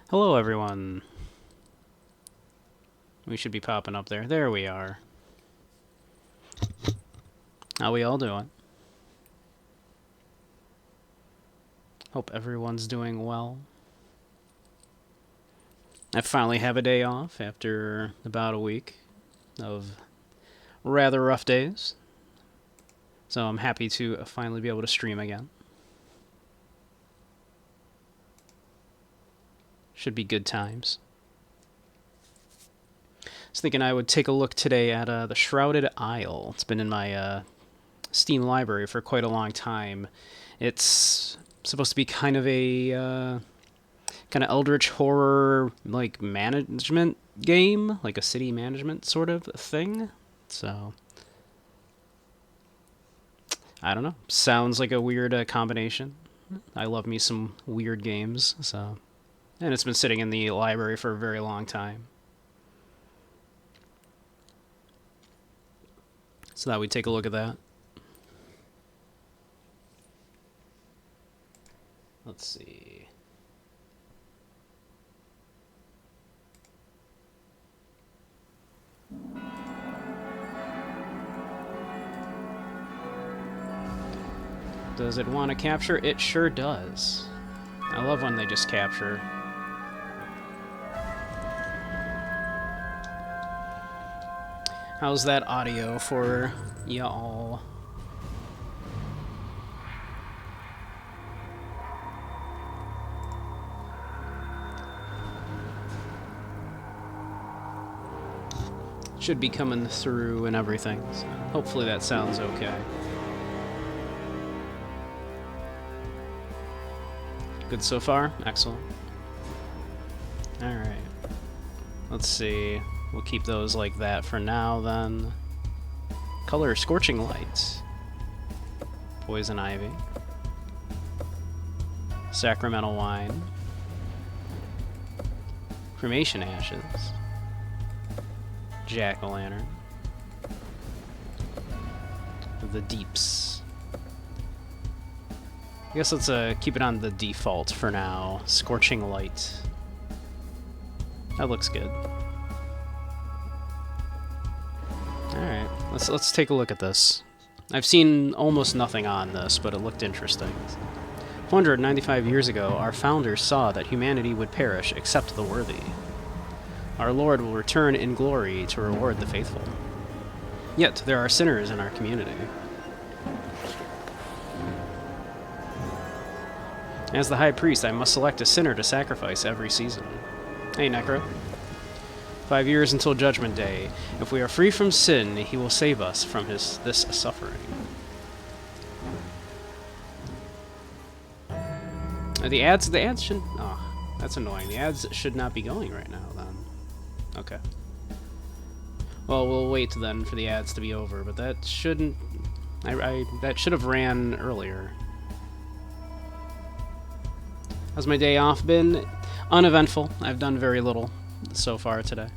Hello, everyone. We should be popping up there. There we are. How we all doing? Hope everyone's doing well. I finally have a day off after about a week of rather rough days. So I'm happy to finally be able to stream again. Should be good times. I was thinking I would take a look today at the Shrouded Isle. It's been in my Steam library for quite a long time. It's supposed to be kind of a kind of eldritch horror like management game, like a city management sort of thing. So I don't know. Sounds like a weird combination. I love me some weird games, so and it's been sitting in the library for a very long time. So that we take a look at that. Let's see. Does it want to capture? It sure does. I love when they just capture. How's that audio for y'all? Should be coming through and everything, so hopefully that sounds okay. Good so far? Excellent. Alright. Let's see. We'll keep those like that for now, then. Color Scorching Light. Poison Ivy. Sacramental Wine. Cremation Ashes. Jack-o'-lantern. The Deeps. I guess let's keep it on the default for now. Scorching Light. That looks good. Alright, let's take a look at this. I've seen almost nothing on this, but it looked interesting. 495 years ago, our founders saw that humanity would perish except the worthy. Our Lord will return in glory to reward the faithful. Yet, there are sinners in our community. As the High Priest, I must select a sinner to sacrifice every season. Hey, Necro. 5 years until Judgment Day. If we are free from sin, he will save us from this suffering. The ads should... Oh, that's annoying. The ads should not be going right now, then. Okay. Well, we'll wait then for the ads to be over, but that shouldn't... that should have ran earlier. How's my day off been? Uneventful. I've done very little so far today.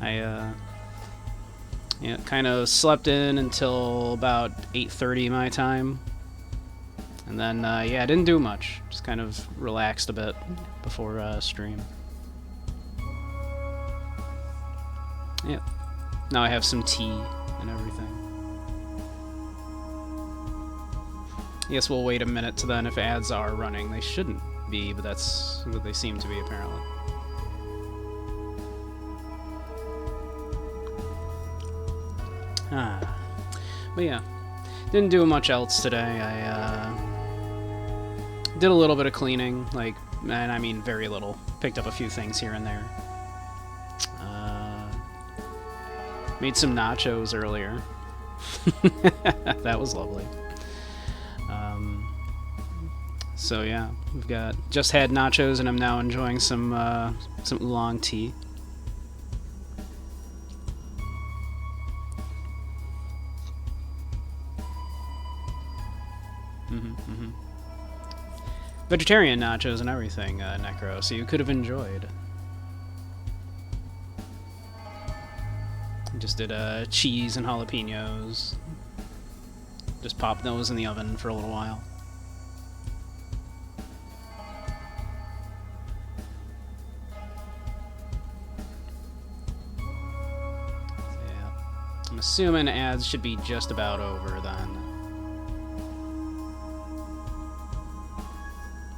I yeah, kind of slept in until about 8:30 my time, and then yeah, I didn't do much. Just kind of relaxed a bit before stream. Yeah. Now I have some tea and everything. I guess we'll wait a minute to then if ads are running. They shouldn't be, but that's what they seem to be apparently. But yeah, didn't do much else today. I did a little bit of cleaning, like, and I mean very little. Picked up a few things here and there. Made some nachos earlier. That was lovely. So yeah, we've got just had nachos, and I'm now enjoying some oolong tea. Vegetarian nachos and everything, Necro, so you could have enjoyed. Just did cheese and jalapenos. Just popped those in the oven for a little while. assuming ads should be just about over then.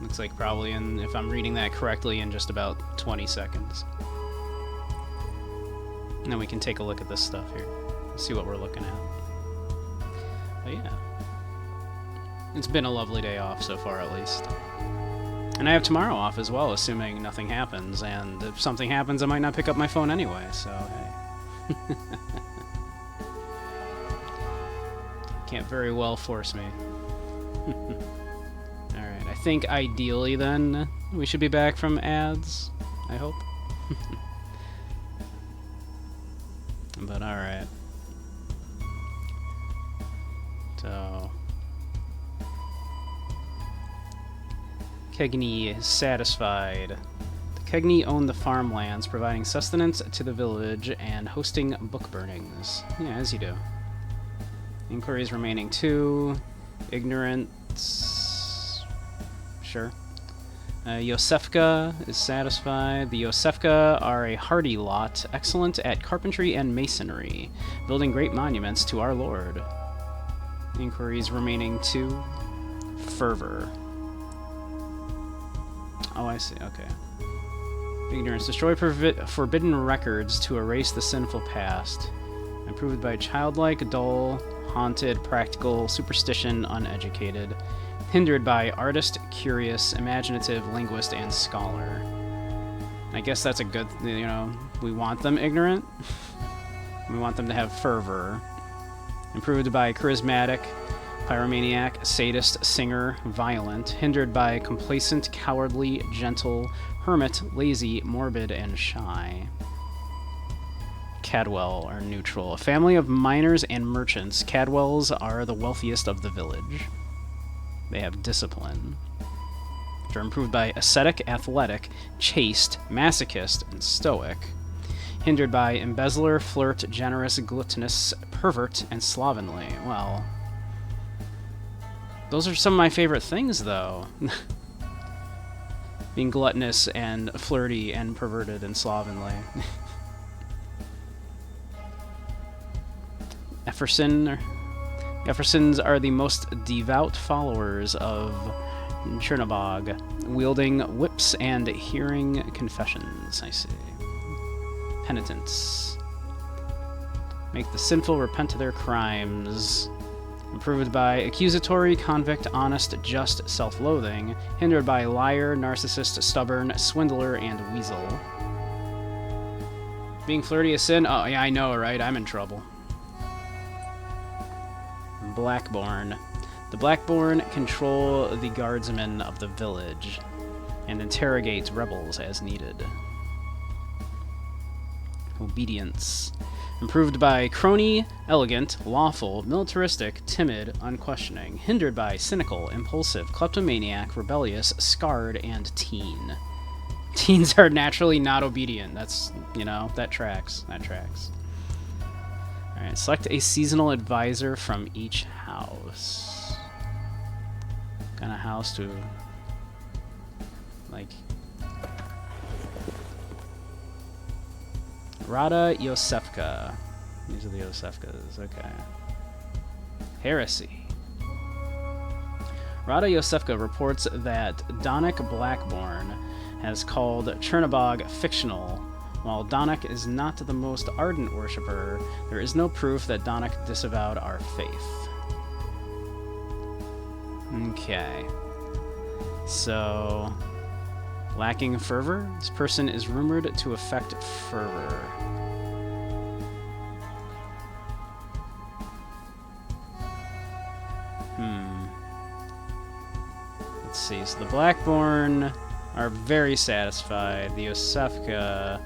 Looks like probably in, if I'm reading that correctly, in just about 20 seconds. And then we can take a look at this stuff here. See what we're looking at. But yeah. It's been a lovely day off so far, at least. And I have tomorrow off as well, assuming nothing happens. And if something happens, I might not pick up my phone anyway, so hey. Can't very well force me. Alright, I think ideally then, we should be back from ads. I hope. But alright. So... Kegney is satisfied. The Kegney own the farmlands, providing sustenance to the village and hosting book burnings. Yeah, as you do. Inquiries remaining 2. Ignorance... Sure. Yosefka is satisfied. The Yosefka are a hardy lot, excellent at carpentry and masonry, building great monuments to our Lord. Inquiries remaining 2. Fervor. Oh, I see. Okay. Ignorance. Destroy forbidden records to erase the sinful past. Improved by childlike, dull, haunted, practical, superstition, uneducated. Hindered by artist, curious, imaginative, linguist, and scholar. I guess that's a good, you know, we want them ignorant. We want them to have fervor. Improved by charismatic, pyromaniac, sadist, singer, violent. Hindered by complacent, cowardly, gentle, hermit, lazy, morbid, and shy. Cadwell are neutral. A family of miners and merchants, Cadwells are the wealthiest of the village. They have discipline. Which are improved by ascetic, athletic, chaste, masochist, and stoic. Hindered by embezzler, flirt, generous, gluttonous, pervert, and slovenly. Well, those are some of my favorite things, though. Being gluttonous and flirty and perverted and slovenly. Effersons are the most devout followers of Chernobog, wielding whips and hearing confessions, I see. Penitents. Make the sinful repent of their crimes. Improved by accusatory, convict, honest, just, self-loathing. Hindered by liar, narcissist, stubborn, swindler, and weasel. Being flirty is sin? Oh, yeah, I know, right? I'm in trouble. Blackborn. The Blackborn control the guardsmen of the village and interrogate rebels as needed. Obedience. Improved by crony, elegant, lawful, militaristic, timid, unquestioning. Hindered by cynical, impulsive, kleptomaniac, rebellious, scarred, and teen. Teens are naturally not obedient. That's, you know, that tracks. That tracks. Alright, select a seasonal advisor from each house. What kind of house to... like... Rada Yosefka. These are the Yosefkas, okay. Heresy. Rada Yosefka reports that Donnik Blackborn has called Chernobog fictional. While Donnik is not the most ardent worshipper, there is no proof that Donnik disavowed our faith. Okay. So... lacking fervor? This person is rumored to affect fervor. Let's see. So the Blackborn are very satisfied. The Yosefka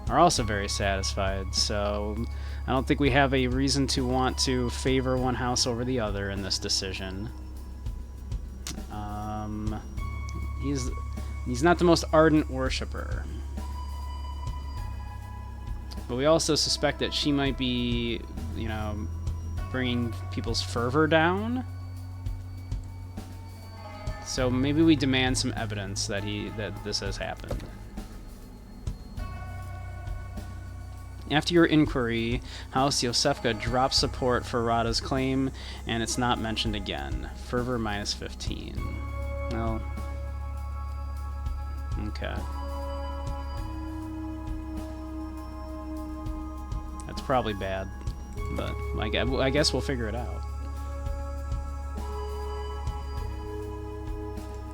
are also very satisfied. So I don't think we have a reason to want to favor one house over the other in this decision. He's not the most ardent worshipper. But we also suspect that she might be, you know, bringing people's fervor down. So maybe we demand some evidence that this has happened. After your inquiry, House Yosefka drops support for Rada's claim, and it's not mentioned again. Fervor minus 15. Well, okay. That's probably bad, but I guess we'll figure it out.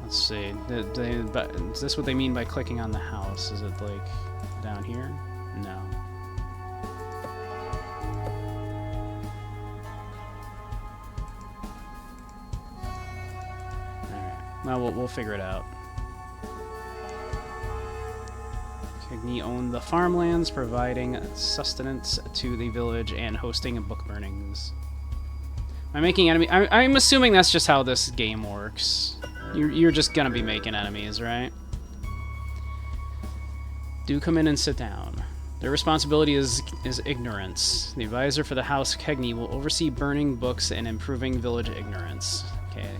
Let's see. Is this what they mean by clicking on the house? Is it like down here? No. Alright. Well, we'll figure it out. Kegni owned the farmlands, providing sustenance to the village and hosting book burnings. Am I making enemy? I'm assuming that's just how this game works. You're just gonna be making enemies, right? Do come in and sit down. Their responsibility is ignorance. The advisor for the House Kegni will oversee burning books and improving village ignorance. Okay.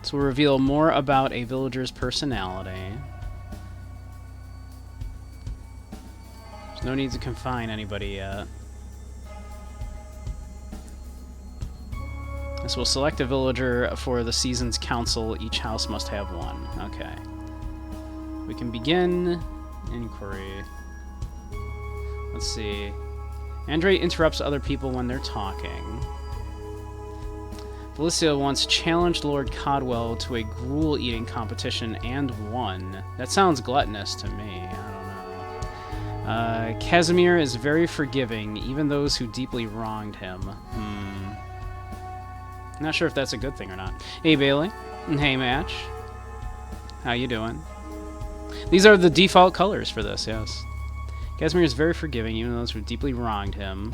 This will reveal more about a villager's personality. There's no need to confine anybody yet. This will select a villager for the season's council. Each house must have one. Okay. We can begin inquiry. Let's see. Andre interrupts other people when they're talking. Felicia once challenged Lord Codwell to a gruel-eating competition and won. That sounds gluttonous to me. I don't know. Casimir is very forgiving, even those who deeply wronged him. Not sure if that's a good thing or not. Hey, Bailey. Hey, Match. How you doing? These are the default colors for this, yes. Casimir is very forgiving, even those who deeply wronged him.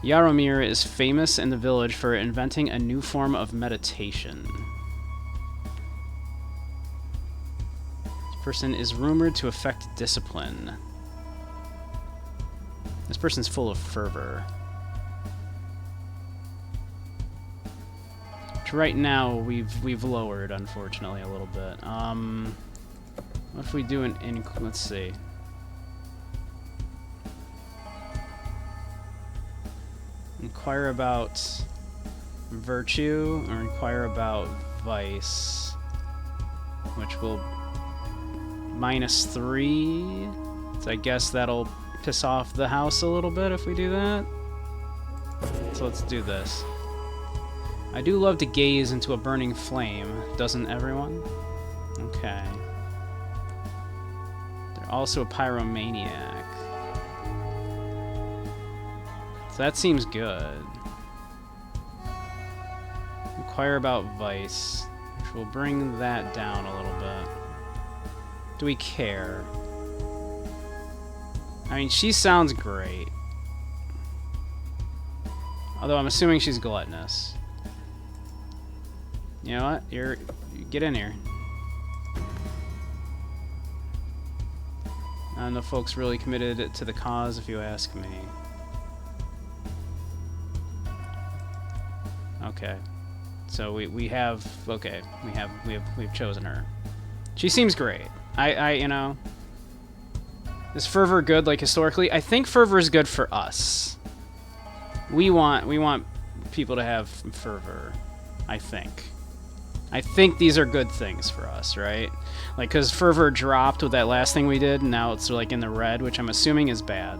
Yaromir is famous in the village for inventing a new form of meditation. This person is rumored to affect discipline. This person's full of fervor. Which right now we've lowered, unfortunately, a little bit. What if we do an let's see. Inquire about virtue, or inquire about vice, which will -3. So I guess that'll piss off the house a little bit if we do that. So let's do this. I do love to gaze into a burning flame, doesn't everyone? Okay. They're also a pyromaniac. So that seems good. Inquire about vice, which will bring that down a little bit. Do we care? I mean, she sounds great. Although I'm assuming she's gluttonous. You know what? You get in here. And the folks really committed to the cause, if you ask me. Okay, so we've chosen her. She seems great. You know, is fervor good? Like historically, I think fervor is good for us. We want people to have fervor. I think these are good things for us, right? Like, because fervor dropped with that last thing we did, and now it's like in the red, which I'm assuming is bad,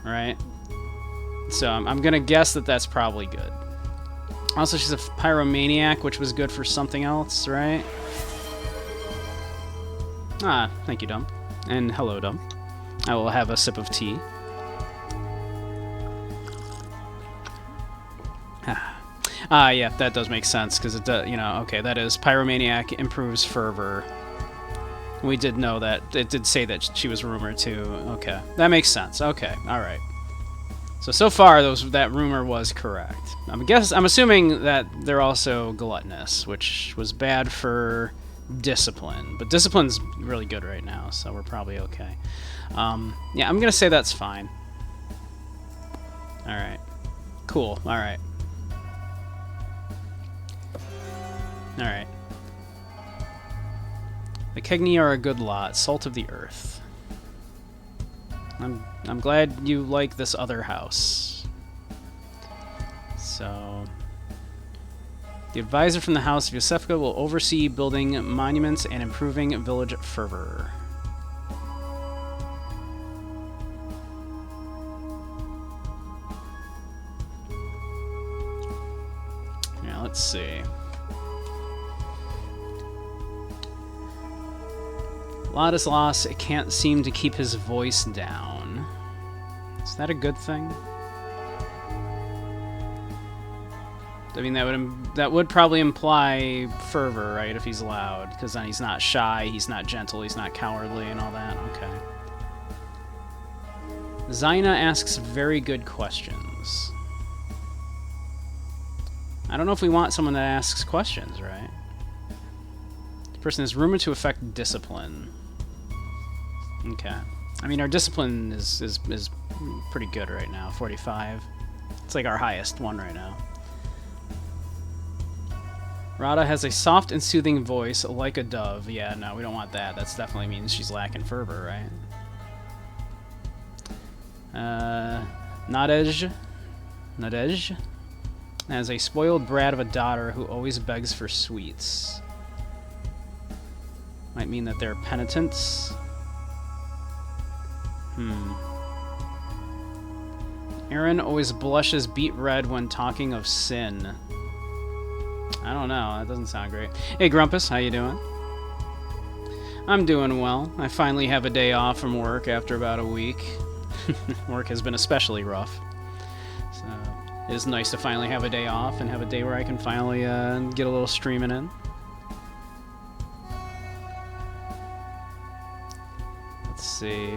right? So I'm gonna guess that that's probably good. Also, she's a pyromaniac, which was good for something else, right? Ah, thank you, Dump. And hello, Dump. I will have a sip of tea. Yeah, that does make sense, because it does, you know, okay, that is pyromaniac improves fervor. We did know that. It did say that she was rumored to. Okay, that makes sense. Okay, all right. So far, that rumor was correct. I'm assuming that they're also gluttonous, which was bad for discipline. But discipline's really good right now, so we're probably okay. Yeah, I'm gonna say that's fine. All right. Cool. All right. All right. The Kegni are a good lot, salt of the earth. I'm glad you like this other house. So, the advisor from the House of Yosefka will oversee building monuments and improving village fervor. Yeah, let's see. Ladislas can't seem to keep his voice down. Is that a good thing? I mean, that would probably imply fervor, right, if he's loud, because then he's not shy, he's not gentle, he's not cowardly, and all that. Okay. Zaina asks very good questions. I don't know if we want someone that asks questions, right? The person is rumored to affect discipline. Okay. I mean, our discipline is pretty good right now, 45. It's like our highest one right now. Rada has a soft and soothing voice, like a dove. Yeah, no, we don't want that. That definitely means she's lacking fervor, right? Nadej has a spoiled brat of a daughter who always begs for sweets. Might mean that they're penitents. Aaron always blushes beet red when talking of sin. I don't know, that doesn't sound great. Hey Grumpus, how you doing? I'm doing well. I finally have a day off from work after about a week. Work has been especially rough. So it is nice to finally have a day off and have a day where I can finally get a little streaming in. Let's see.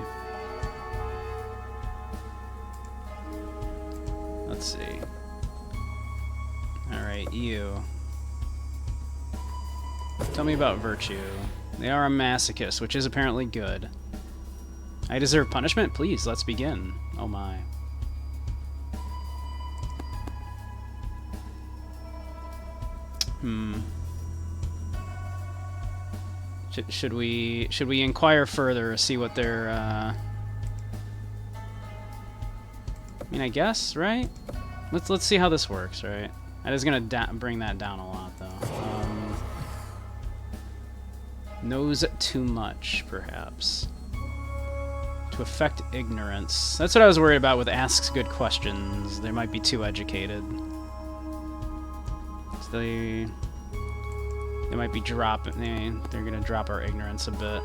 Let's see. Alright, you. Tell me about virtue. They are a masochist, which is apparently good. I deserve punishment? Please, let's begin. Oh my. Should we inquire further, see what they're I mean, I guess, right? Let's see how this works, right? That is gonna bring that down a lot, though. Knows too much, perhaps. To affect ignorance. That's what I was worried about with asks good questions. They might be too educated. So they might be dropping. They're gonna drop our ignorance a bit.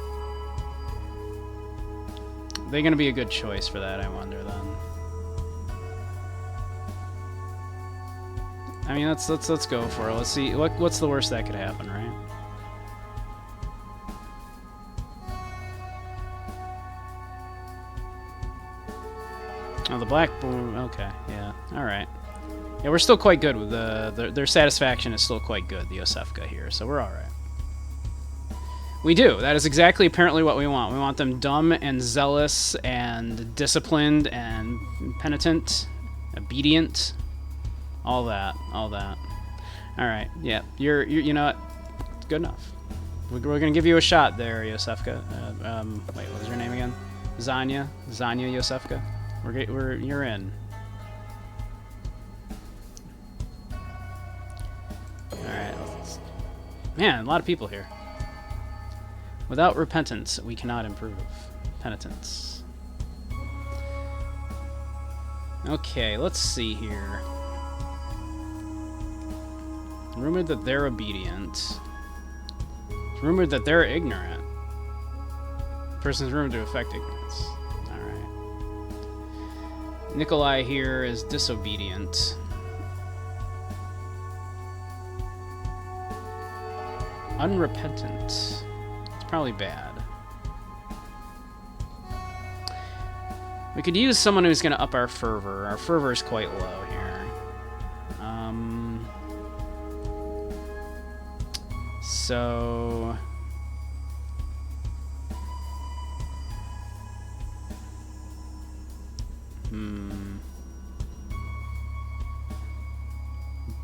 They're gonna be a good choice for that, I wonder then. I mean, let's go for it. Let's see what's the worst that could happen, right? Oh, the black. Okay, yeah, all right. Yeah, we're still quite good with their satisfaction is still quite good. The Yosefka here, so we're all right. We do. That is exactly apparently what we want. We want them dumb and zealous and disciplined and penitent, obedient. All that. All right. Yeah. You know what? It's good enough. We're gonna give you a shot there, Yosefka. Wait, what was your name again? Zanya Yosefka. You're in. All right. Man, a lot of people here. Without repentance, we cannot improve. Penitence. Okay, let's see here. Rumored that they're obedient. It's rumored that they're ignorant. Person's rumored to affect ignorance. Alright. Nikolai here is disobedient. Unrepentant. It's probably bad. We could use someone who's going to up our fervor. Our fervor is quite low here. So...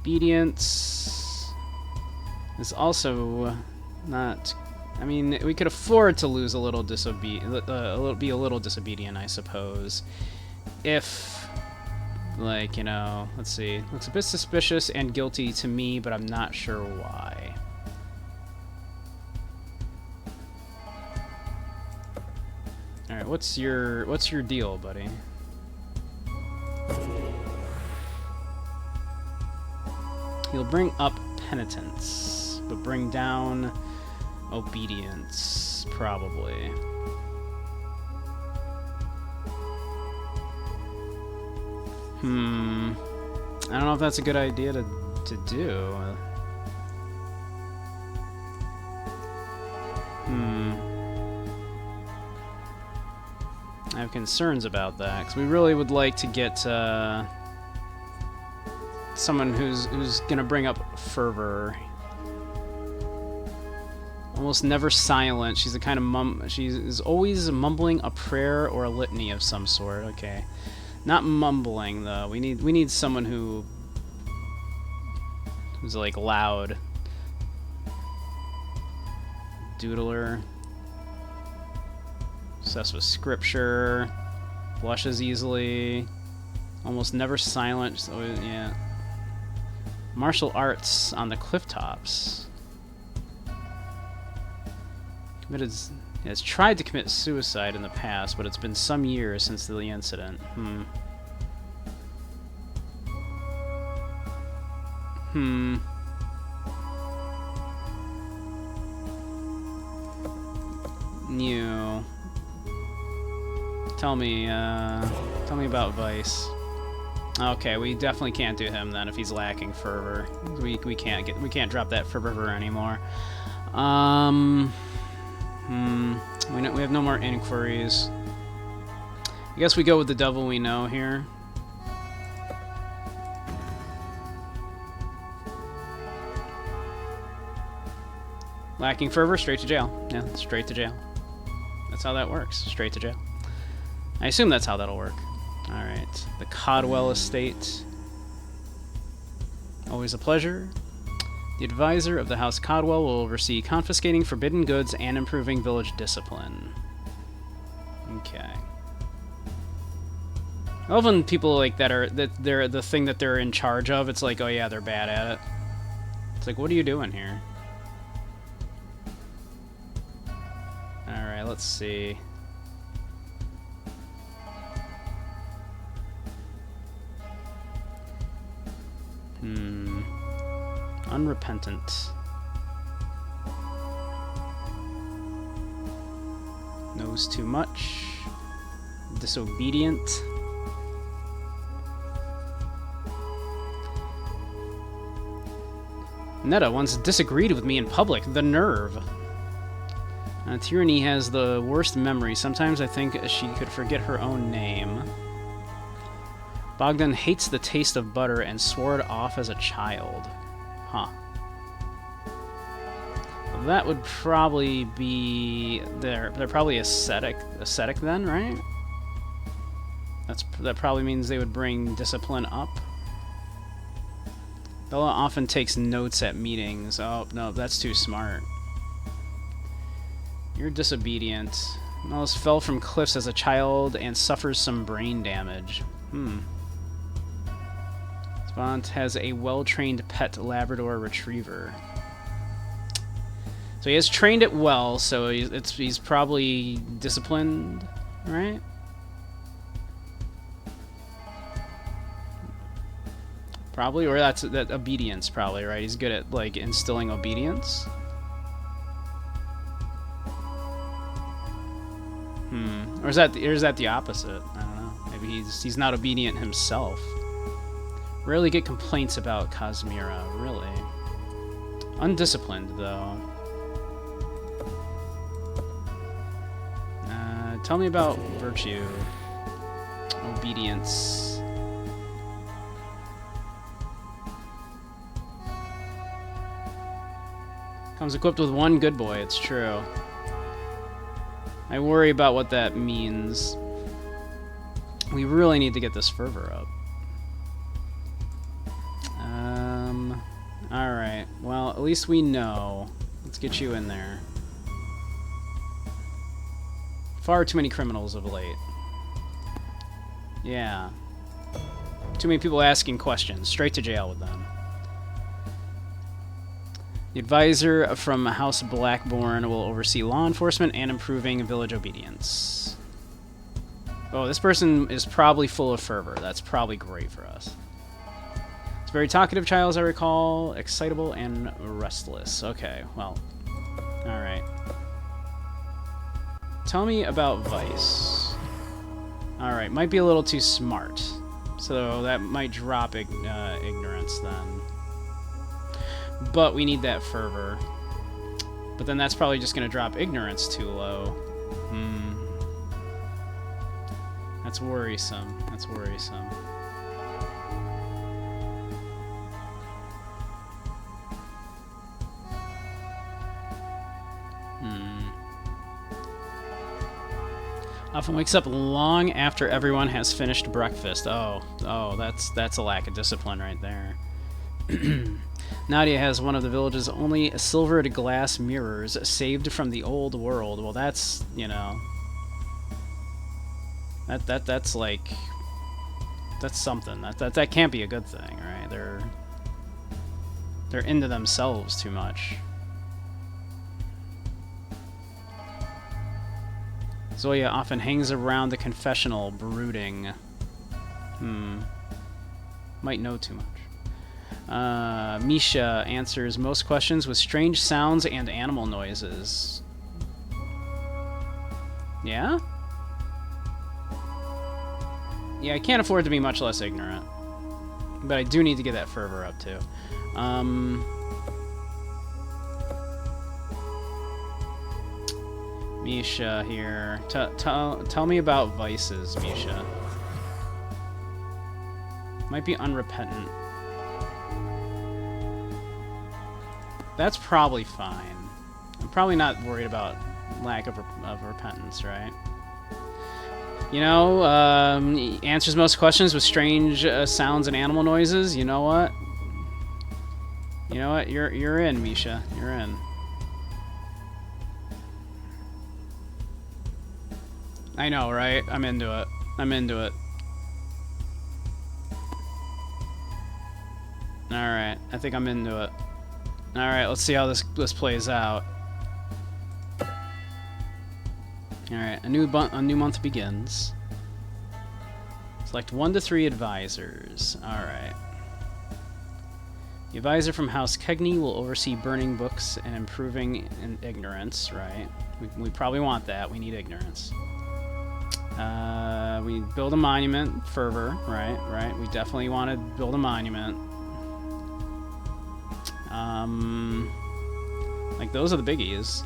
Obedience is also not I mean, we could afford to lose a little be a little disobedient, I suppose. If, like, you know, let's see. Looks a bit suspicious and guilty to me, but I'm not sure why. All right, what's your deal, buddy? He'll bring up penitence, but bring down obedience, probably. I don't know if that's a good idea to do. I have concerns about that, because we really would like to get someone who's gonna bring up fervor. Almost never silent. She's the kind of she's always mumbling a prayer or a litany of some sort. Okay, not mumbling though. We need someone who's like loud. Doodler. Obsessed with scripture. Blushes easily. Almost never silent. So, yeah. Martial arts on the cliff tops. Has tried to commit suicide in the past, but it's been some years since the incident. New. Tell me about Vice. Okay, we definitely can't do him then if he's lacking fervor. We can't drop that fervor anymore. We have no more inquiries. I guess we go with the devil we know here. Lacking fervor, straight to jail. Yeah, straight to jail. That's how that works. Straight to jail. I assume that's how that'll work. Alright. The Codwell Estate. Always a pleasure. The advisor of the House Codwell will oversee confiscating forbidden goods and improving village discipline. Okay. I love when people like they're the thing that they're in charge of, it's like, oh yeah, they're bad at it. It's like, what are you doing here? Alright, let's see. Unrepentant. Knows too much. Disobedient. Netta once disagreed with me in public. The nerve. Tyranny has the worst memory. Sometimes I think she could forget her own name. Bogdan hates the taste of butter and swore it off as a child. Huh. Well, that would probably be... They're probably ascetic then, right? That probably means they would bring discipline up. Bella often takes notes at meetings. Oh, no, that's too smart. You're disobedient. Mellis fell from cliffs as a child and suffers some brain damage. Svant has a well-trained pet Labrador Retriever. So he has trained it well, so he's probably disciplined, right? Probably, or that obedience, probably, right? He's good at like instilling obedience. Or is that the opposite? I don't know. Maybe he's not obedient himself. Rarely get complaints about Cosmira, really. Undisciplined, though. Tell me about virtue. Obedience. Comes equipped with one good boy, it's true. I worry about what that means. We really need to get this fervor up. Alright. Well, at least we know. Let's get you in there. Far too many criminals of late. Yeah. Too many people asking questions. Straight to jail with them. The advisor from House Blackbourne will oversee law enforcement and improving village obedience. Oh, this person is probably full of fervor. That's probably great for us. It's a very talkative child, as I recall. Excitable and restless. Okay, well. Alright. Tell me about Vice. Alright, might be a little too smart. So that might drop ignorance then. But we need that fervor. But then that's probably just going to drop ignorance too low. That's worrisome. That's worrisome. Often wakes up long after everyone has finished breakfast. Oh, that's a lack of discipline right there. Nadia has one of the village's only silvered glass mirrors saved from the old world. Well, that's, you know, that's like, that's something. That can't be a good thing, right? They're into themselves too much. Zoya often hangs around the confessional, brooding. Might know too much. Misha answers most questions with strange sounds and animal noises. Yeah? Yeah, I can't afford to be much less ignorant. But I do need to get that fervor up, too. Misha here. Tell me about vices, Misha. Might be unrepentant. That's probably fine. I'm probably not worried about lack of repentance, right? You know, answers most questions with strange sounds and animal noises. You know what? You know what? You're in, Misha. You're in. I know, right? I'm into it. I'm into it. Alright, I think I'm into it. Alright, let's see how this plays out. Alright, a new month begins. Select 1 to 3 advisors. Alright. The advisor from House Kegney will oversee burning books and improving ignorance, right? We probably want that. We need ignorance. We build a monument, fervor, right? We definitely want to build a monument. Like, those are the biggies.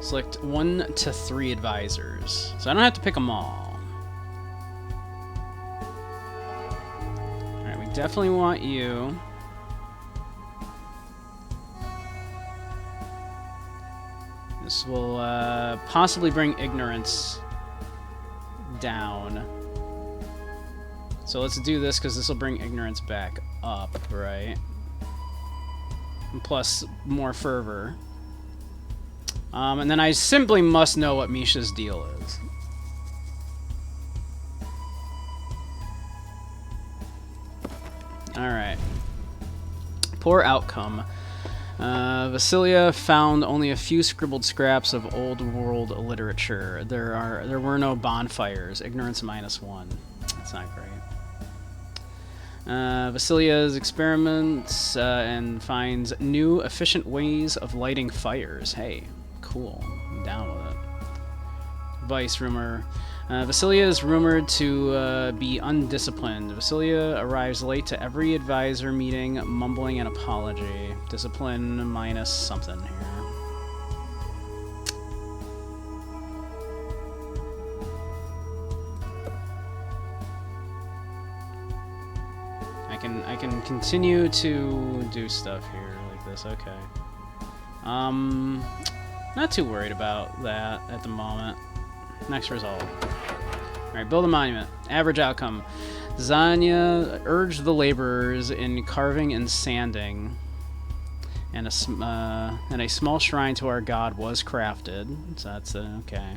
Select 1 to 3 advisors. So I don't have to pick them all. Alright, we definitely want you. This will possibly bring ignorance down. So let's do this because this will bring ignorance back up, right? And plus more fervor. And then I simply must know what Misha's deal is. Alright. Poor outcome. Vasilia found only a few scribbled scraps of old world literature. There were no bonfires. Ignorance -1. That's not great. Vasilia's experiments and finds new efficient ways of lighting fires. Hey, cool. I'm down with it. Vice rumor. Vasilia is rumored to be undisciplined. Vasilia arrives late to every advisor meeting, mumbling an apology. Discipline -something here. I can continue to do stuff here like this. Okay. Not too worried about that at the moment. Next result. Alright, build a monument. Average outcome. Zanya urged the laborers in carving and sanding. And a small shrine to our god was crafted. So that's okay.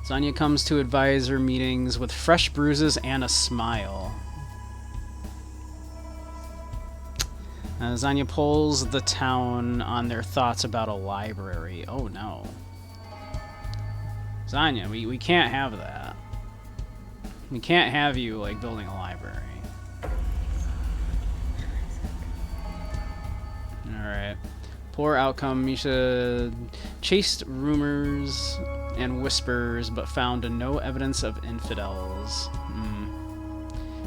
Zanya comes to advisor meetings with fresh bruises and a smile. Zanya polls the town on their thoughts about a library. Oh no. Zanya, we can't have that. We can't have you, like, building a library. Alright. Poor outcome. Misha chased rumors and whispers, but found no evidence of infidels.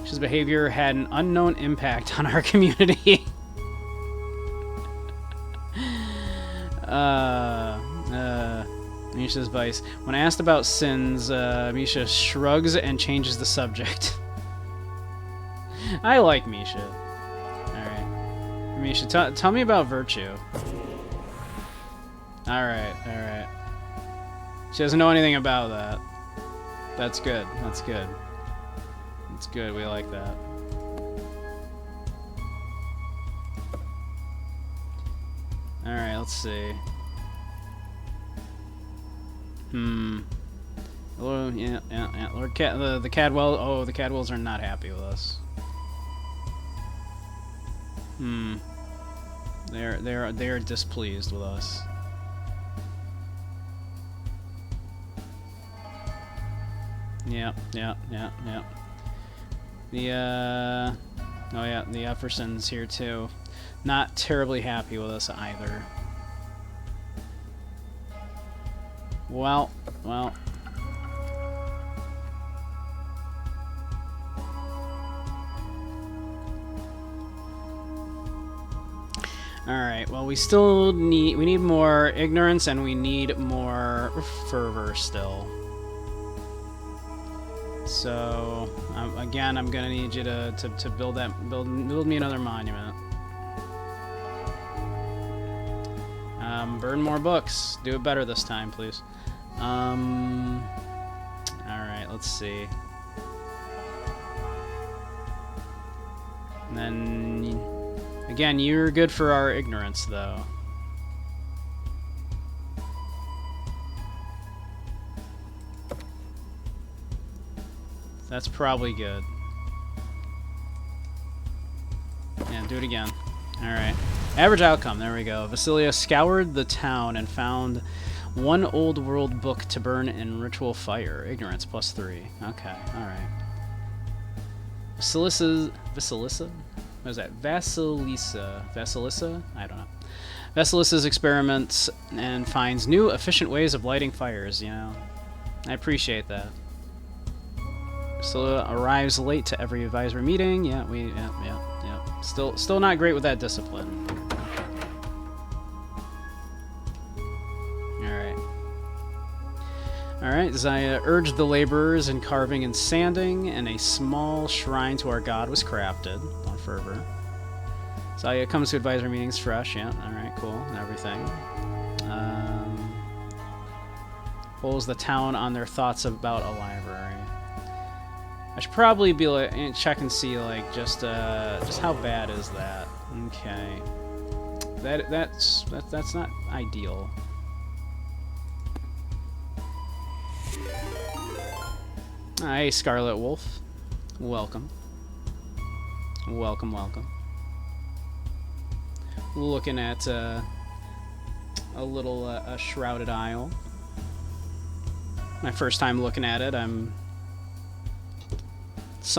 Misha's behavior had an unknown impact on our community. Misha's vice. When asked about sins, Misha shrugs and changes the subject. I like Misha. Alright. Misha, tell me about virtue. Alright. She doesn't know anything about that. That's good. That's good. That's good. We like that. Alright, let's see. Oh, yeah. Lord the Cadwell. Oh, the Cadwells are not happy with us. They're displeased with us. Yep. The oh yeah, the Effersons here too. Not terribly happy with us either. Well. Alright, well, we need more ignorance, and we need more fervor still. So, again, I'm gonna need you to build me another monument. Burn more books. Do it better this time, please. Alright, let's see. And then, again, you're good for our ignorance, though. That's probably good. Yeah, do it again. Alright. Average outcome, there we go. Vasilia scoured the town and found one old world book to burn in ritual fire. Ignorance +3. Okay, alright. Vasilissa? What is that? Vasilissa? I don't know. Vasilissa's experiments and finds new efficient ways of lighting fires, you know. I appreciate that. Vasilla arrives late to every advisory meeting. Yeah. Still not great with that discipline. Alright, Zaya urged the laborers in carving and sanding, and a small shrine to our god was crafted on fervor. Zaya comes to advisor meetings fresh, yeah, alright, cool, and everything. Polls the town on their thoughts about a library. I should probably be like, check and see, like, just how bad is that? Okay. That's not ideal. Hey, Scarlet Wolf. Welcome. Welcome. Looking at a little Shrouded Isle. My first time looking at it. It's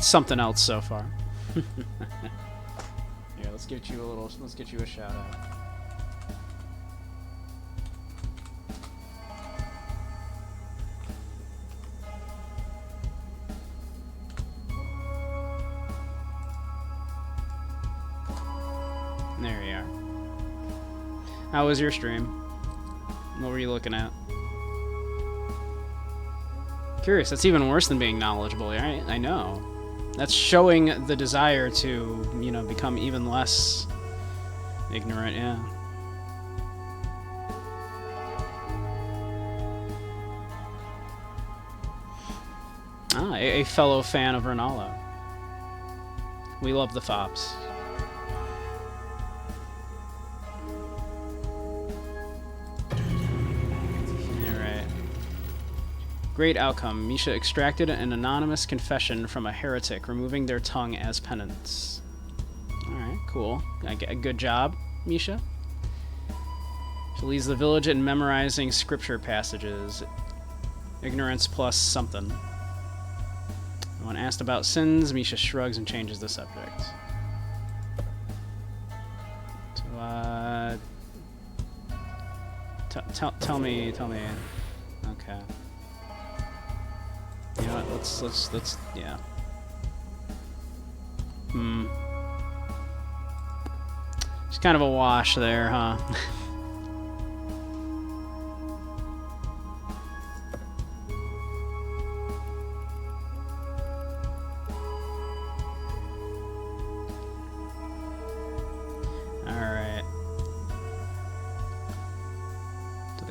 something else so far. Here, let's get you a shout out. There you are. How was your stream? What were you looking at? Curious, that's even worse than being knowledgeable, right? I know. That's showing the desire to, you know, become even less ignorant, yeah. Ah, a fellow fan of Renala. We love the Fops. Great outcome. Misha extracted an anonymous confession from a heretic, removing their tongue as penance. Alright, cool. Good job, Misha. She leads the village in memorizing scripture passages. Ignorance plus something. When asked about sins, Misha shrugs and changes the subject. So, tell me. Okay. You know what? Let's. Yeah. She's kind of a wash there, huh?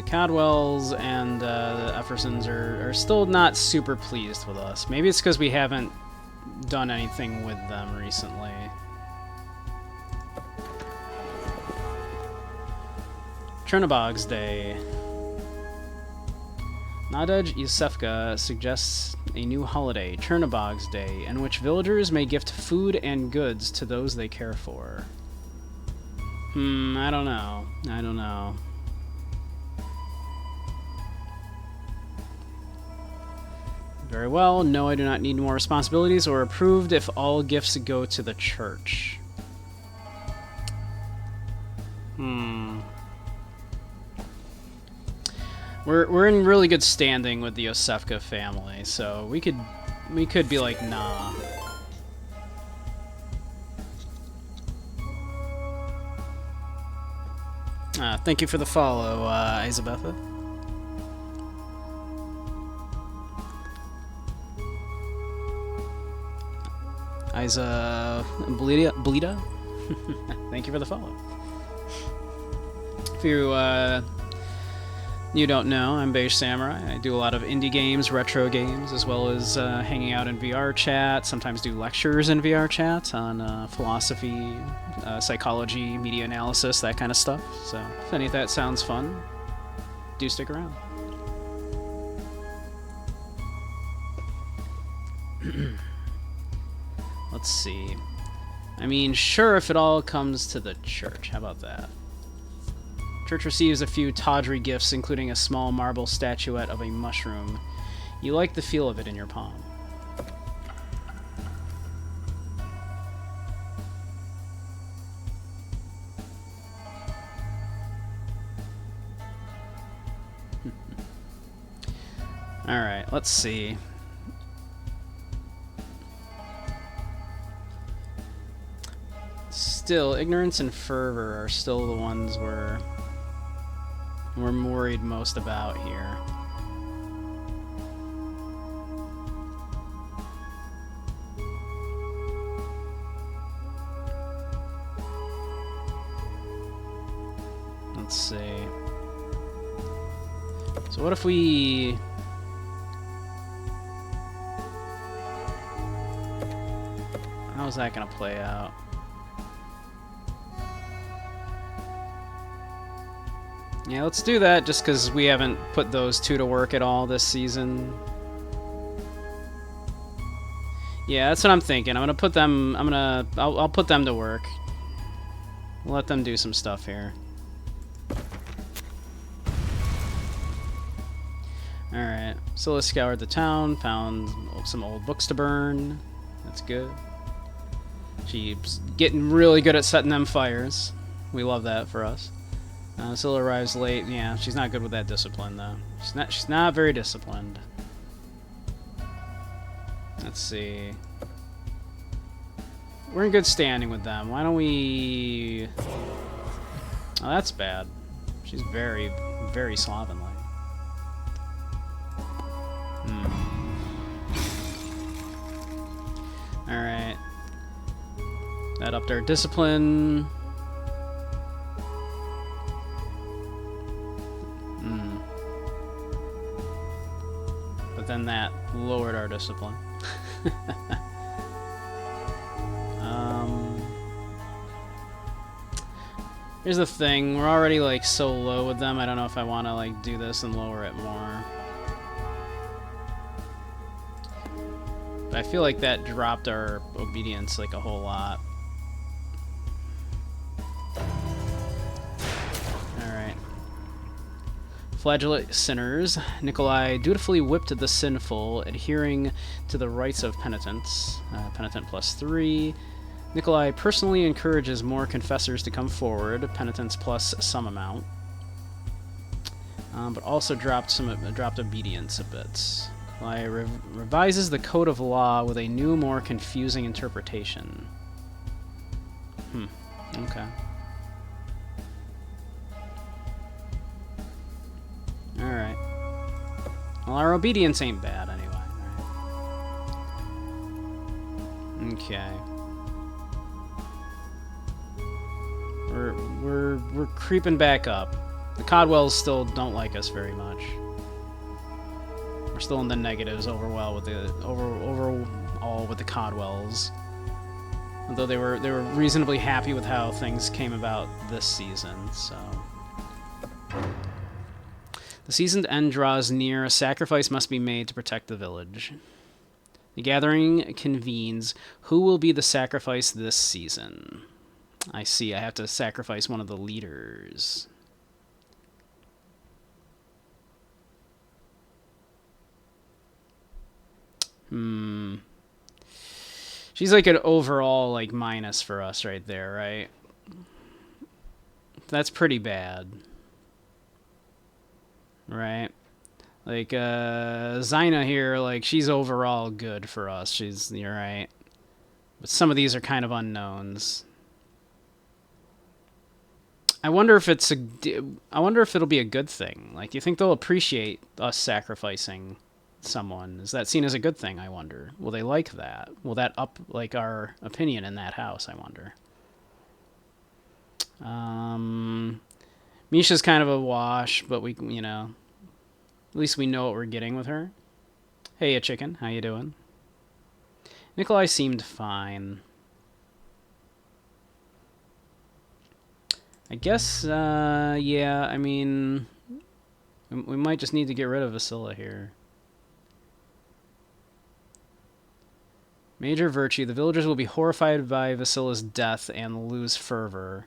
Cadwells and the Effersons are still not super pleased with us. Maybe it's because we haven't done anything with them recently. Chernobog's Day. Nadej Yusefka suggests a new holiday, Chernobog's Day, in which villagers may gift food and goods to those they care for. I don't know. Very well. No, I do not need more responsibilities, or approved if all gifts go to the church. We're in really good standing with the Yosefka family, so we could be like, nah. Thank you for the follow, Isabetha. Isa Bleeda? Thank you for the follow. If you don't know, I'm Beige Samurai. I do a lot of indie games, retro games, as well as hanging out in VRChat. Sometimes do lectures in VRChat on philosophy, psychology, media analysis, that kind of stuff. So if any of that sounds fun, do stick around. Let's see. I mean, sure, if it all comes to the church. How about that? Church receives a few tawdry gifts, including a small marble statuette of a mushroom. You like the feel of it in your palm. Alright, let's see. Still, ignorance and fervor are still the ones we're worried most about here. Let's see. So what if we... How's that gonna play out? Yeah, let's do that, just because we haven't put those two to work at all this season. Yeah, that's what I'm thinking. I'm gonna put them. I'll put them to work. Let them do some stuff here. All right. Scylla scoured the town, found some old books to burn. That's good. She's getting really good at setting them fires. We love that for us. Scylla arrives late. Yeah, she's not good with that discipline, though. She's not very disciplined. Let's see. We're in good standing with them. Why don't we... Oh, that's bad. She's very, very slovenly. Alright. That upped our discipline. Then that lowered our discipline. Here's the thing, we're already like so low with them, I don't know if I want to like do this and lower it more. I feel like that dropped our obedience like a whole lot. Alright. Flagellate sinners. Nikolai dutifully whipped the sinful, adhering to the rites of penitence. Penitent +3. Nikolai personally encourages more confessors to come forward. Penitence plus some amount. But also dropped obedience a bit. Nikolai revises the code of law with a new, more confusing interpretation. Okay. Alright. Well, our obedience ain't bad anyway. Right? Okay. We're creeping back up. The Codwells still don't like us very much. We're still in the negatives overall with the Codwells. Although they were reasonably happy with how things came about this season, so. The season's end draws near. A sacrifice must be made to protect the village. The gathering convenes. Who will be the sacrifice this season? I see. I have to sacrifice one of the leaders. She's like an overall like minus for us right there, right? That's pretty bad. Right? Like, Zyna here, like, she's overall good for us. You're right. But some of these are kind of unknowns. I wonder if it'll be a good thing. Like, do you think they'll appreciate us sacrificing someone? Is that seen as a good thing, I wonder? Will they like that? Will that up, like, our opinion in that house, I wonder? Misha's kind of a wash, but we, you know, at least we know what we're getting with her. Hey, a chicken. How you doing? Nikolai seemed fine. I guess, yeah, I mean, we might just need to get rid of Vasila here. Major virtue. The villagers will be horrified by Vasila's death and lose fervor.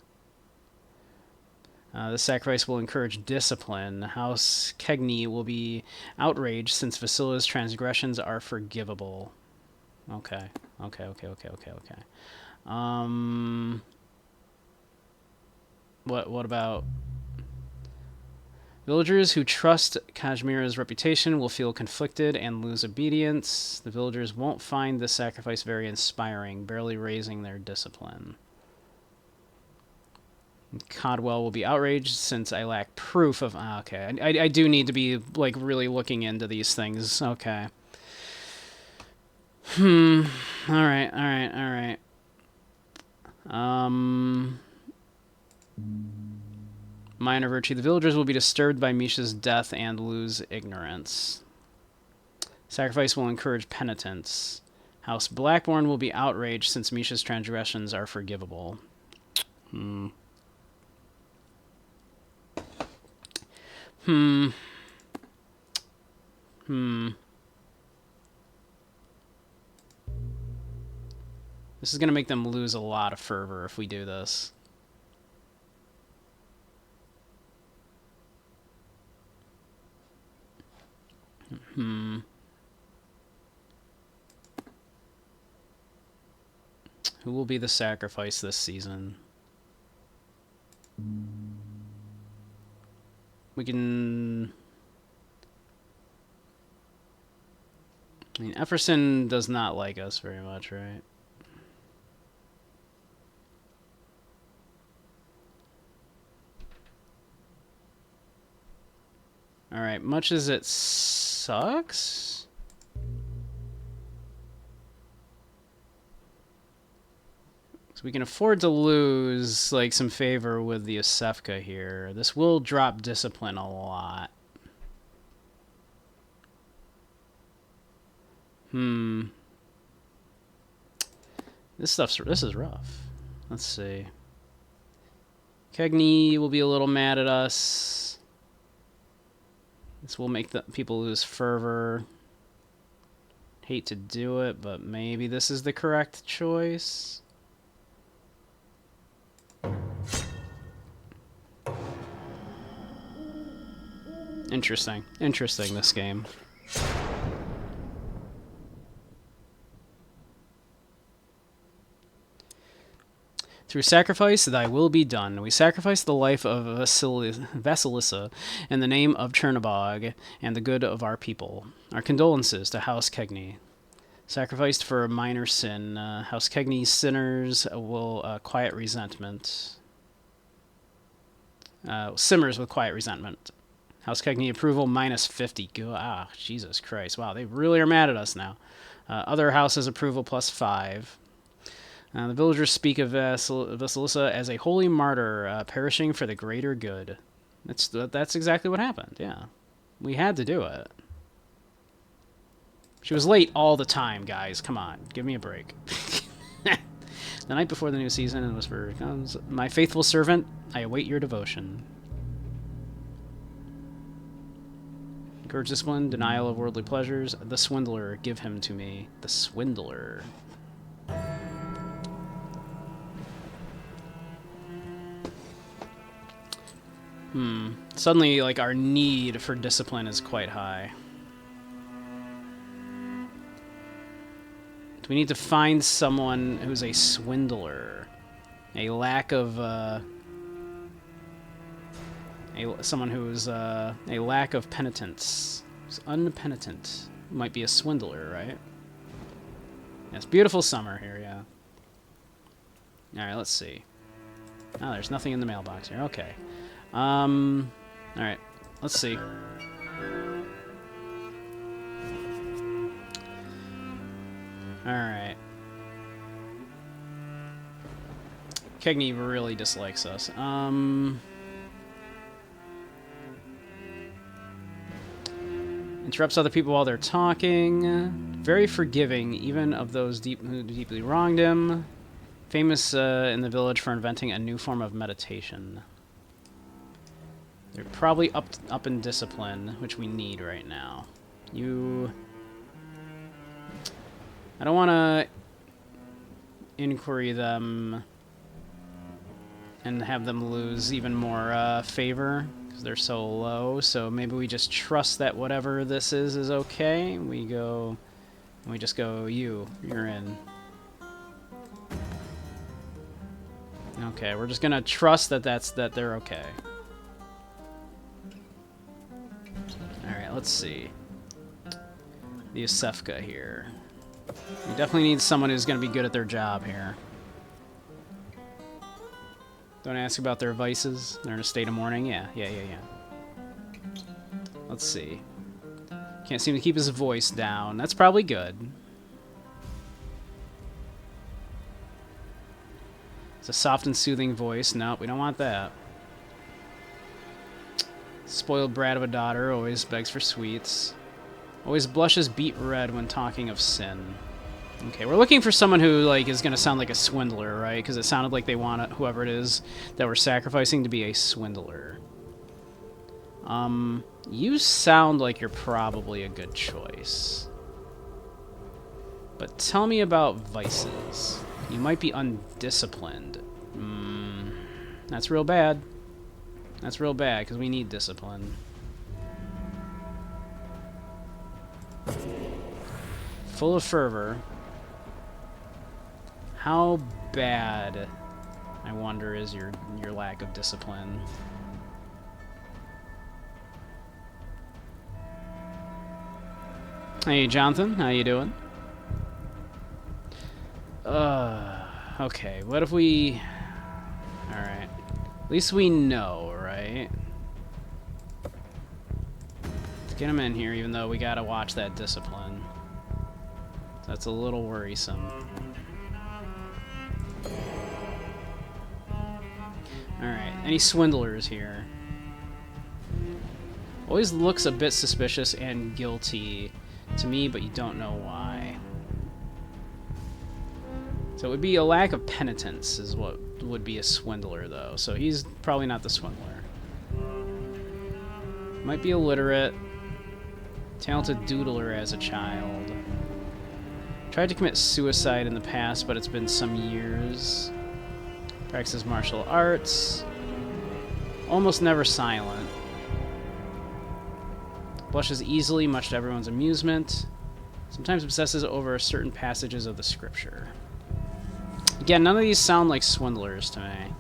The sacrifice will encourage discipline. House Kegni will be outraged since Vasila's transgressions are forgivable. Okay. What about villagers who trust Kashmira's reputation will feel conflicted and lose obedience. The villagers won't find this sacrifice very inspiring, barely raising their discipline. Codwell will be outraged since I lack proof of... okay, I do need to be, like, really looking into these things. Okay. Alright. Minor virtue. The villagers will be disturbed by Misha's death and lose ignorance. Sacrifice will encourage penitence. House Blackbourne will be outraged since Misha's transgressions are forgivable. This is going to make them lose a lot of fervor if we do this. Who will be the sacrifice this season? We can... I mean, Efferson does not like us very much, right? Alright, much as it sucks... So we can afford to lose, like, some favor with the Asefka here. This will drop discipline a lot. This is rough. Let's see. Kegni will be a little mad at us. This will make the people lose fervor. Hate to do it, but maybe this is the correct choice. Interesting. Interesting, this game. Through sacrifice, thy will be done. We sacrifice the life of Vasilissa in the name of Chernobog and the good of our people. Our condolences to House Kegney. Sacrificed for a minor sin. House Kegney's sinners will quiet resentment. Simmers with quiet resentment. House Kegney approval minus 50. Jesus Christ. Wow, they really are mad at us now. Other houses approval plus 5. The villagers speak of Vasilissa as a holy martyr, perishing for the greater good. That's exactly what happened, yeah. We had to do it. She was late all the time, guys. Come on, give me a break. The night before the new season, and whisper comes, my faithful servant, I await your devotion. Encourage discipline, denial of worldly pleasures. The swindler, give him to me. The swindler. Suddenly, like, our need for discipline is quite high. Do we need to find someone who's a swindler? A lack of, someone who's, a lack of penitence. Who's unpenitent. Might be a swindler, right? Yes, beautiful summer here, yeah. Alright, let's see. Oh, there's nothing in the mailbox here. Okay. Alright, let's see. Alright. Kegney really dislikes us. Interrupts other people while they're talking. Very forgiving, even of those who deeply wronged him. Famous in the village for inventing a new form of meditation. They're probably up in discipline, which we need right now. I don't want to inquiry them and have them lose even more favor, because they're so low. So maybe we just trust that whatever this is okay. We just go, you're in. Okay, we're just gonna trust that they're okay. Alright, let's see. The Yosefka here. We definitely need someone who's going to be good at their job here. Don't ask about their vices. They're in a state of mourning. Yeah. Let's see. Can't seem to keep his voice down. That's probably good. It's a soft and soothing voice. Nope, we don't want that. Spoiled brat of a daughter, always begs for sweets. Always blushes beet red when talking of sin. Okay, we're looking for someone who, like, is going to sound like a swindler, right? Because it sounded like they want whoever it is that we're sacrificing to be a swindler. You sound like you're probably a good choice. But tell me about vices. You might be undisciplined. That's real bad. That's real bad, because we need discipline. Full of fervor. How bad, I wonder, is your lack of discipline? Hey, Jonathan, how you doing? Okay, what if we... Alright. At least we know, right? Let's get him in here, even though we gotta watch that discipline. That's a little worrisome. Alright, any swindlers here? Always looks a bit suspicious and guilty to me, but you don't know why. So it would be a lack of penitence is what would be a swindler, though. So he's probably not the swindler. Might be illiterate. Talented doodler as a child. Tried to commit suicide in the past, but it's been some years. Practices martial arts. Almost never silent. Blushes easily, much to everyone's amusement. Sometimes obsesses over certain passages of the scripture. Again, none of these sound like swindlers to me.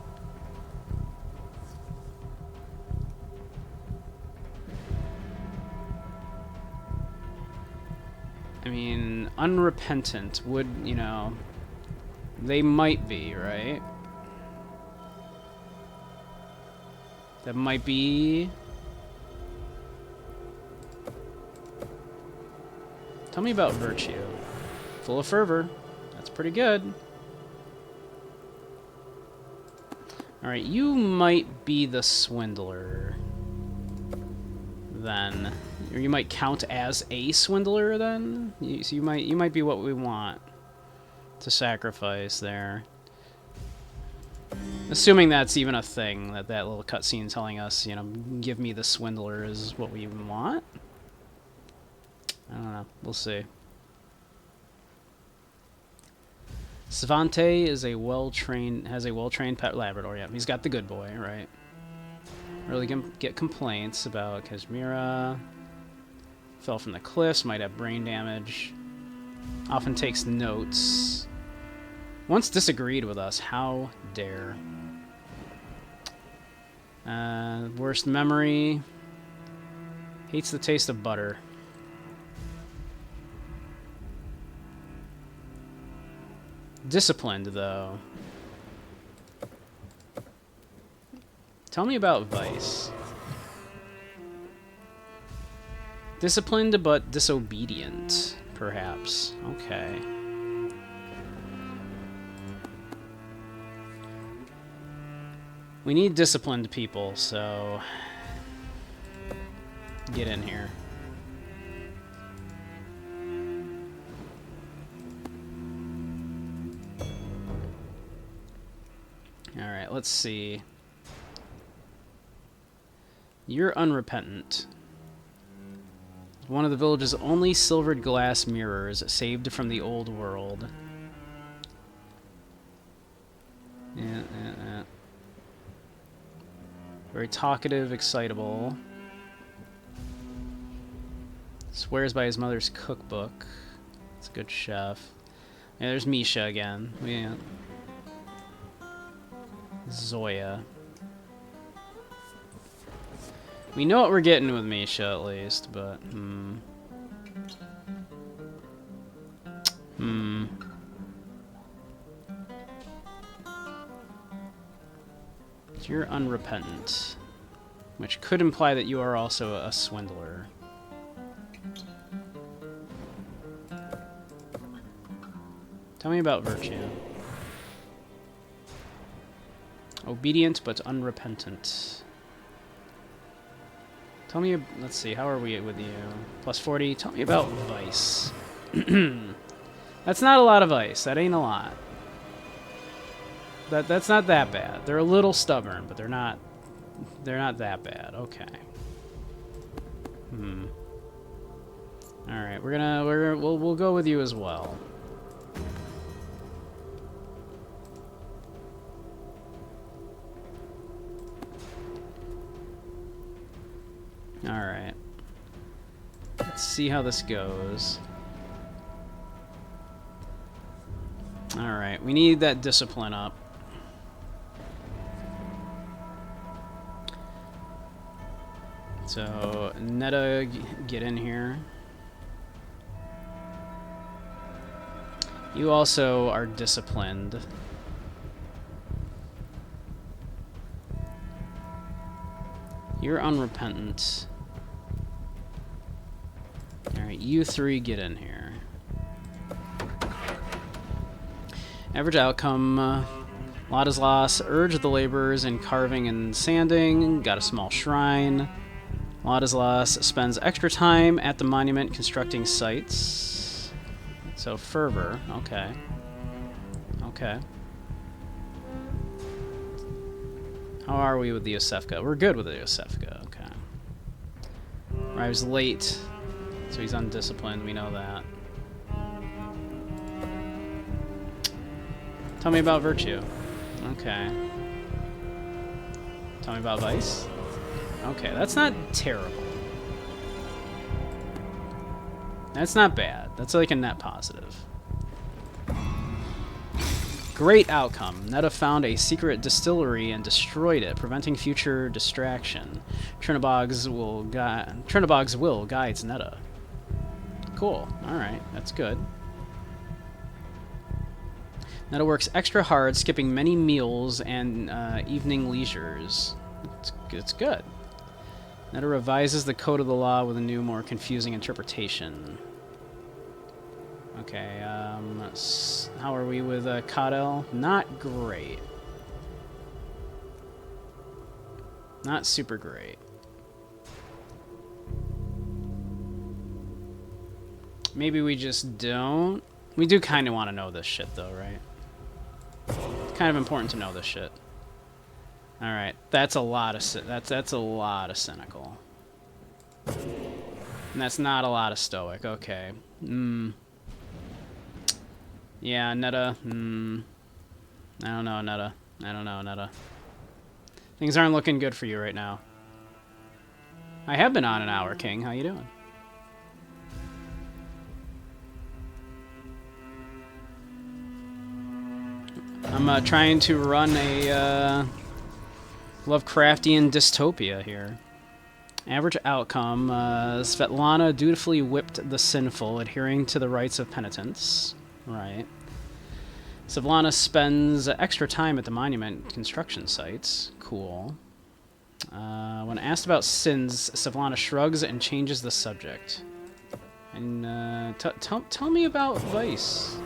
I mean, unrepentant would, you know, they might be, right? That might be... Tell me about virtue. Full of fervor. That's pretty good. Alright, you might be the swindler. Then. Or you might count as a swindler then? So you might be what we want to sacrifice there. Assuming that's even a thing, that little cutscene telling us, you know, give me the swindler is what we even want. I don't know. We'll see. Svante is a has a well-trained pet Labrador. Yeah, he's got the good boy, right? Really get complaints about Kashmira. Fell from the cliffs, might have brain damage. Often takes notes. Once disagreed with us, how dare. Worst memory. Hates the taste of butter. Disciplined, though. Tell me about Vice. Disciplined, but disobedient, perhaps. Okay. We need disciplined people, so... Get in here. Alright, let's see. You're unrepentant. One of the village's only silvered glass mirrors saved from the old world. Yeah. Very talkative, excitable. Swears by his mother's cookbook. It's a good chef. Yeah, there's Misha again. Yeah. Zoya. We know what we're getting with Misha, at least, but... You're unrepentant, which could imply that you are also a swindler. Tell me about virtue. Obedient but unrepentant. Tell me, let's see, how are we with you? Plus 40. Tell me about vice. That's not a lot of vice. That ain't a lot. That's not that bad. They're a little stubborn, but they're not that bad. Okay. All right, we'll go with you as well. All right. Let's see how this goes. All right, we need that discipline up. So, Netta, get in here. You also are disciplined. You're unrepentant. Alright, you three get in here. Average outcome. Ladislas urged the laborers in carving and sanding. Got a small shrine. Ladislas spends extra time at the monument constructing sites. So, fervor. Okay. Okay. How are we with the Yosefka? We're good with the Yosefka. Okay. Arrives late, so he's undisciplined. We know that. Tell me about virtue. Okay. Tell me about vice. Okay, that's not terrible. That's not bad. That's like a net positive. Great outcome. Netta found a secret distillery and destroyed it, preventing future distraction. Trinabog's will guides Netta. Cool. Alright, that's good. Netta works extra hard, skipping many meals and evening leisures. It's good. Netta revises the code of the law with a new, more confusing interpretation. Okay, how are we with Cadel? Not great. Not super great. Maybe we just don't. We do kind of want to know this shit, though, right? It's kind of important to know this shit. All right, that's a lot of that's a lot of cynical, and that's not a lot of stoic. Okay. Yeah, Netta. I don't know, Netta. I don't know, Netta. Things aren't looking good for you right now. I have been on an hour, King. How you doing? I'm trying to run a Lovecraftian dystopia here. Average outcome, Svetlana dutifully whipped the sinful, adhering to the rites of penitence. Right. Svetlana spends extra time at the monument construction sites. Cool. When asked about sins, Svetlana shrugs and changes the subject. And tell me about vice.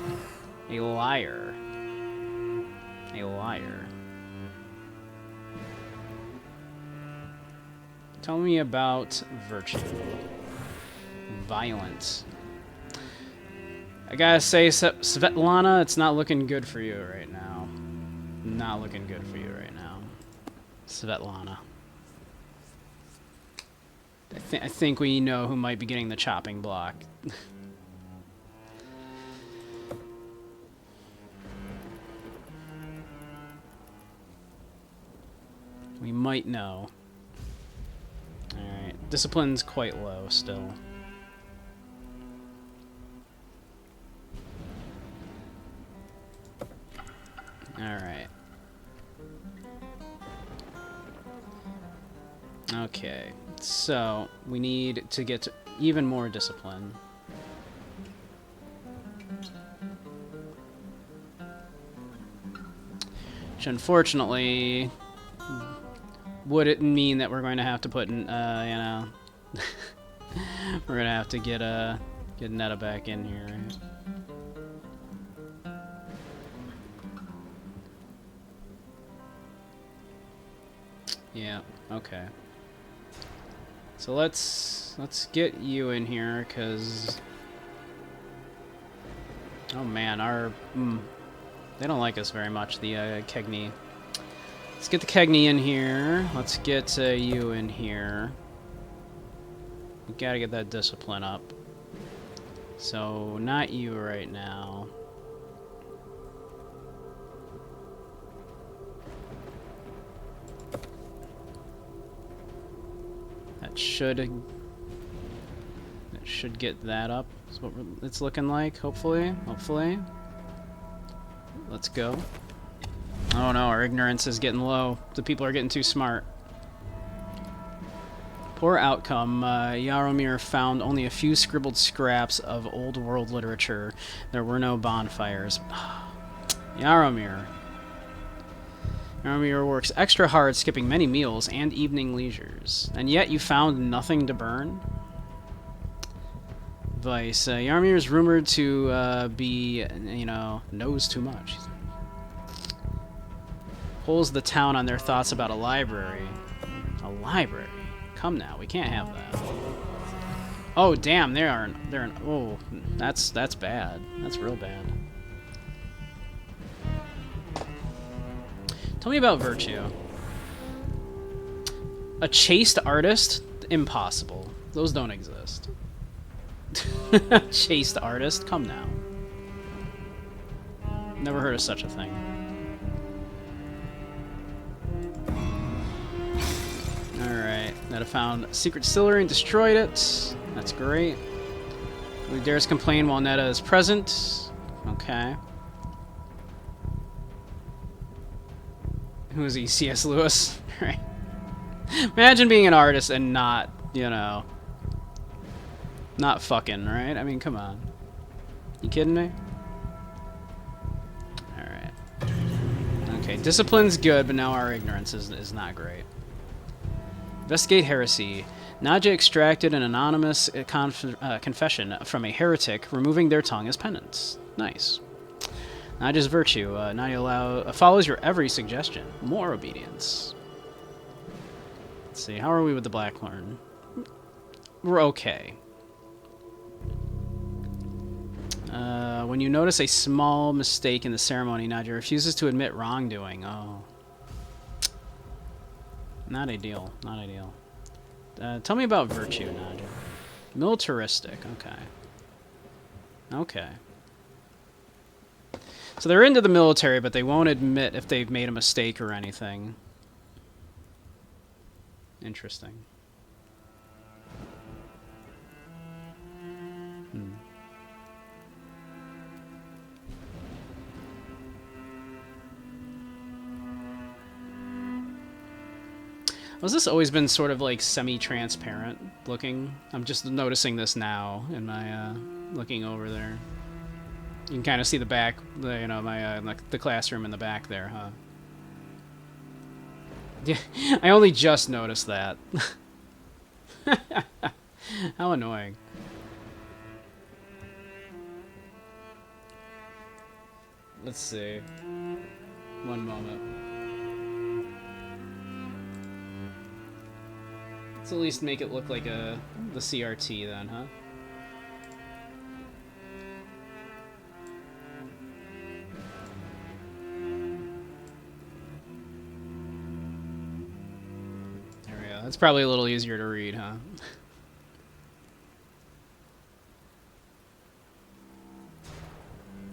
A liar. A liar. Tell me about virtue. Violent. I gotta say, Svetlana, it's not looking good for you right now. Not looking good for you right now. Svetlana. I think we know who might be getting the chopping block. We might know. Alright. Discipline's quite low still. Alright. Okay. So, we need to get to even more discipline. Which, unfortunately, would it mean that we're going to have to put in, you know... we're going to have to get Netta back in here, right? Yeah, okay. So let's get you in here, cause oh man, they don't like us very much, the Kegney. Let's get the Kegney in here. Let's get you in here. We gotta get that discipline up. So not you right now. That should get that up. That's what it's looking like, hopefully. Hopefully. Let's go. Oh no, our ignorance is getting low. The people are getting too smart. Poor outcome. Jaromir found only a few scribbled scraps of old world literature. There were no bonfires. Jaromir. Jaromir works extra hard, skipping many meals and evening leisures. And yet you found nothing to burn? Vice. Jaromir is rumored to be, you know, knows too much. Pulls the town on their thoughts about a library. A library? Come now, we can't have that. Oh damn, they're oh, that's bad. That's real bad. Tell me about virtue. A chaste artist? Impossible. Those don't exist. Chaste artist? Come now. Never heard of such a thing. Alright, that I found a secret distillery and destroyed it. That's great. Who dares complain while Netta is present? Okay. Who is he? C.S. Lewis? Right. Imagine being an artist and not, you know, not fucking, right? I mean, come on. You kidding me? Alright. Okay, discipline's good, but now our ignorance is not great. Investigate heresy. Naja extracted an anonymous confession from a heretic, removing their tongue as penance. Nice. Naja's virtue. Naja follows your every suggestion. More obedience. Let's see. How are we with the Blackhorn? We're okay. When you notice a small mistake in the ceremony, Naja refuses to admit wrongdoing. Oh. Not ideal. Not ideal. Tell me about virtue, Naja. Militaristic. Okay. Okay. So they're into the military, but they won't admit if they've made a mistake or anything. Interesting. Has this always been sort of like semi-transparent looking? I'm just noticing this now in my looking over there. You can kind of see the back, you know, my like the classroom in the back there, huh? Yeah, I only just noticed that. How annoying. Let's see. One moment. Let's at least make it look like the CRT then, huh? There we go. That's probably a little easier to read, huh?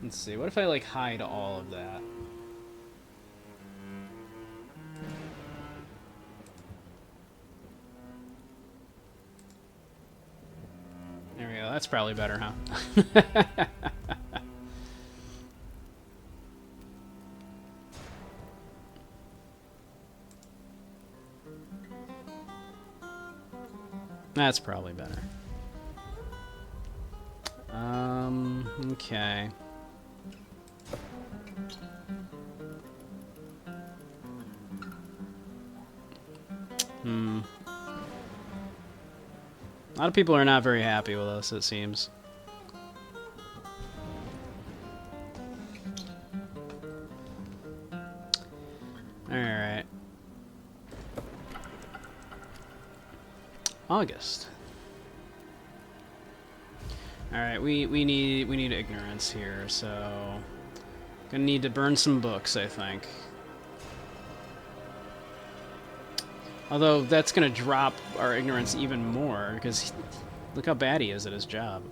Let's see. What if I like hide all of that? There we go. That's probably better, huh? That's probably better. Okay. A lot of people are not very happy with us, it seems. Alright. August. Alright, we need ignorance here, so gonna need to burn some books, I think. Although that's gonna drop our ignorance even more, because look how bad he is at his job.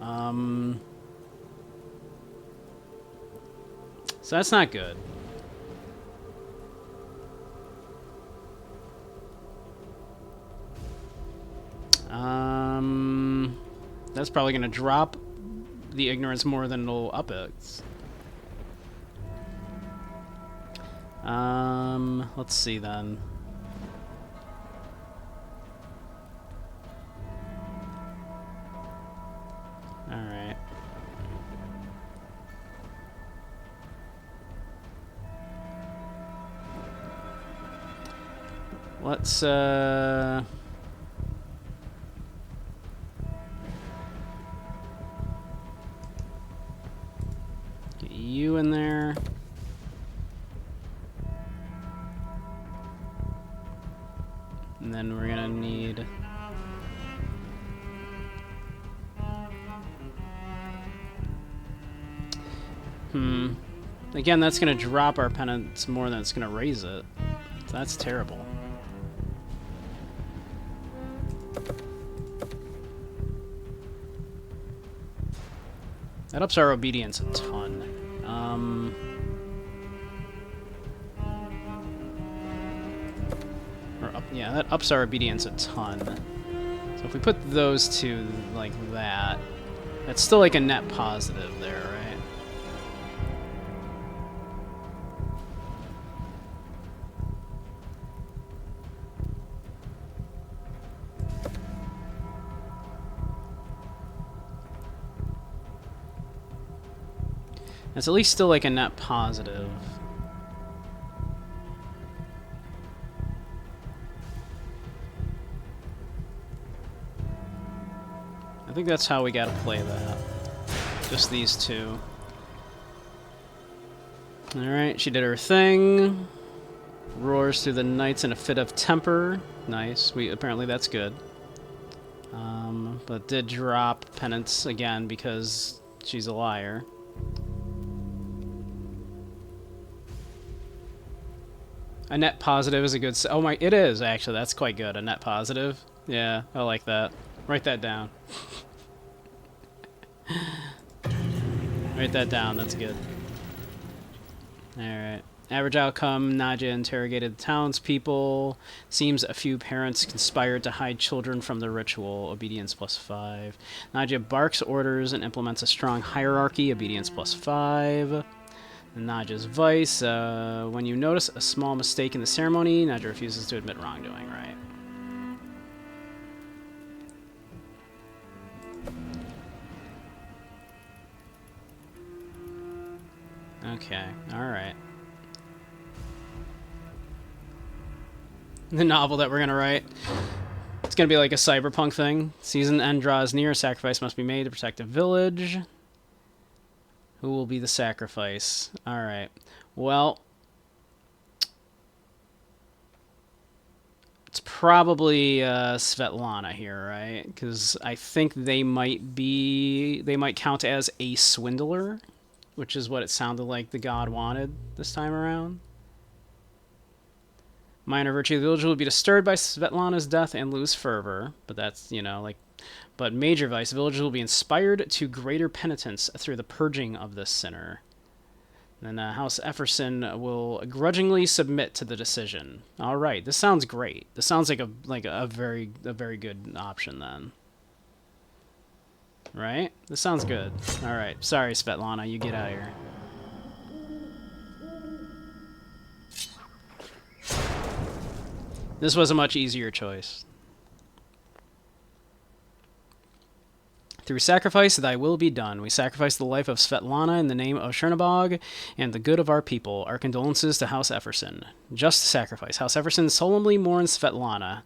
So that's not good. That's probably gonna drop the ignorance more than it'll up it. Let's see then. Alright. Let's, get you in there. And then we're gonna need... Again, that's gonna drop our penance more than it's gonna raise it. So that's terrible. That ups our obedience a ton. Yeah, that ups our obedience a ton. So if we put those two like that, that's still like a net positive there, right? It's at least still like a net positive. I think that's how we gotta play that. Just these two. Alright, she did her thing. Roars through the nights in a fit of temper. Nice. Apparently that's good. But did drop penance again because she's a liar. A net positive is a good... Oh my... It is, actually. That's quite good. A net positive. Yeah, I like that. Write that down. Write that down. That's good. Alright. Average outcome, Nadja interrogated the townspeople. Seems a few parents conspired to hide children from the ritual. Obedience +5. Nadja barks orders and implements a strong hierarchy. Obedience +5. Nadja's vice. When you notice a small mistake in the ceremony, Nadja refuses to admit wrongdoing, right? Okay, alright. The novel that we're gonna write. It's gonna be like a cyberpunk thing. Season end draws near. Sacrifice must be made to protect the village. Who will be the sacrifice? Alright. Well, it's probably Svetlana here, right? Because I think they might count as a swindler, which is what it sounded like the god wanted this time around. Minor virtue of the village will be disturbed by Svetlana's death and lose fervor, but that's, you know, like... But major vice, the villagers will be inspired to greater penitence through the purging of this sinner. And then House Efferson will grudgingly submit to the decision. All right, this sounds great. This sounds like a very good option then. Right? This sounds good. All right, sorry Svetlana, you get out of here. This was a much easier choice. Through sacrifice, thy will be done. We sacrifice the life of Svetlana in the name of Chernobog and the good of our people. Our condolences to House Efferson. Just sacrifice. House Efferson solemnly mourns Svetlana.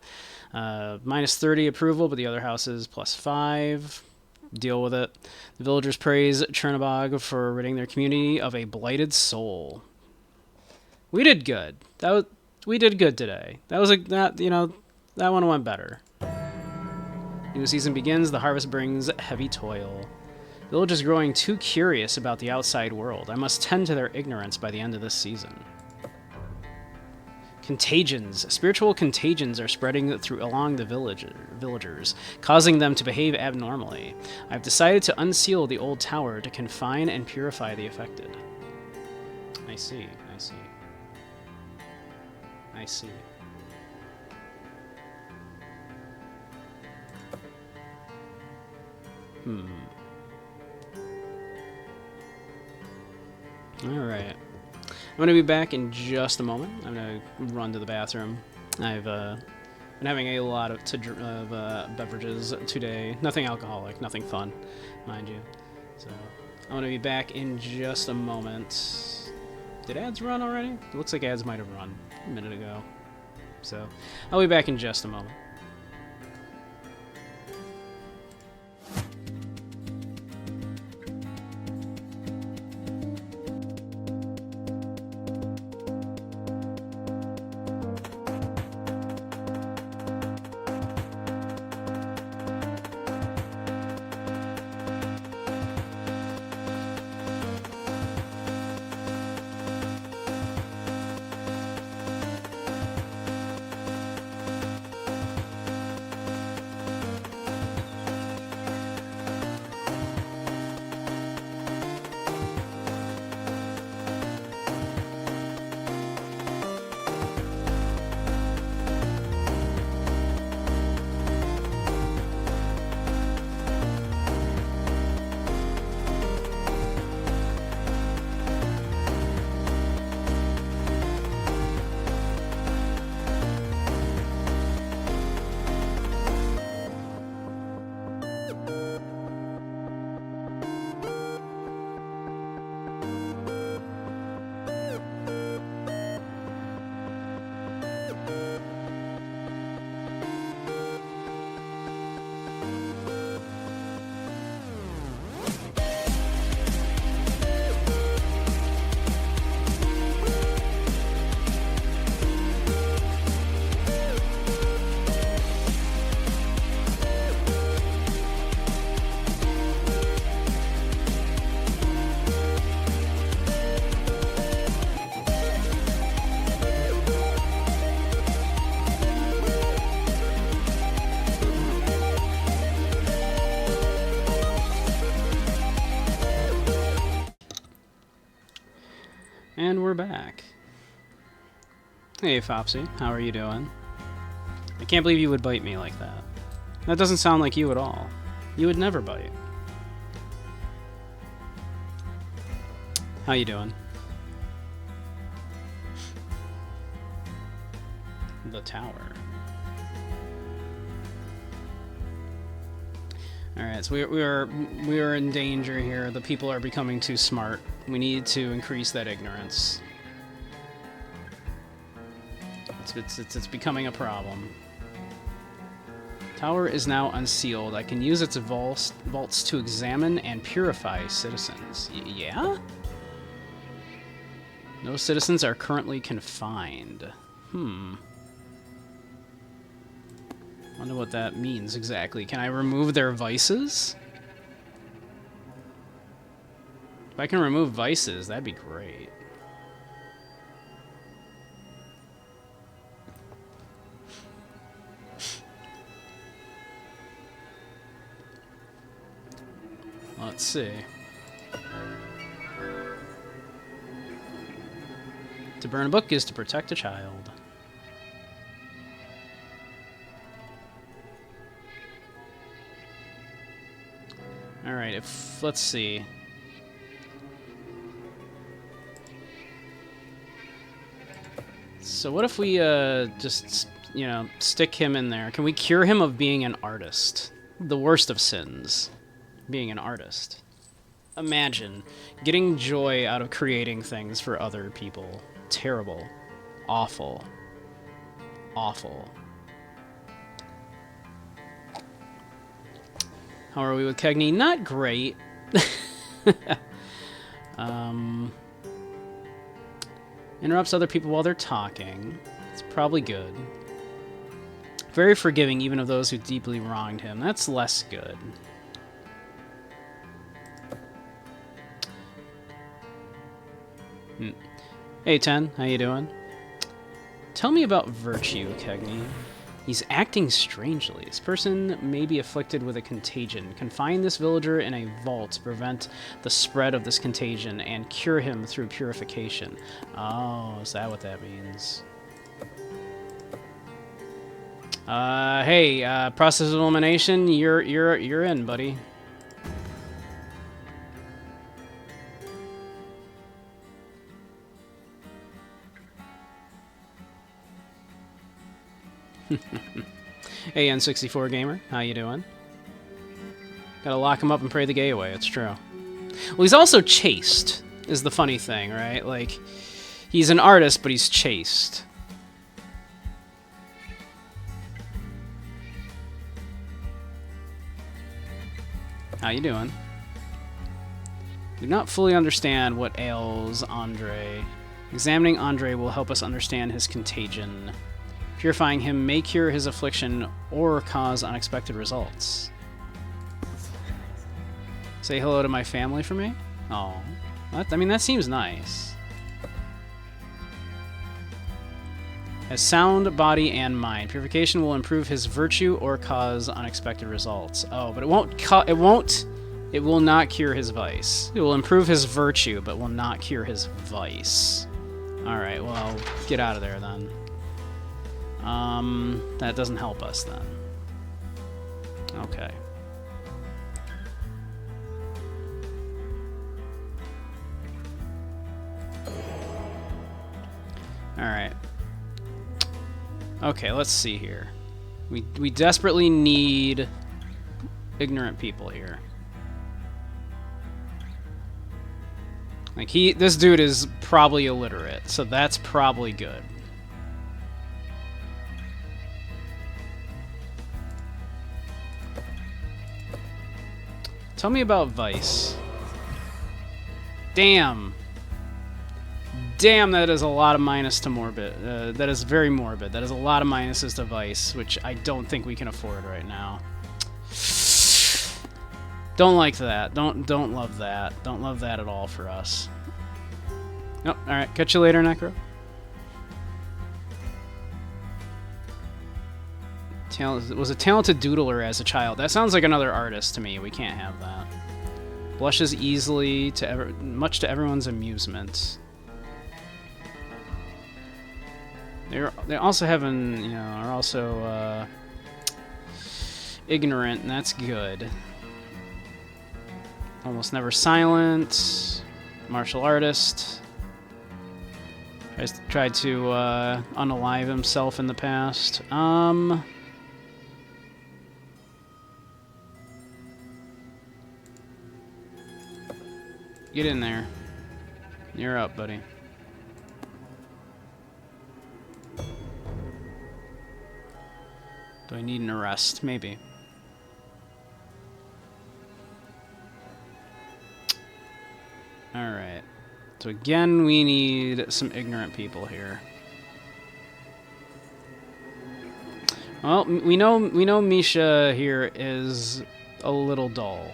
-30 approval, but the other houses +5. Deal with it. The villagers praise Chernobog for ridding their community of a blighted soul. We did good. We did good today. That one went better. New season begins. The harvest brings heavy toil. The village is growing too curious about the outside world. I must tend to their ignorance by the end of this season. Contagions. Spiritual contagions are spreading along the villagers, causing them to behave abnormally. I've decided to unseal the old tower to confine and purify the affected. I see. Alright. I'm going to be back in just a moment. I'm going to run to the bathroom. I've been having a lot of beverages today. Nothing alcoholic, nothing fun, mind you. So, I'm going to be back in just a moment. Did ads run already? It looks like ads might have run a minute ago. So, I'll be back in just a moment. And we're back. Hey, Fopsy. How are you doing? I can't believe you would bite me like that. That doesn't sound like you at all. You would never bite. How you doing? The tower. Alright, so we are in danger here. The people are becoming too smart. We need to increase that ignorance. It's becoming a problem. Tower is now unsealed. I can use its vaults to examine and purify citizens. Yeah? No citizens are currently confined. Wonder what that means exactly. Can I remove their vices? If I can remove vices, that'd be great. Let's see. To burn a book is to protect a child. Alright, let's see. So what if we just, you know, stick him in there? Can we cure him of being an artist? The worst of sins. Being an artist. Imagine getting joy out of creating things for other people. Terrible. Awful. Awful. How are we with Cagney? Not great. Interrupts other people while they're talking. It's probably good. Very forgiving even of those who deeply wronged him. That's less good. Hey, 10. How you doing? Tell me about virtue, Cagney. He's acting strangely. This person may be afflicted with a contagion. Confine this villager in a vault to prevent the spread of this contagion and cure him through purification. Oh, is that what that means? Hey, process of elimination, you're in, buddy. Hey, N64 gamer, how you doing? Gotta lock him up and pray the gay away, it's true. Well, he's also chaste, is the funny thing, right? Like, he's an artist, but he's chaste. How you doing? Do not fully understand what ails Andre. Examining Andre will help us understand his contagion. Purifying him may cure his affliction or cause unexpected results. Say hello to my family for me? Oh, I mean, that seems nice. Has sound body and mind. Purification will improve his virtue or cause unexpected results. Oh, but it will not cure his vice. It will improve his virtue, but will not cure his vice. All right, well, get out of there then. That doesn't help us then. Okay. Alright. Okay, let's see here. We desperately need ignorant people here. Like, this dude is probably illiterate, so that's probably good. Tell me about Vice. Damn. Damn, that is a lot of minus to morbid. That is very morbid. That is a lot of minuses to Vice, which I don't think we can afford right now. Don't like that. Don't love that. Don't love that at all for us. Nope. All right. Catch you later, Necro. Was a talented doodler as a child. That sounds like another artist to me. We can't have that. Blushes easily, much to everyone's amusement. They also haven't, you know, are also ignorant, and that's good. Almost never silent. Martial artist. Tried to unalive himself in the past. Get in there. You're up, buddy. Do I need an arrest? Maybe. Alright. So again, we need some ignorant people here. Well, we know Misha here is a little dull.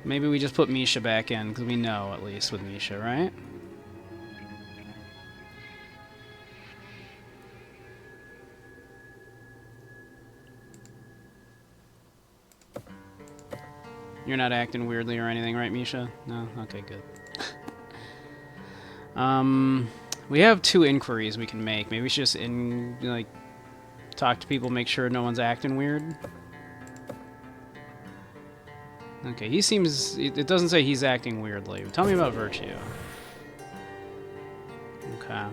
Maybe we just put Misha back in, because we know, at least, with Misha, right? You're not acting weirdly or anything, right, Misha? No? Okay, good. We have 2 inquiries we can make. Maybe we should just, talk to people, make sure no one's acting weird. Okay, he seems... It doesn't say he's acting weirdly. Tell me about Virtue. Okay.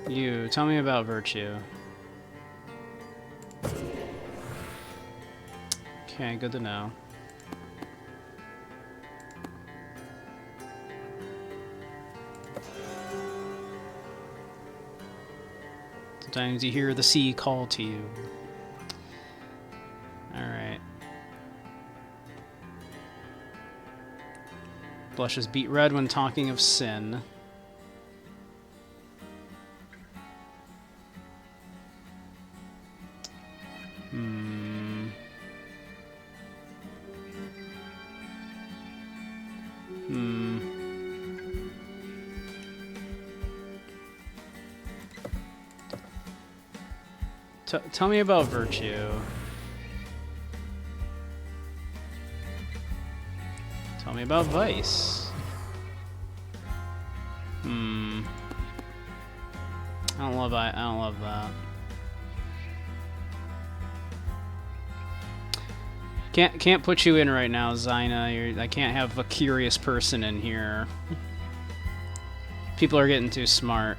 You, tell me about Virtue. Okay, good to know. Sometimes you hear the sea call to you. Alright. Blushes beet red when talking of sin. Tell me about Virtue. Tell me about Vice. I don't love that. Can't put you in right now, Zyna. I can't have a curious person in here. People are getting too smart.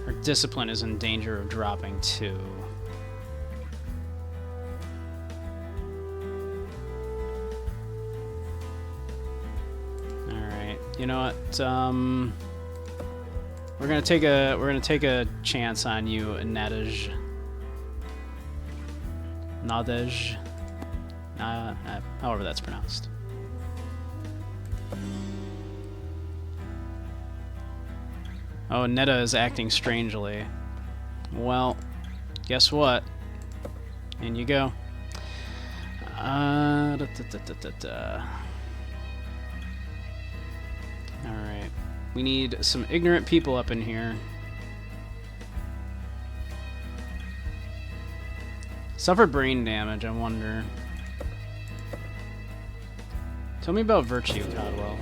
Our discipline is in danger of dropping too. All right. You know what? We're gonna take a chance on you, Nadej. However that's pronounced. Oh, Netta is acting strangely. Well, guess what? In you go. Alright. We need some ignorant people up in here. Suffered brain damage, I wonder. Tell me about Virtue, Codwell.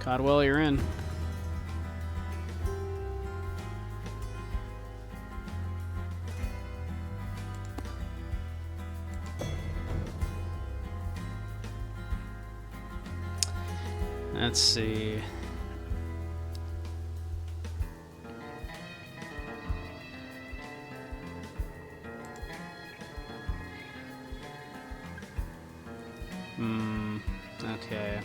Codwell, you're in. Let's see. Okay.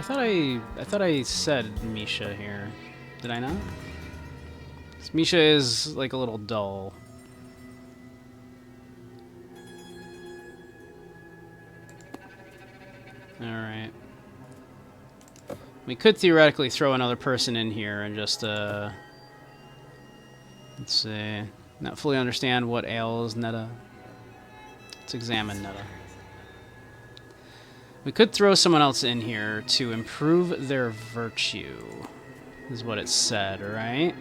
Right, I thought I said Misha here. Did I not? Misha is like a little dull. Alright. We could theoretically throw another person in here and just, let's see. Not fully understand what ails Netta. Let's examine Netta. We could throw someone else in here to improve their virtue, is what it said, right?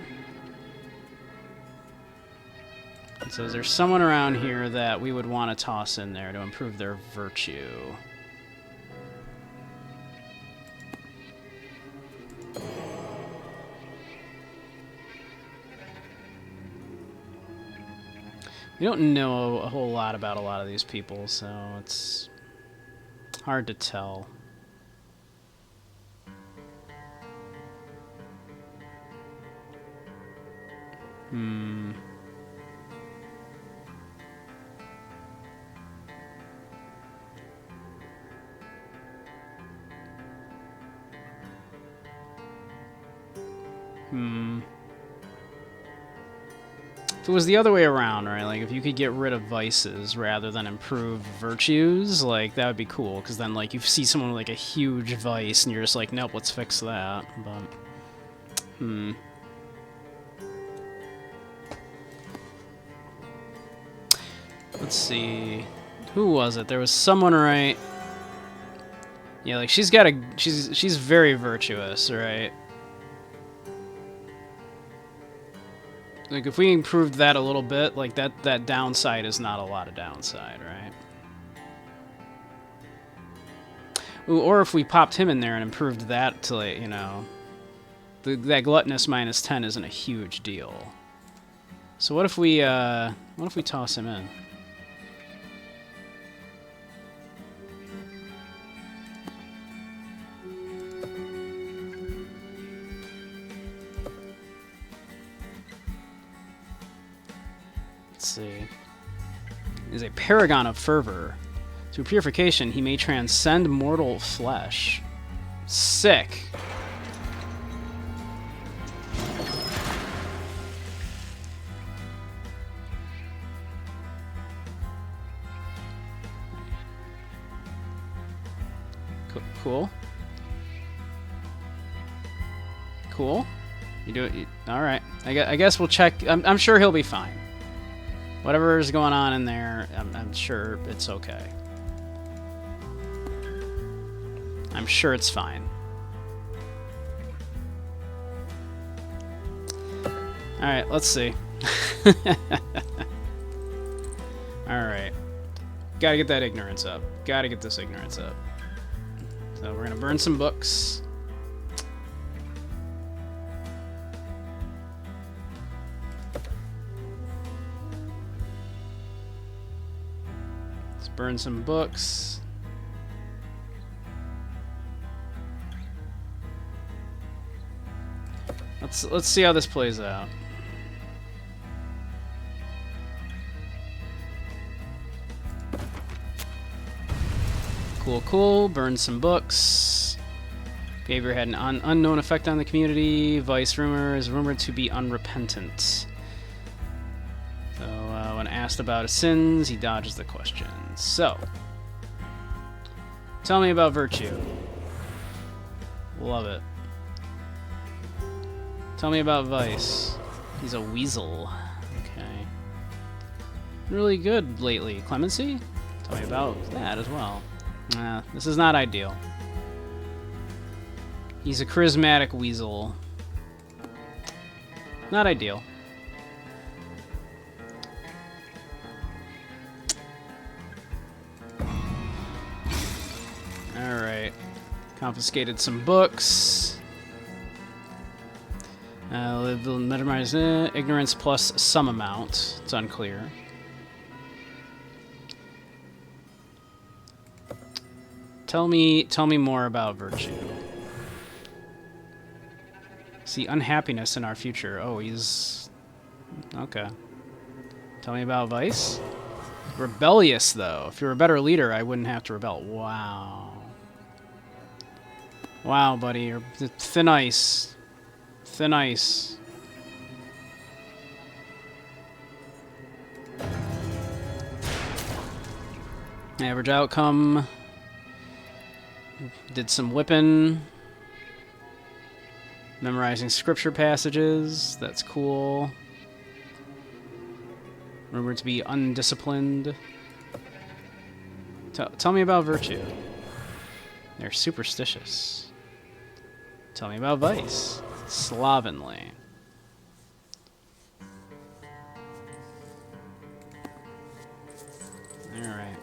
So is there someone around here that we would want to toss in there to improve their virtue? We don't know a whole lot about a lot of these people, so it's hard to tell. If it was the other way around, right? Like, if you could get rid of vices rather than improve virtues, like, that would be cool. Because then, like, you see someone with, like, a huge vice, and you're just like, nope, let's fix that. But, let's see. Who was it? There was someone, right? Yeah, like, she's very virtuous, right? Like, if we improved that a little bit, like, that downside is not a lot of downside, right? Ooh, or if we popped him in there and improved that to, like, you know... that gluttonous minus 10 isn't a huge deal. So what if we toss him in? Let's see. Is a paragon of fervor. Through purification, he may transcend mortal flesh. Sick. Cool. Cool. You do it. All right. I guess we'll check. I'm sure he'll be fine. Whatever is going on in there, I'm sure it's okay. I'm sure it's fine. Alright, let's see. Alright. Gotta get that ignorance up. Gotta get this ignorance up. So we're gonna burn some books. Burn some books. Let's see how this plays out. Cool. Burn some books. Behavior had an unknown effect on the community. Vice rumor is rumored to be unrepentant. So, when asked about his sins, he dodges the question. So, tell me about virtue. Love it. Tell me about vice. He's a weasel. Okay. Really good lately. Clemency? Tell me about that as well. This is not ideal. He's a charismatic weasel. Not ideal. Alright. Confiscated some books. Minimize ignorance plus some amount. It's unclear. Tell me more about virtue. See unhappiness in our future. Oh, he's okay. Tell me about vice. Rebellious, though. If you're a better leader, I wouldn't have to rebel. Wow. Wow, buddy. You're thin ice. Thin ice. Average outcome. did some whipping. Memorizing scripture passages. That's cool. Rumored to be undisciplined. Tell me about virtue. They're superstitious. Tell me about vice. Slovenly. Alright.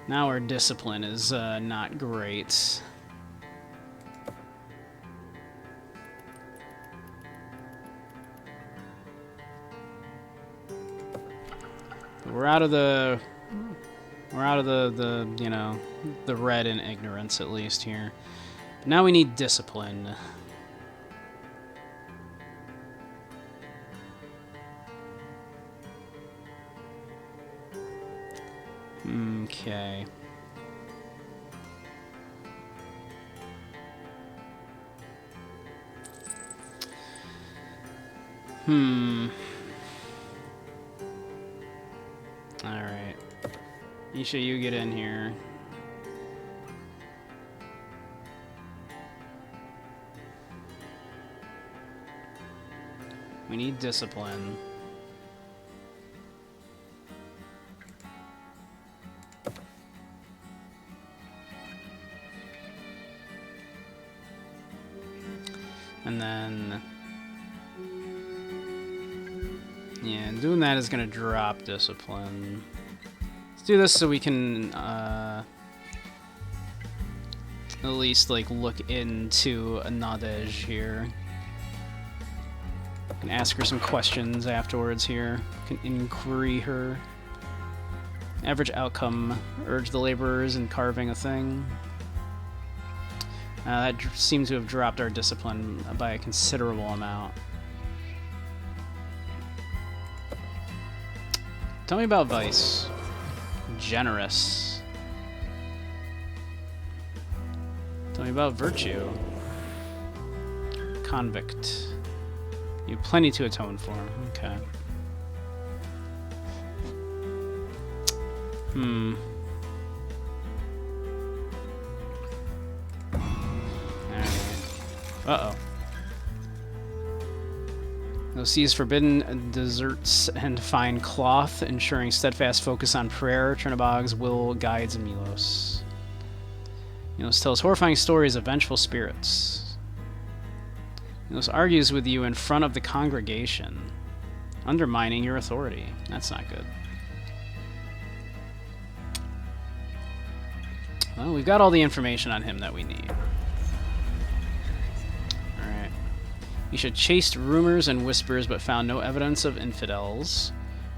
Now our discipline is not great. We're out of the you know, the red in ignorance at least here. But now we need discipline. Okay. Alright. Isha, you get in here. We need discipline. And then... yeah, doing that is going to drop discipline. Let's do this so we can at least like look into Nadej here. Can ask her some questions afterwards here. Can inquiry her. Average outcome: urge the laborers in carving a thing. That seems to have dropped our discipline by a considerable amount. Tell me about vice. Generous. Tell me about virtue. Convict. You have plenty to atone for. Okay. Uh-oh. They'll seize forbidden desserts and fine cloth, ensuring steadfast focus on prayer, Chernobog's will guides Milos. Milos tells horrifying stories of vengeful spirits. Milos argues with you in front of the congregation, undermining your authority. That's not good. Well, we've got all the information on him that we need. Yesha chased rumors and whispers, but found no evidence of infidels.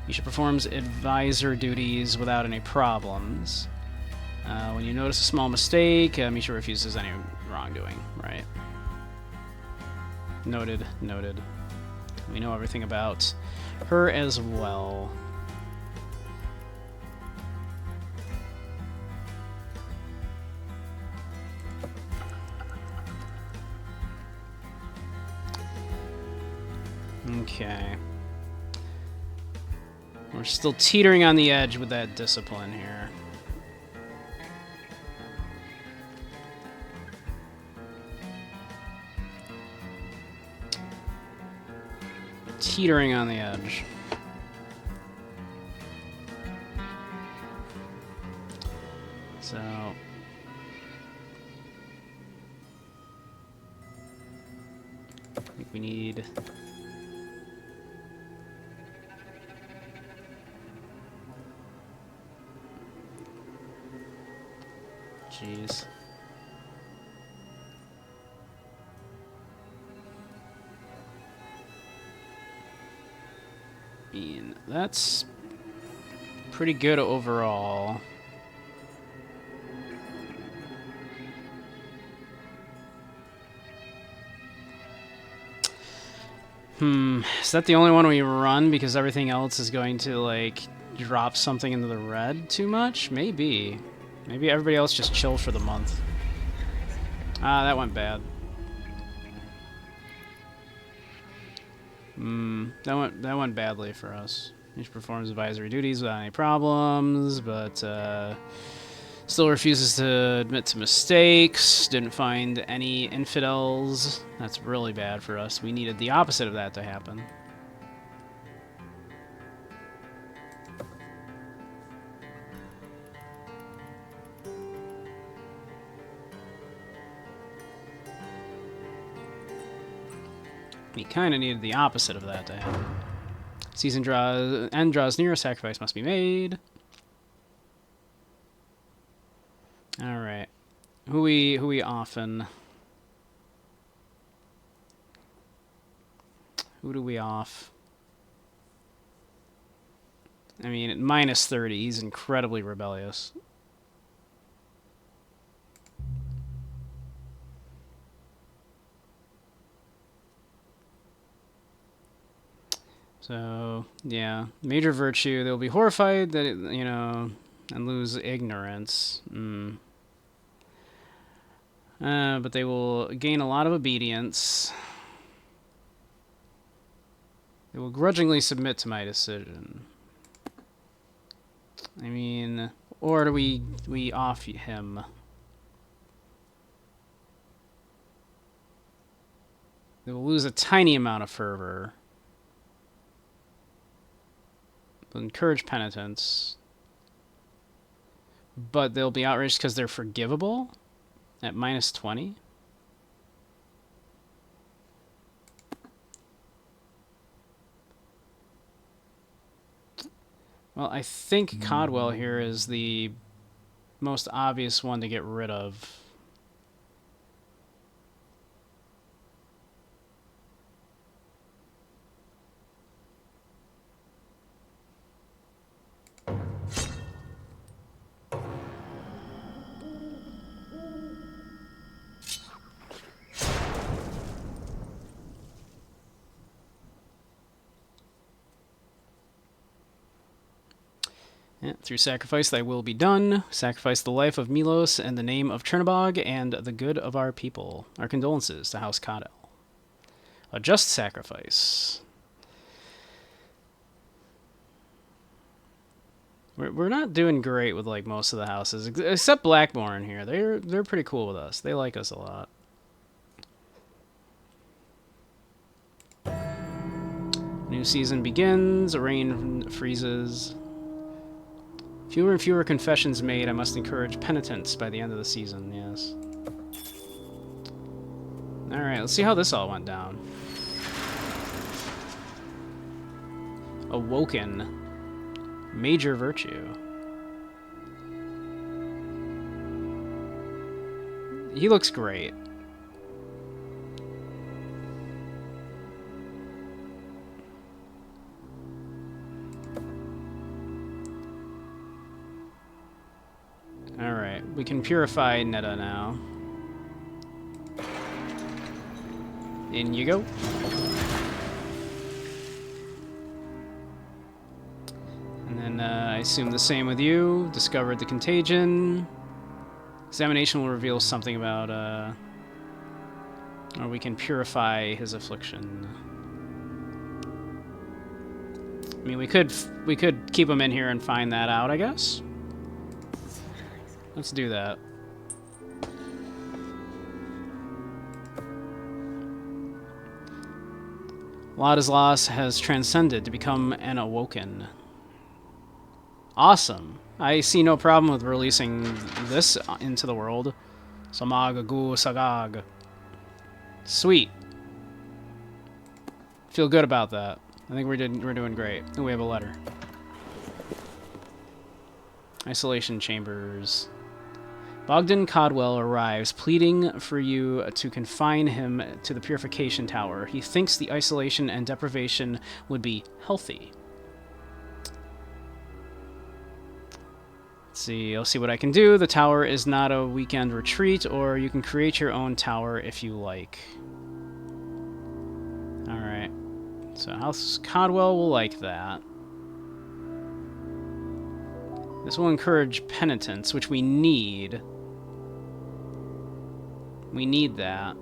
Yesha performs advisor duties without any problems. When you notice a small mistake, Misha refuses any wrongdoing. Right. Noted. Noted. We know everything about her as well. Okay. We're still teetering on the edge with that discipline here. Teetering on the edge. So... I think we need... Jeez. I mean, that's pretty good overall. Is that the only one we run because everything else is going to, like, drop something into the red too much? Maybe. Maybe everybody else just chill for the month. Ah, that went bad. That went badly for us. Each performs advisory duties without any problems, but Still refuses to admit to mistakes. Didn't find any infidels. That's really bad for us. We needed the opposite of that to happen. We kind of needed the opposite of that to happen. Season end draws near. A sacrifice must be made. All right. Who we often? Who do we off? I mean, at minus 30, he's incredibly rebellious. So, yeah. Major virtue. They'll be horrified that, you know, and lose ignorance. But they will gain a lot of obedience. They will grudgingly submit to my decision. I mean, or do we off him? They will lose a tiny amount of fervor. They'll encourage penitence. But they'll be outraged because they're forgivable at minus 20. Well, I think Codwell here is the most obvious one to get rid of. Yeah, through sacrifice thy will be done. Sacrifice the life of Milos and the name of Chernobog and the good of our people. Our condolences to House Codel. A just sacrifice. We're not doing great with like most of the houses, except Blackmore here. They're pretty cool with us. They like us a lot. New season begins. Rain freezes. Fewer and fewer confessions made. I must encourage penitence by the end of the season, yes. Alright, let's see how this all went down. Awoken. Major virtue. He looks great. Alright, we can purify Netta now. In you go. And then I assume the same with you. Discovered the contagion. Examination will reveal something about, or we can purify his affliction. I mean, we could keep him in here and find that out, I guess. Let's do that. Ladislas has transcended to become an awoken. Awesome. I see no problem with releasing this into the world. Samagagu Sagag. Sweet. Feel good about that. I think we're doing great. Oh, we have a letter. Isolation chambers. Bogdan Codwell arrives, pleading for you to confine him to the purification tower. He thinks the isolation and deprivation would be healthy. Let's see, I'll see what I can do. The tower is not a weekend retreat, or you can create your own tower if you like. Alright. So House Codwell will like that. This will encourage penitence, which we need. We need that.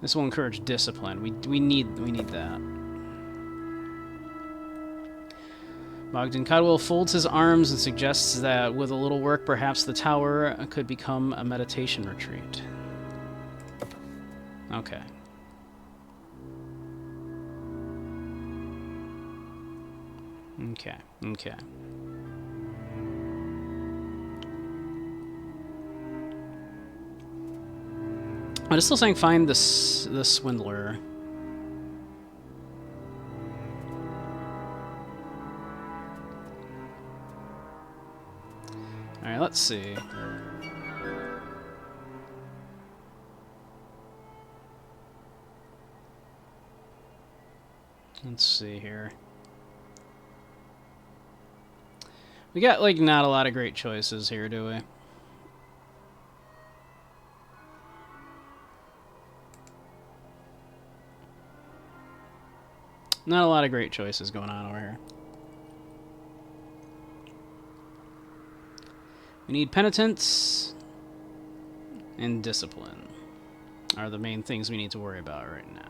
This will encourage discipline. We need that. Bogdan Codwell folds his arms and suggests that with a little work, perhaps the tower could become a meditation retreat. Okay. Okay. But it's still saying find the swindler. Alright, let's see. Let's see here. We got, like, not a lot of great choices here, do we? Not a lot of great choices going on over here. We need penitence and discipline are the main things we need to worry about right now.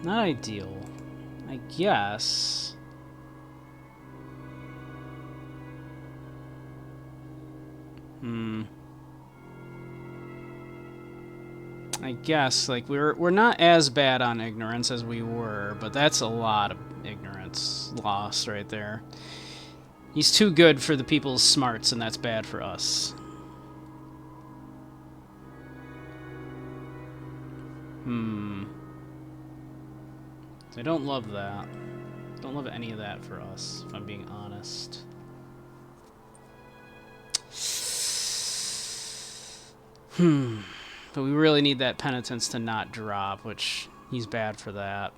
Not ideal, I guess. I guess, like, we're not as bad on ignorance as we were, but that's a lot of ignorance lost right there. He's too good for the people's smarts, and that's bad for us. I don't love that. Don't love any of that for us, if I'm being honest. But we really need that penitence to not drop, which he's bad for that.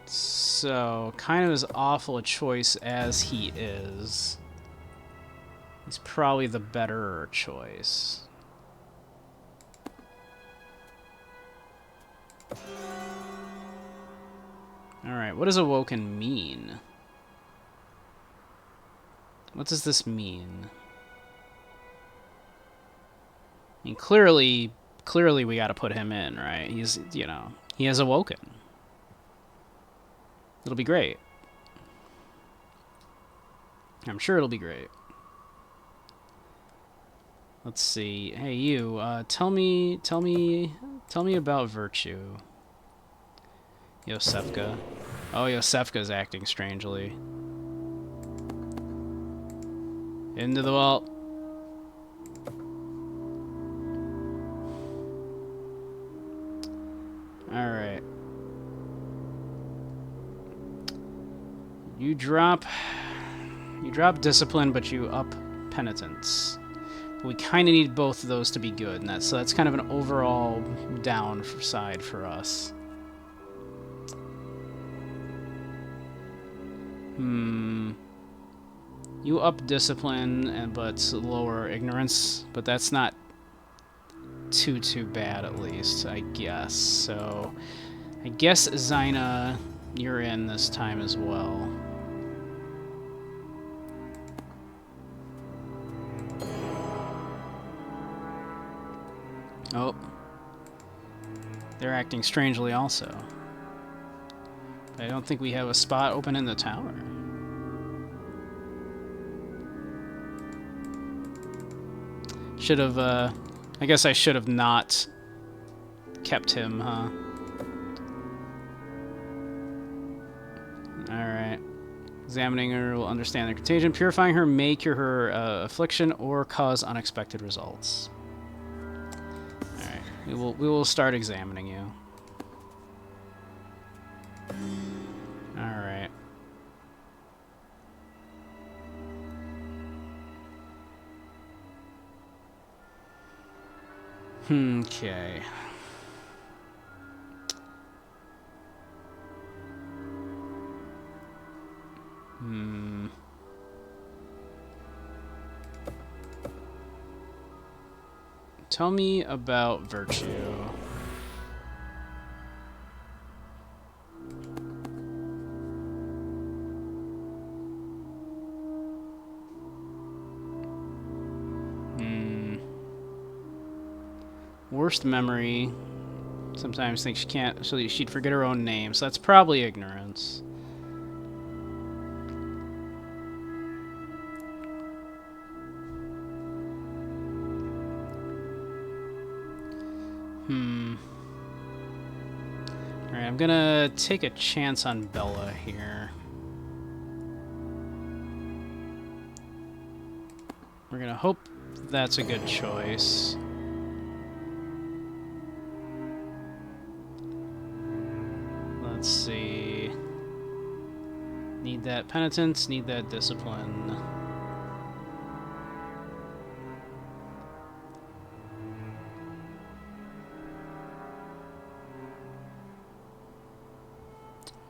So, kind of as awful a choice as he is, he's probably the better choice. Alright, what does awoken mean? What does this mean? I mean, clearly we gotta put him in, right? He's, you know, he has awoken. It'll be great. I'm sure it'll be great. Let's see. Hey, you, tell me about virtue. Yosefka. Oh, Yosefka's acting strangely. Into the vault. Alright. You drop discipline, but you up penitence. But we kind of need both of those to be good, and so that's kind of an overall downside for us. You up discipline, but lower ignorance, but that's not too bad, at least, I guess. So, I guess, Zyna, you're in this time as well. Oh. They're acting strangely also. I don't think we have a spot open in the tower. Should have, I guess I should have not kept him, huh? Alright. Examining her will understand the contagion. Purifying her may cure her affliction or cause unexpected results. Alright. We will start examining you. Alright. Okay. Tell me about virtue. Worst memory. Sometimes thinks she can't, so she'd forget her own name. So that's probably ignorance. Alright, I'm gonna take a chance on Bella here. We're gonna hope that's a good choice. Let's see. Need that penitence, need that discipline.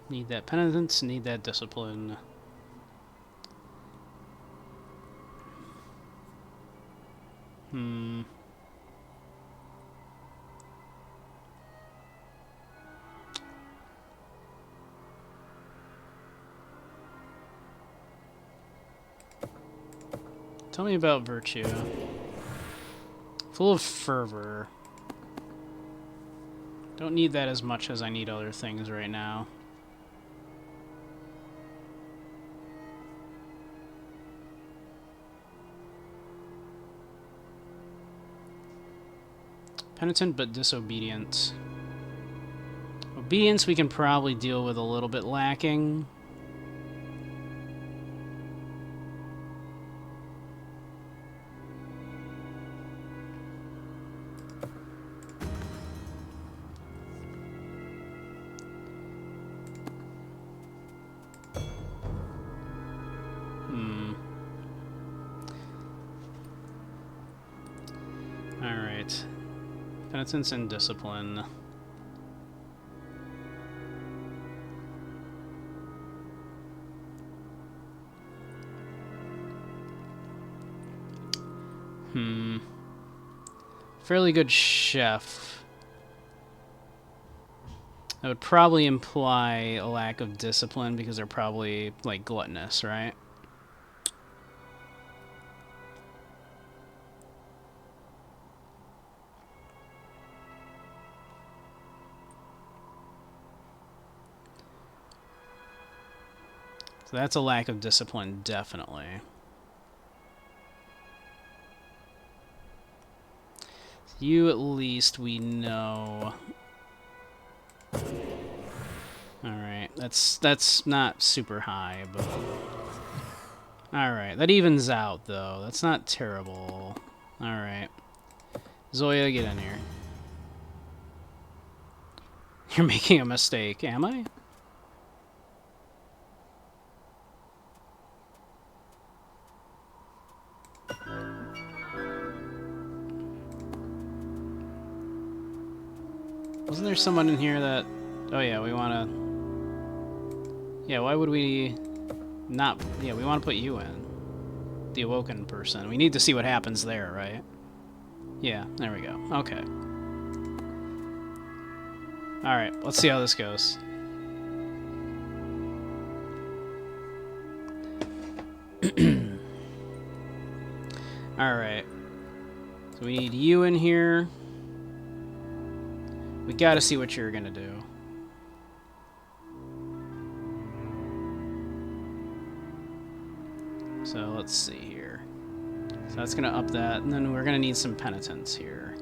Need that penitence, need that discipline. Tell me about virtue. Full of fervor. Don't need that as much as I need other things right now. Penitent but disobedient. Obedience we can probably deal with a little bit lacking. Alright. Penitence and discipline. Fairly good chef. That would probably imply a lack of discipline because they're probably, like, gluttonous, right? So that's a lack of discipline, definitely. You at least we know. Alright, that's not super high, but... Alright, that evens out, though. That's not terrible. Alright. Zoya, get in here. You're making a mistake, am I? Wasn't there someone in here that... Oh yeah, we want to... Yeah, why would we not... Yeah, we want to put you in. The awoken person. We need to see what happens there, right? Yeah, there we go. Okay. Alright, let's see how this goes. Alright. So we need you in here. We gotta see what you're gonna do. So let's see here. So that's gonna up that, and then we're gonna need some penitence here.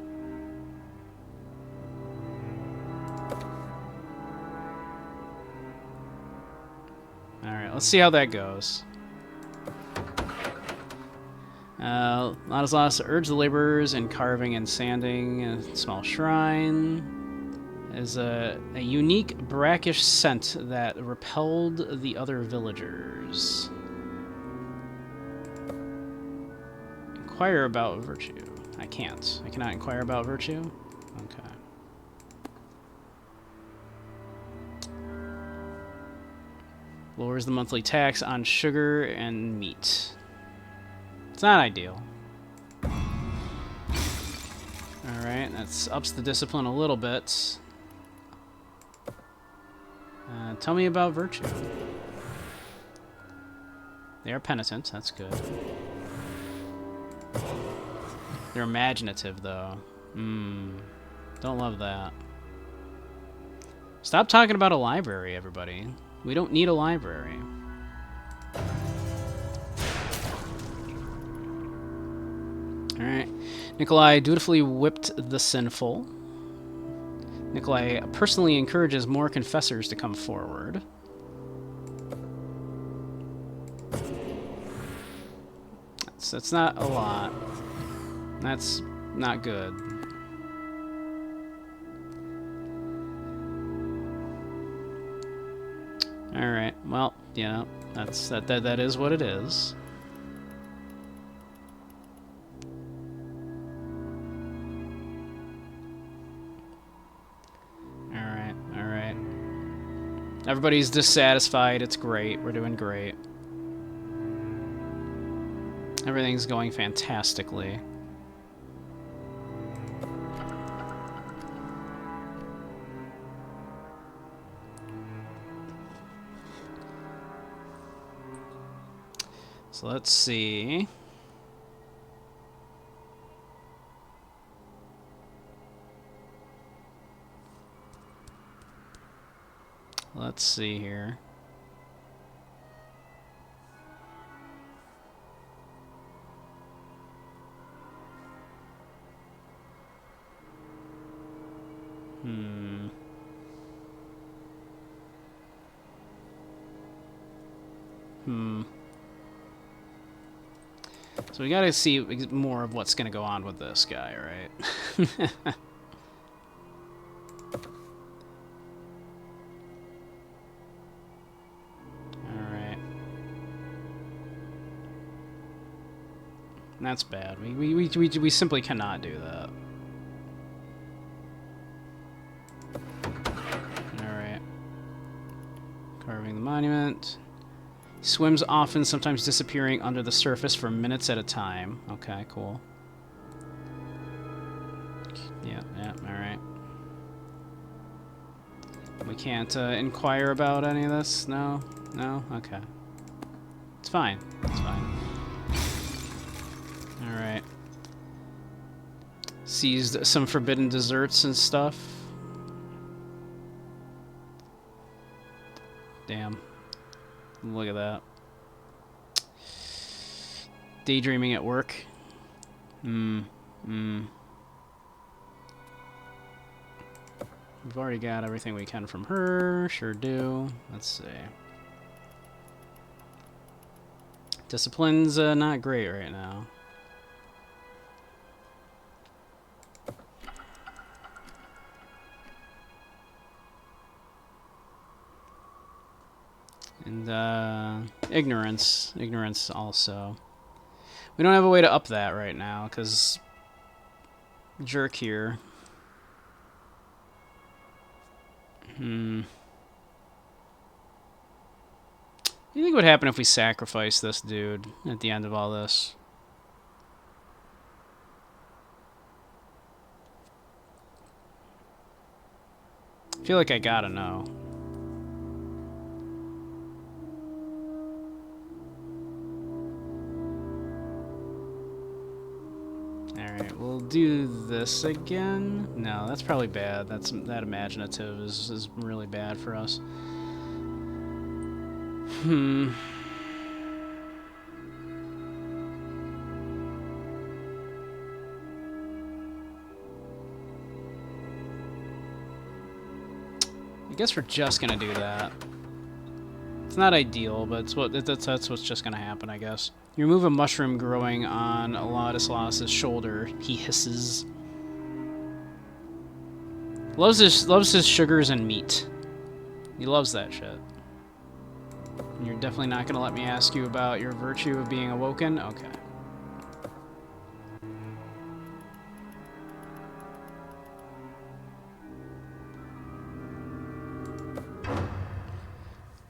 Alright, let's see how that goes. Ladislaus urged the laborers in carving and sanding a small shrine. Is a unique brackish scent that repelled the other villagers. Inquire about virtue. I can't. I cannot inquire about virtue? Okay. Lowers the monthly tax on sugar and meat. It's not ideal. Alright, that ups the discipline a little bit. Tell me about virtue. They are penitent, that's good. They're imaginative, though. Don't love that. Stop talking about a library, everybody. We don't need a library. Alright. Nikolai dutifully whipped the sinful. Nikolai personally encourages more confessors to come forward. That's not a lot. That's not good. Alright, well, yeah, that is what it is. Alright. Everybody's dissatisfied, it's great, we're doing great. Everything's going fantastically. So let's see. Let's see here. So we gotta see more of what's gonna go on with this guy, right? Alright. That's bad. We simply cannot do that. Alright. Carving the monument. Swims often, sometimes disappearing under the surface for minutes at a time. Okay, cool. Yeah, alright. We can't inquire about any of this? No? No? Okay. It's fine. It's fine. Alright. Seized some forbidden desserts and stuff. Damn. Look at that. Daydreaming at work. We've already got everything we can from her. Sure do. Let's see. Discipline's not great right now. And ignorance. Ignorance also. We don't have a way to up that right now, because jerk here. What do you think would happen if we sacrifice this dude at the end of all this? I feel like I gotta know. Alright, we'll do this again. No, that's probably bad. That imaginative is really bad for us. I guess we're just gonna do that. It's not ideal, but it's that's what's just gonna happen, I guess. You remove a mushroom growing on Ladislas's shoulder. He hisses. Loves his sugars and meat. He loves that shit. And you're definitely not gonna let me ask you about your virtue of being awoken? Okay.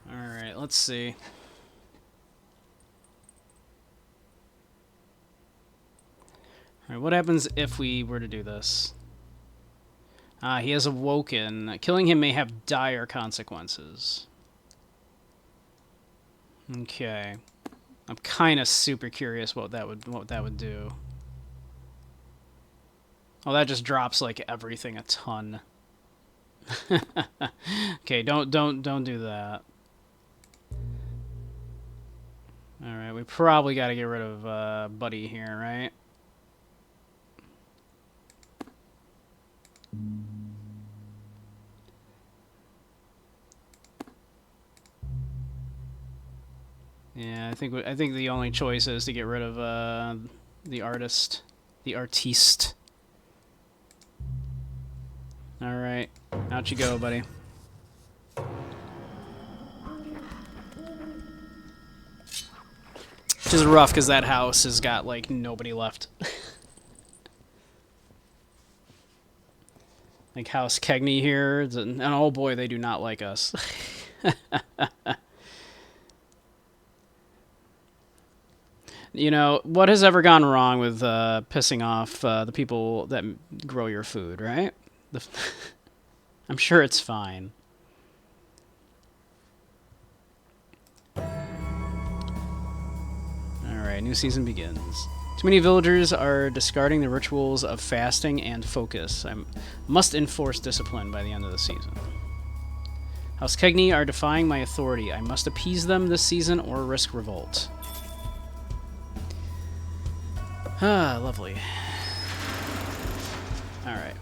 Alright, let's see. Alright, what happens if we were to do this? He has awoken. Killing him may have dire consequences. Okay. I'm kind of super curious what that would do. Oh, that just drops like everything a ton. Okay, don't do that. All right, we probably got to get rid of Buddy here, right? Yeah, I think the only choice is to get rid of the artiste. All right, out you go, buddy. Which is rough because that house has got like nobody left. Like House Kegney here, and oh boy, they do not like us. You know, what has ever gone wrong with pissing off the people that grow your food, right? I'm sure it's fine. Alright, new season begins. Too many villagers are discarding the rituals of fasting and focus. I must enforce discipline by the end of the season. House Kegney are defying my authority. I must appease them this season or risk revolt. Ah, lovely. Alright.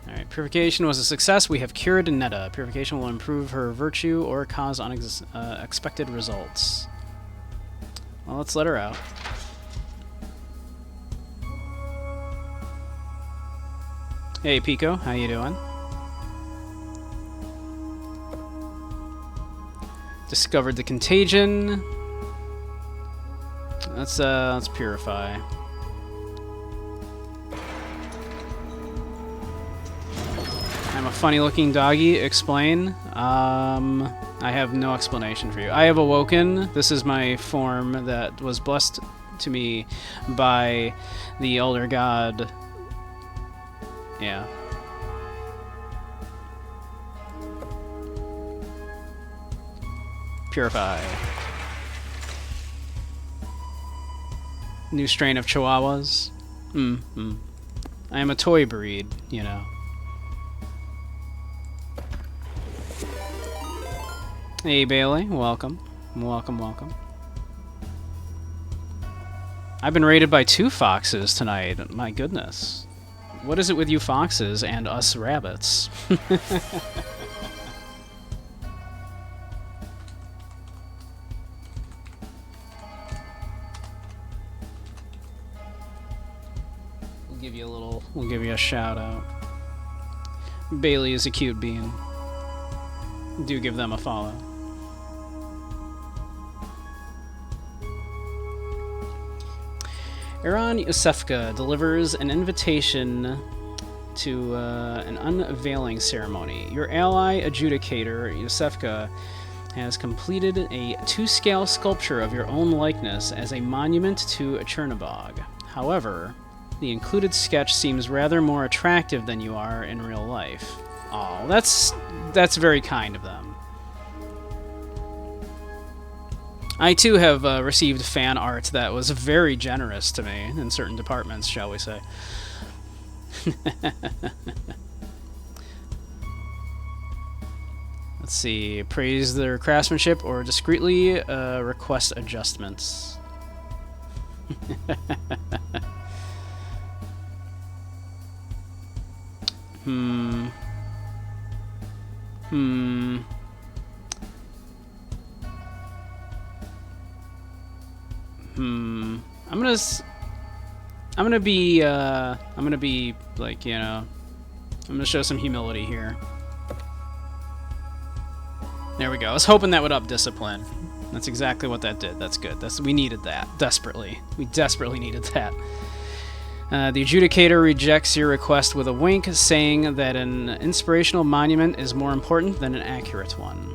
Alright, purification was a success. We have cured Netta. Purification will improve her virtue or cause unexpected results. Well, let's let her out. Hey, Pico. How you doing? Discovered the contagion. Let's purify. I'm a funny-looking doggy. Explain. I have no explanation for you. I have awoken. This is my form that was blessed to me by the elder god. Yeah. Purify. New strain of chihuahuas. I am a toy breed, you know. Hey, Bailey. Welcome. Welcome, welcome. I've been raided by 2 foxes tonight. My goodness. What is it with you foxes and us rabbits? We'll give you a shout out. Bailey is a cute bean. Do give them a follow. Iran Yusefka delivers an invitation to an unveiling ceremony. Your ally adjudicator, Yusefka, has completed a 2-scale sculpture of your own likeness as a monument to Chernobog. However, the included sketch seems rather more attractive than you are in real life. Oh, that's very kind of them. I too have received fan art that was very generous to me in certain departments, shall we say. Let's see. Praise their craftsmanship or discreetly request adjustments. I'm gonna be like, you know, I'm gonna show some humility here. There we go. I was hoping that would up discipline. That's exactly what that did. That's good. We needed that desperately. We desperately needed that. The adjudicator rejects your request with a wink, saying that an inspirational monument is more important than an accurate one.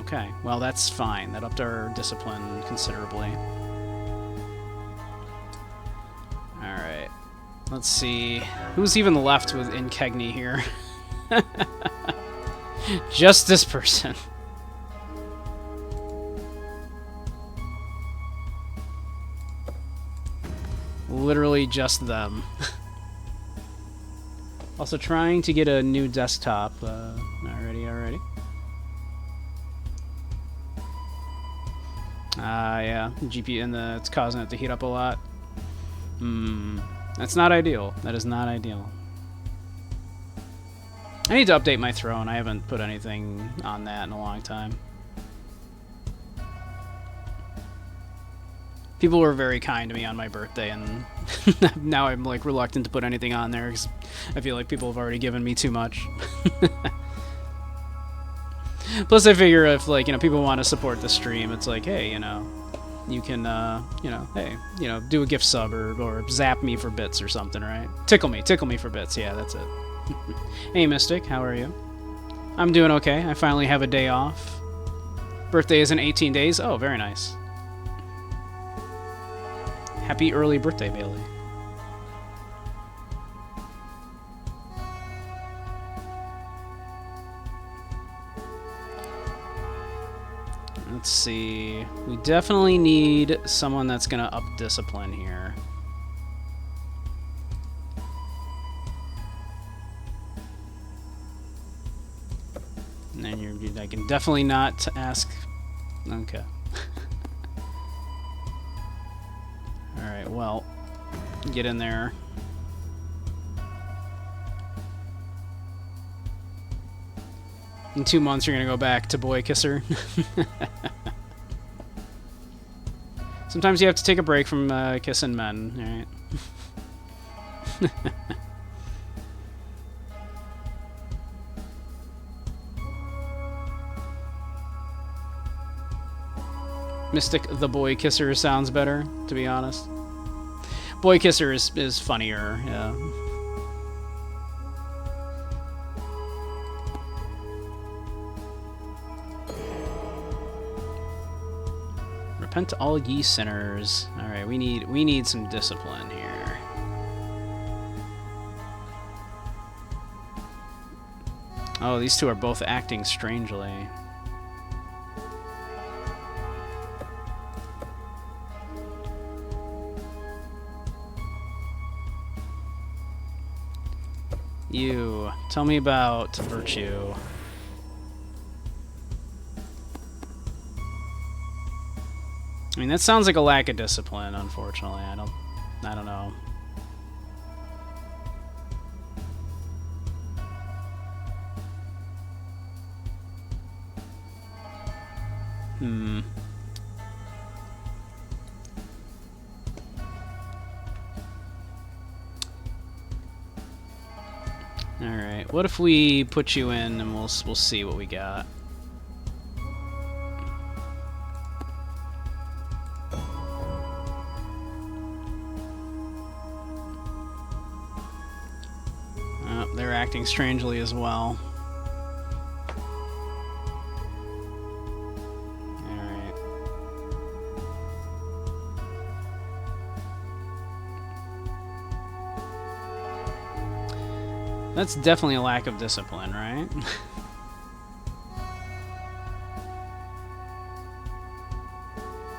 Okay, well, that's fine. That upped our discipline considerably. Alright. Let's see. Who's even left in Kegney here? Just this person. literally just them. Also trying to get a new desktop. Alrighty. Yeah, GPU and it's causing it to heat up a lot. That's not ideal. That is not ideal. I need to update my throne. I haven't put anything on that in a long time. People were very kind to me on my birthday, and now I'm like reluctant to put anything on there because I feel like people have already given me too much. Plus, I figure if, like, you know, people want to support the stream, it's like, hey, you know, you can, you know, hey, you know, do a gift sub or zap me for bits or something, right? Tickle me for bits. Yeah, that's it. Hey, Mystic, how are you? I'm doing okay. I finally have a day off. Birthday is in 18 days. Oh, very nice. Happy early birthday, Bailey. Let's see. We definitely need someone that's going to up discipline here. And then I can definitely not ask... Okay. Alright, well, get in there. In 2 months, you're going to go back to Boy Kisser. Sometimes you have to take a break from kissing men, alright? Mystic the Boy Kisser sounds better, to be honest. Boy Kisser is funnier, yeah. Repent all ye sinners. Alright, we need some discipline here. Oh, these two are both acting strangely. You, tell me about virtue. I mean, that sounds like a lack of discipline, unfortunately. I don't know. Alright, what if we put you in and we'll see what we got. They're acting strangely as well. Alright. That's definitely a lack of discipline, right?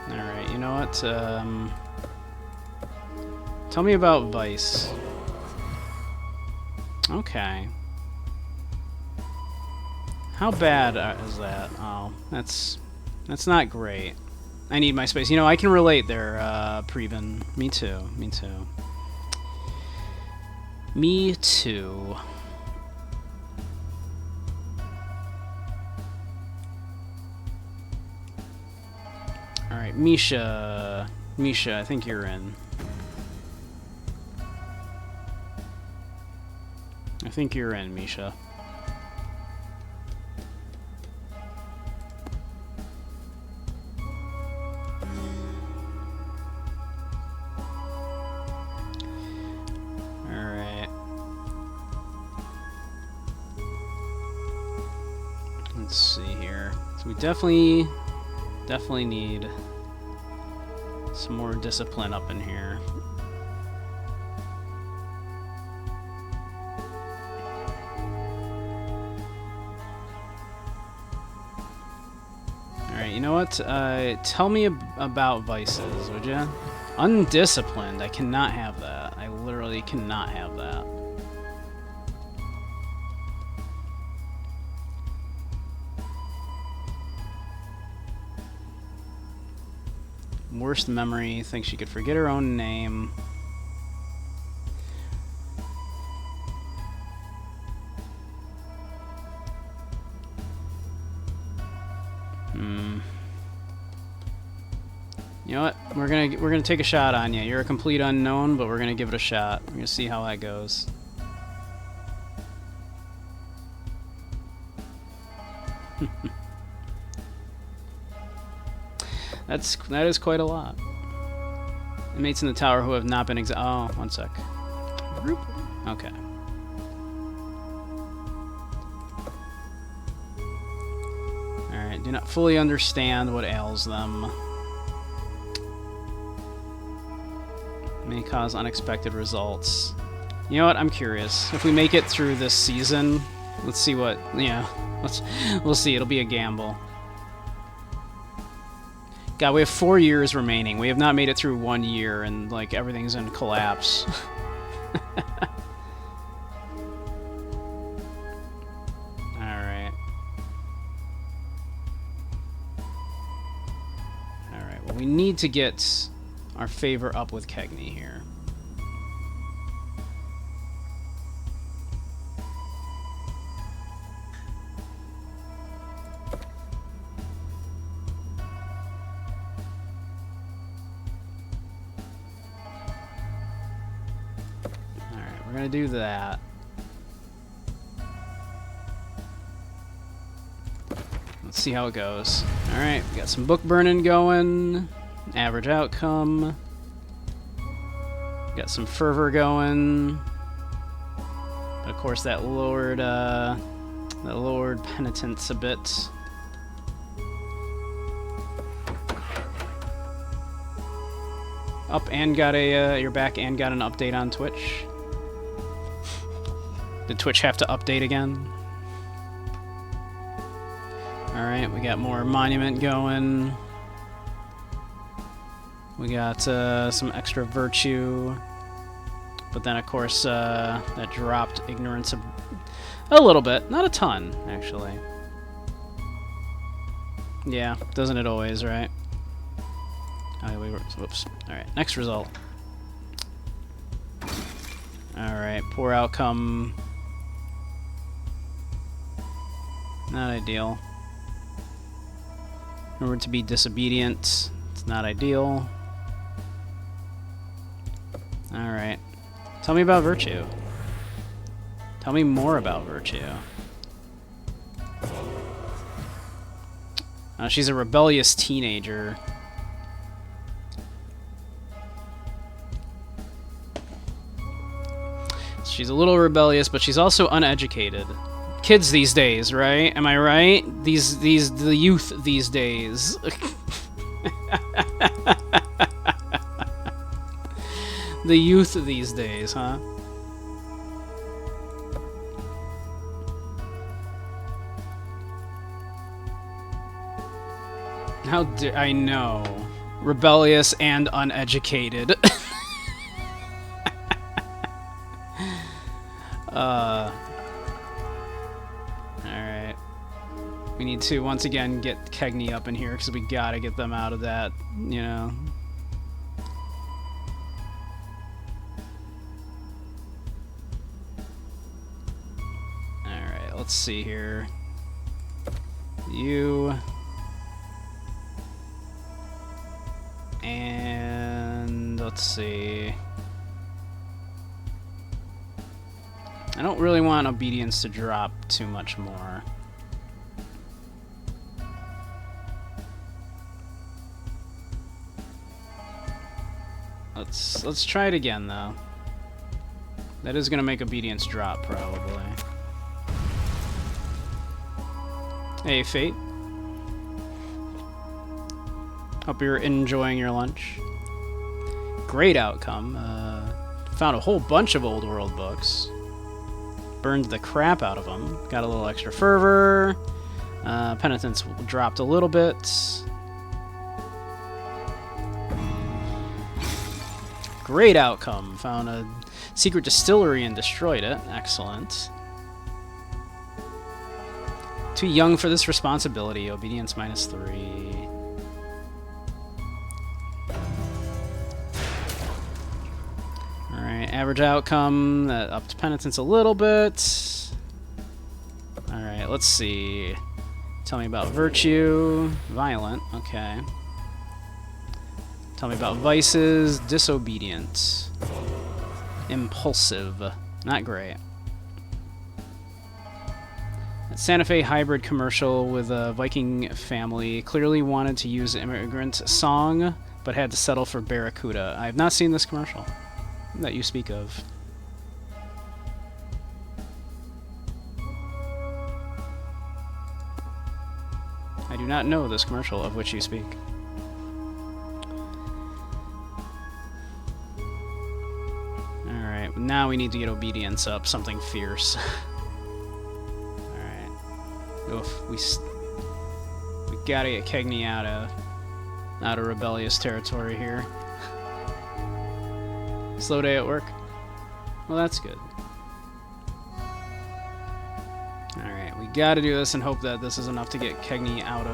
Alright, you know what? Tell me about Vice. Okay. How bad is that? Oh, that's not great. I need my space. You know, I can relate there, Preben. Me too. Me too. Me too. Alright, Misha. Misha, I think you're in. I think you're in, Misha. Alright. Let's see here. So we definitely need some more discipline up in here. You know what? Tell me about vices, would ya? Undisciplined. I cannot have that. I literally cannot have that. Worst memory. Thinks she could forget her own name. You know what? We're gonna take a shot on you. You're a complete unknown, but we're gonna give it a shot. We're gonna see how that goes. That is quite a lot. Inmates in the tower who have not been oh, one sec. Group. Okay. Alright, do not fully understand what ails them. May cause unexpected results. You know what? I'm curious. If we make it through this season, let's see what, we'll see. It'll be a gamble. God, we have 4 years remaining. We have not made it through 1 year, and, like, everything's in collapse. Alright. Alright, well, we need to get our favor up with Kegney here. Alright, we're gonna do that. Let's see how it goes. Alright, we got some book burning going. Average outcome. Got some fervor going. But of course that lowered penitence a bit. Up and got a you're back and got an update on Twitch. Did Twitch have to update again? Alright, we got more monument going. We got some extra virtue, but then of course that dropped ignorance a little bit, not a ton actually. Yeah, doesn't it always, right? Oh, whoops. All right, next result. All right, poor outcome. Not ideal. Remember to be disobedient. It's not ideal. Alright. Tell me about virtue. Tell me more about virtue. She's a rebellious teenager. She's a little rebellious, but she's also uneducated. Kids these days, right? Am I right? The youth these days. The youth these days, huh? How dare I know. Rebellious and uneducated. Alright. We need to, once again, get Kegney up in here, because we gotta get them out of that, you know. Alright, let's see here. You... And... let's see... I don't really want obedience to drop too much more. Let's try it again though. That is gonna make obedience drop probably. Hey Fate. Hope you're enjoying your lunch. Great outcome. Found a whole bunch of old world books. Burned the crap out of them. Got a little extra fervor. Penitence dropped a little bit. Great outcome. Found a secret distillery and destroyed it. Excellent. Too young for this responsibility. Obedience -3. Alright, average outcome. That upped penitence a little bit. Alright, let's see. Tell me about virtue. Violent. Okay. Tell me about vices. Disobedient. Impulsive. Not great. Santa Fe hybrid commercial with a Viking family clearly wanted to use immigrant song, but had to settle for Barracuda. I have not seen this commercial that you speak of. I do not know this commercial of which you speak. Alright, now we need to get obedience up, something fierce. Oof, we gotta get Kegney out of rebellious territory here. Slow day at work. Well, that's good. Alright, we gotta do this and hope that this is enough to get Kegney out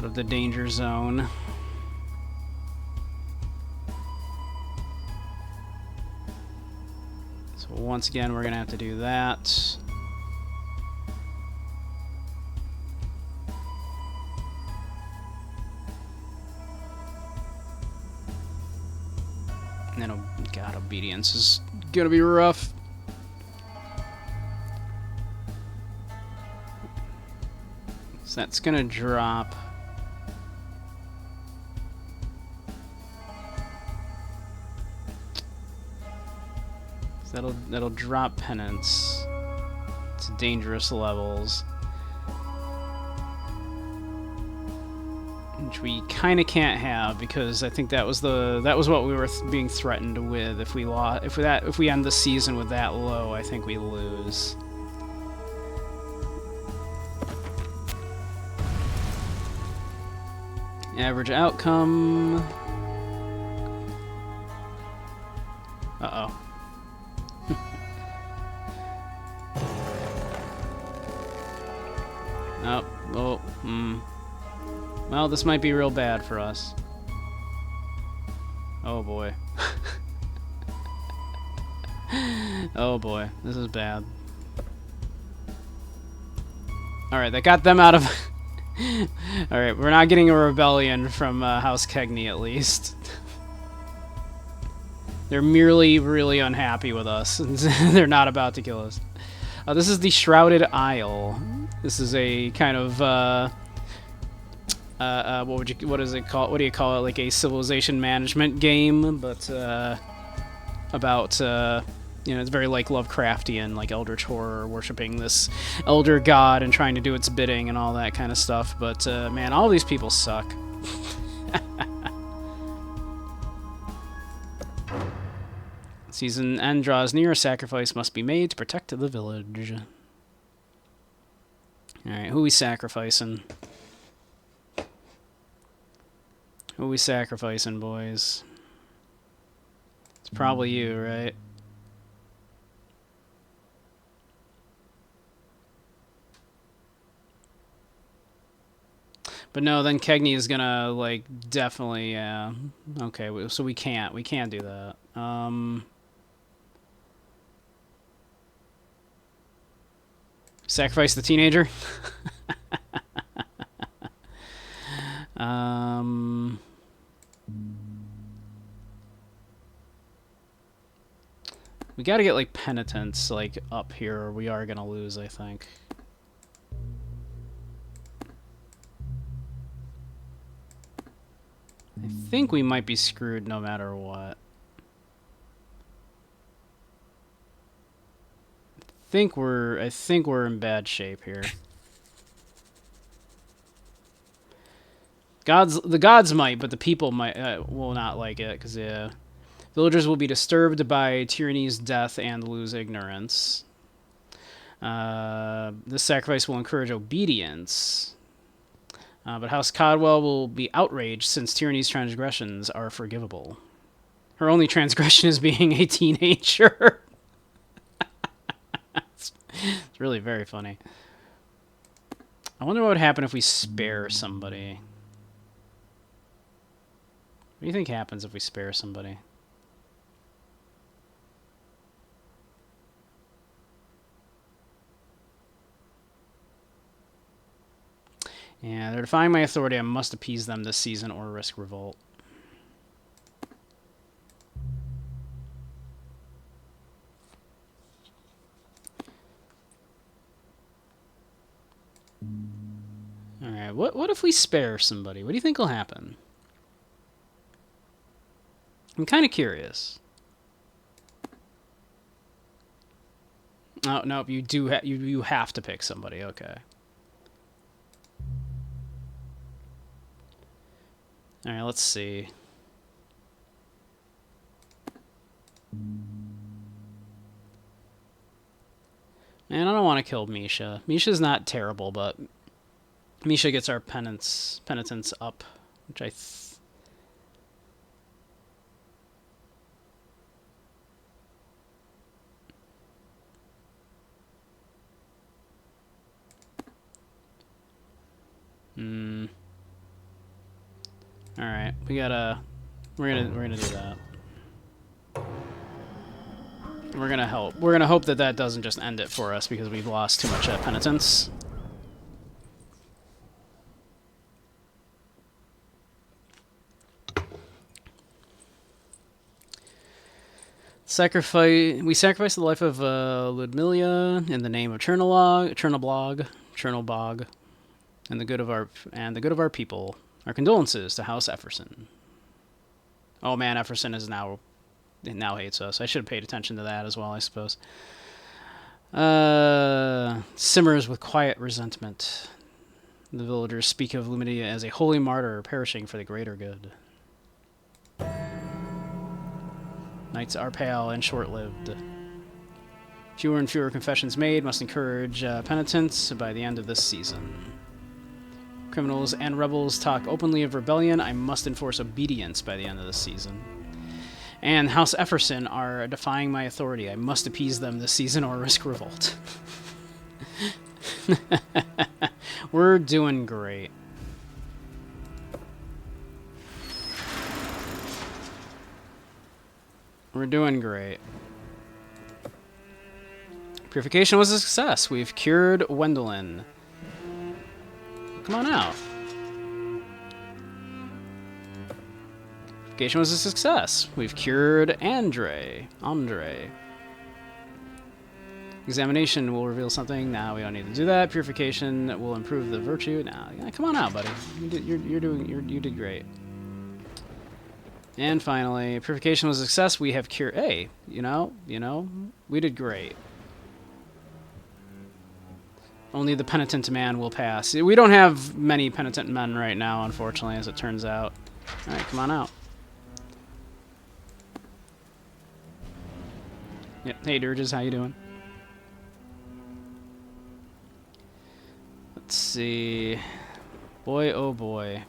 of the danger zone. So once again, we're gonna have to do that. And then, God, obedience is gonna be rough. So that's gonna drop. So that'll drop penance to dangerous levels, which we kind of can't have because I think that was what we were being threatened with. If we end the season with that low, I think we lose. Average outcome. Uh-oh. Oh, well, this might be real bad for us. Oh boy. Oh boy, this is bad. Alright, that got them out of... Alright, we're not getting a rebellion from House Kegney, at least. They're merely really unhappy with us. They're not about to kill us. This is the Shrouded Isle. This is a kind of what do you call it? Like a civilization management game, but about it's very like Lovecraftian, like eldritch horror, worshiping this elder god and trying to do its bidding and all that kind of stuff. But man, all these people suck. Season end draws near. A sacrifice must be made to protect the village. Alright, who we sacrificing? Who we sacrificing, boys? It's probably you, right? But no, then Kegney is gonna, like, definitely, yeah. Okay, so we can't do that. Sacrifice the teenager? We gotta get, like, penitence, like, up here, or we are gonna lose, I think. I think we might be screwed no matter what. I think we're in bad shape here. The gods might, but the people might will not like it, because yeah, villagers will be disturbed by tyranny's death and lose ignorance. This sacrifice will encourage obedience. But House Codwell will be outraged since Tyranny's transgressions are forgivable. Her only transgression is being a teenager. It's really very funny. I wonder what would happen if we spare somebody. What do you think happens if we spare somebody? Yeah, they're defying my authority. I must appease them this season or risk revolt. Alright, what if we spare somebody? What do you think will happen? I'm kind of curious. Oh, nope, you do you have to pick somebody, okay. Alright, let's see. Man, I don't want to kill Misha. Misha's not terrible, but Misha gets our penitence up, which I Alright, we're gonna do that. We're gonna help. We're gonna hope that that doesn't just end it for us because we've lost too much penitence. We sacrifice the life of Ludmilla in the name of Chernobog, and the good of our people. Our condolences to House Efferson. Oh man, Efferson now hates us. I should have paid attention to that as well, I suppose. Simmers with quiet resentment. The villagers speak of Lumidia as a holy martyr perishing for the greater good. Nights are pale and short-lived. Fewer and fewer confessions made must encourage penitence by the end of this season. Criminals and rebels talk openly of rebellion. I must enforce obedience by the end of this season. And House Efferson are defying my authority. I must appease them this season or risk revolt. We're doing great. We're doing great. Purification was a success. We've cured Wendelin. Come on out. Purification was a success. We've cured Andre. Examination will reveal something. Now we don't need to do that. Purification will improve the virtue. Now, yeah, come on out, buddy. You did great. And finally, purification was a success. We have cured. Hey, you know, we did great. Only the penitent man will pass. We don't have many penitent men right now, unfortunately, as it turns out. Alright, come on out. Yep. Hey, Dirges, how you doing? Let's see. Boy, oh boy.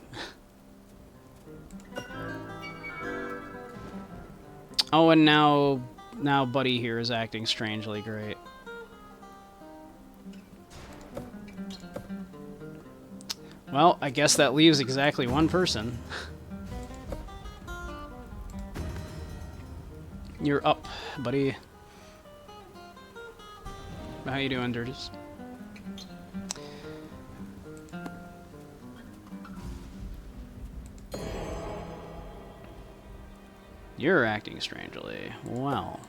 Oh, and now Buddy here is acting strangely great. Well, I guess that leaves exactly one person. You're up, buddy. How you doing, Dirges? You're acting strangely. Well.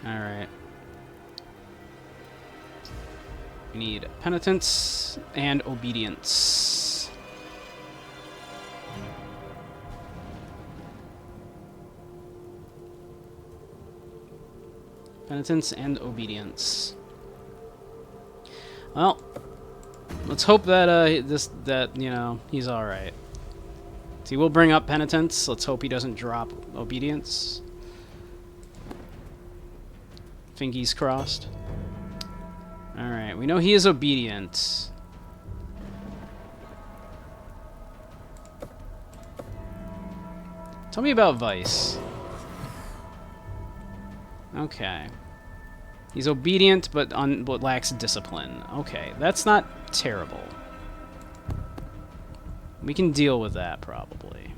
Alright. We need penitence and obedience. Penitence and obedience. Well, let's hope that you know, he's all right. He will bring up penitence. Let's hope he doesn't drop obedience. Fingies crossed. Alright, we know he is obedient. Tell me about Vice. Okay. He's obedient, but lacks discipline. Okay, that's not terrible. We can deal with that, probably.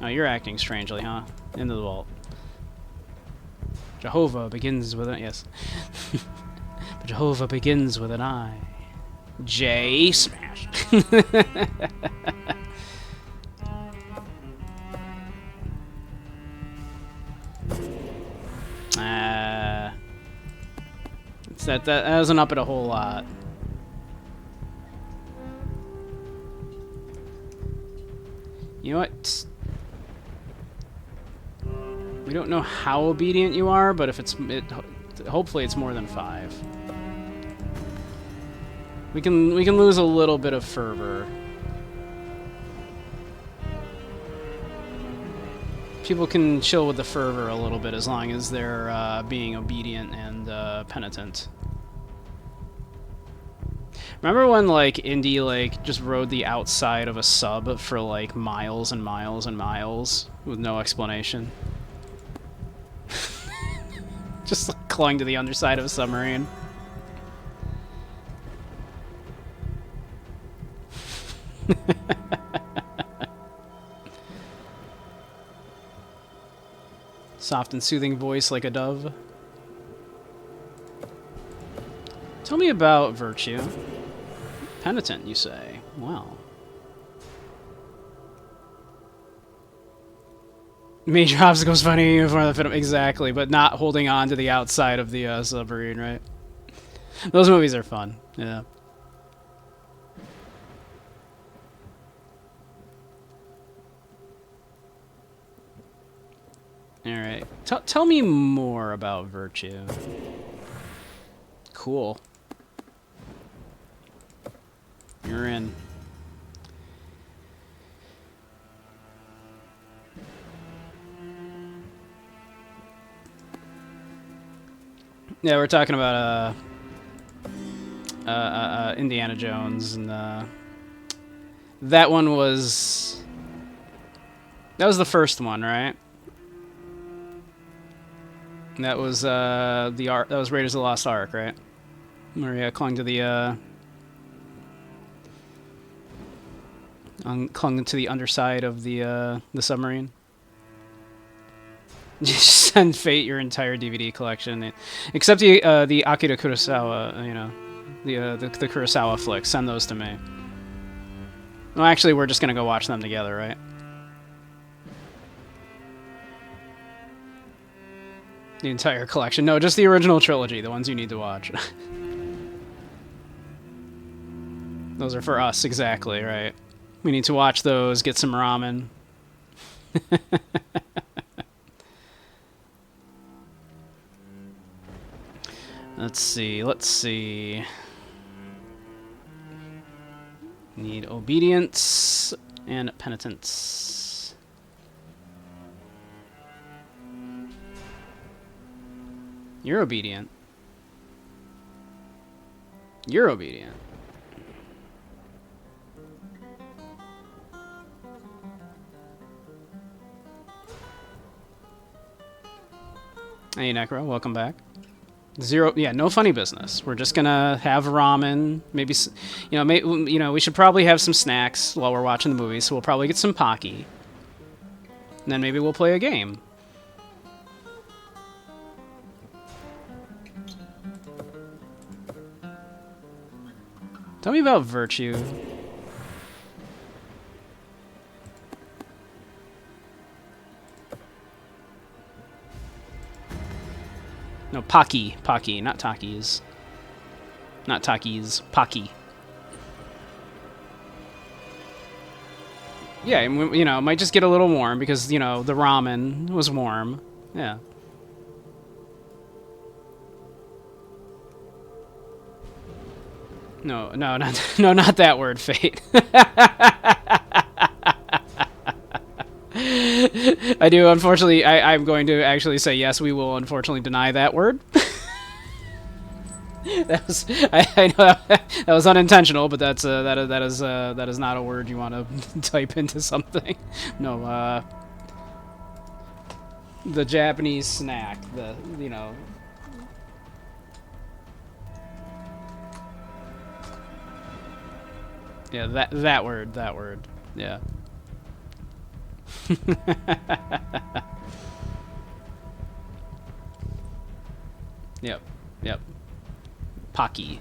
Oh, you're acting strangely, huh? Into the vault. Jehovah begins with an... Yes. But Jehovah begins with an I. J smash. That doesn't up it a whole lot. You know what? We don't know how obedient you are, but if hopefully it's more than 5. We can lose a little bit of fervor. People can chill with the fervor a little bit as long as they're being obedient and penitent. Remember when, like, Indy, like, just rode the outside of a sub for, like, miles and miles and miles with no explanation? Just, like, clung to the underside of a submarine. Soft and soothing voice like a dove. Tell me about virtue. Penitent, you say? Well. Major obstacles finding you in front of the film. Exactly, but not holding on to the outside of the submarine, right? Those movies are fun, yeah. Alright. Tell me more about virtue. Cool. You're in. Yeah, we're talking about Indiana Jones, and that one was... That was the first one, right? That was the Ark. That was Raiders of the Lost Ark, right? Where he clung to the clung to the underside of the submarine. Just send Fate your entire DVD collection, except the Akira Kurosawa. You know, the Kurosawa flicks. Send those to me. Well, actually, we're just gonna go watch them together, right? The entire collection. No, just the original trilogy, the ones you need to watch. Those are for us, exactly, right? We need to watch those, get some ramen. Let's see. Need obedience and penitence. You're obedient. You're obedient. Hey, Necro, welcome back. Zero, yeah, no funny business. We're just gonna have ramen. Maybe, we should probably have some snacks while we're watching the movie. So we'll probably get some Pocky. And then maybe we'll play a game. Tell me about virtue. No, Pocky, not Takis. Not Takis, Pocky. Yeah, it might just get a little warm because, the ramen was warm. Yeah. No, not that word, Fate. I do, unfortunately, I'm going to actually say yes, we will unfortunately deny that word. That was I know that was unintentional, but that is not a word you want to type into something. No, the Japanese snack, you know. Yeah, that word. Yeah. Yep. Pocky.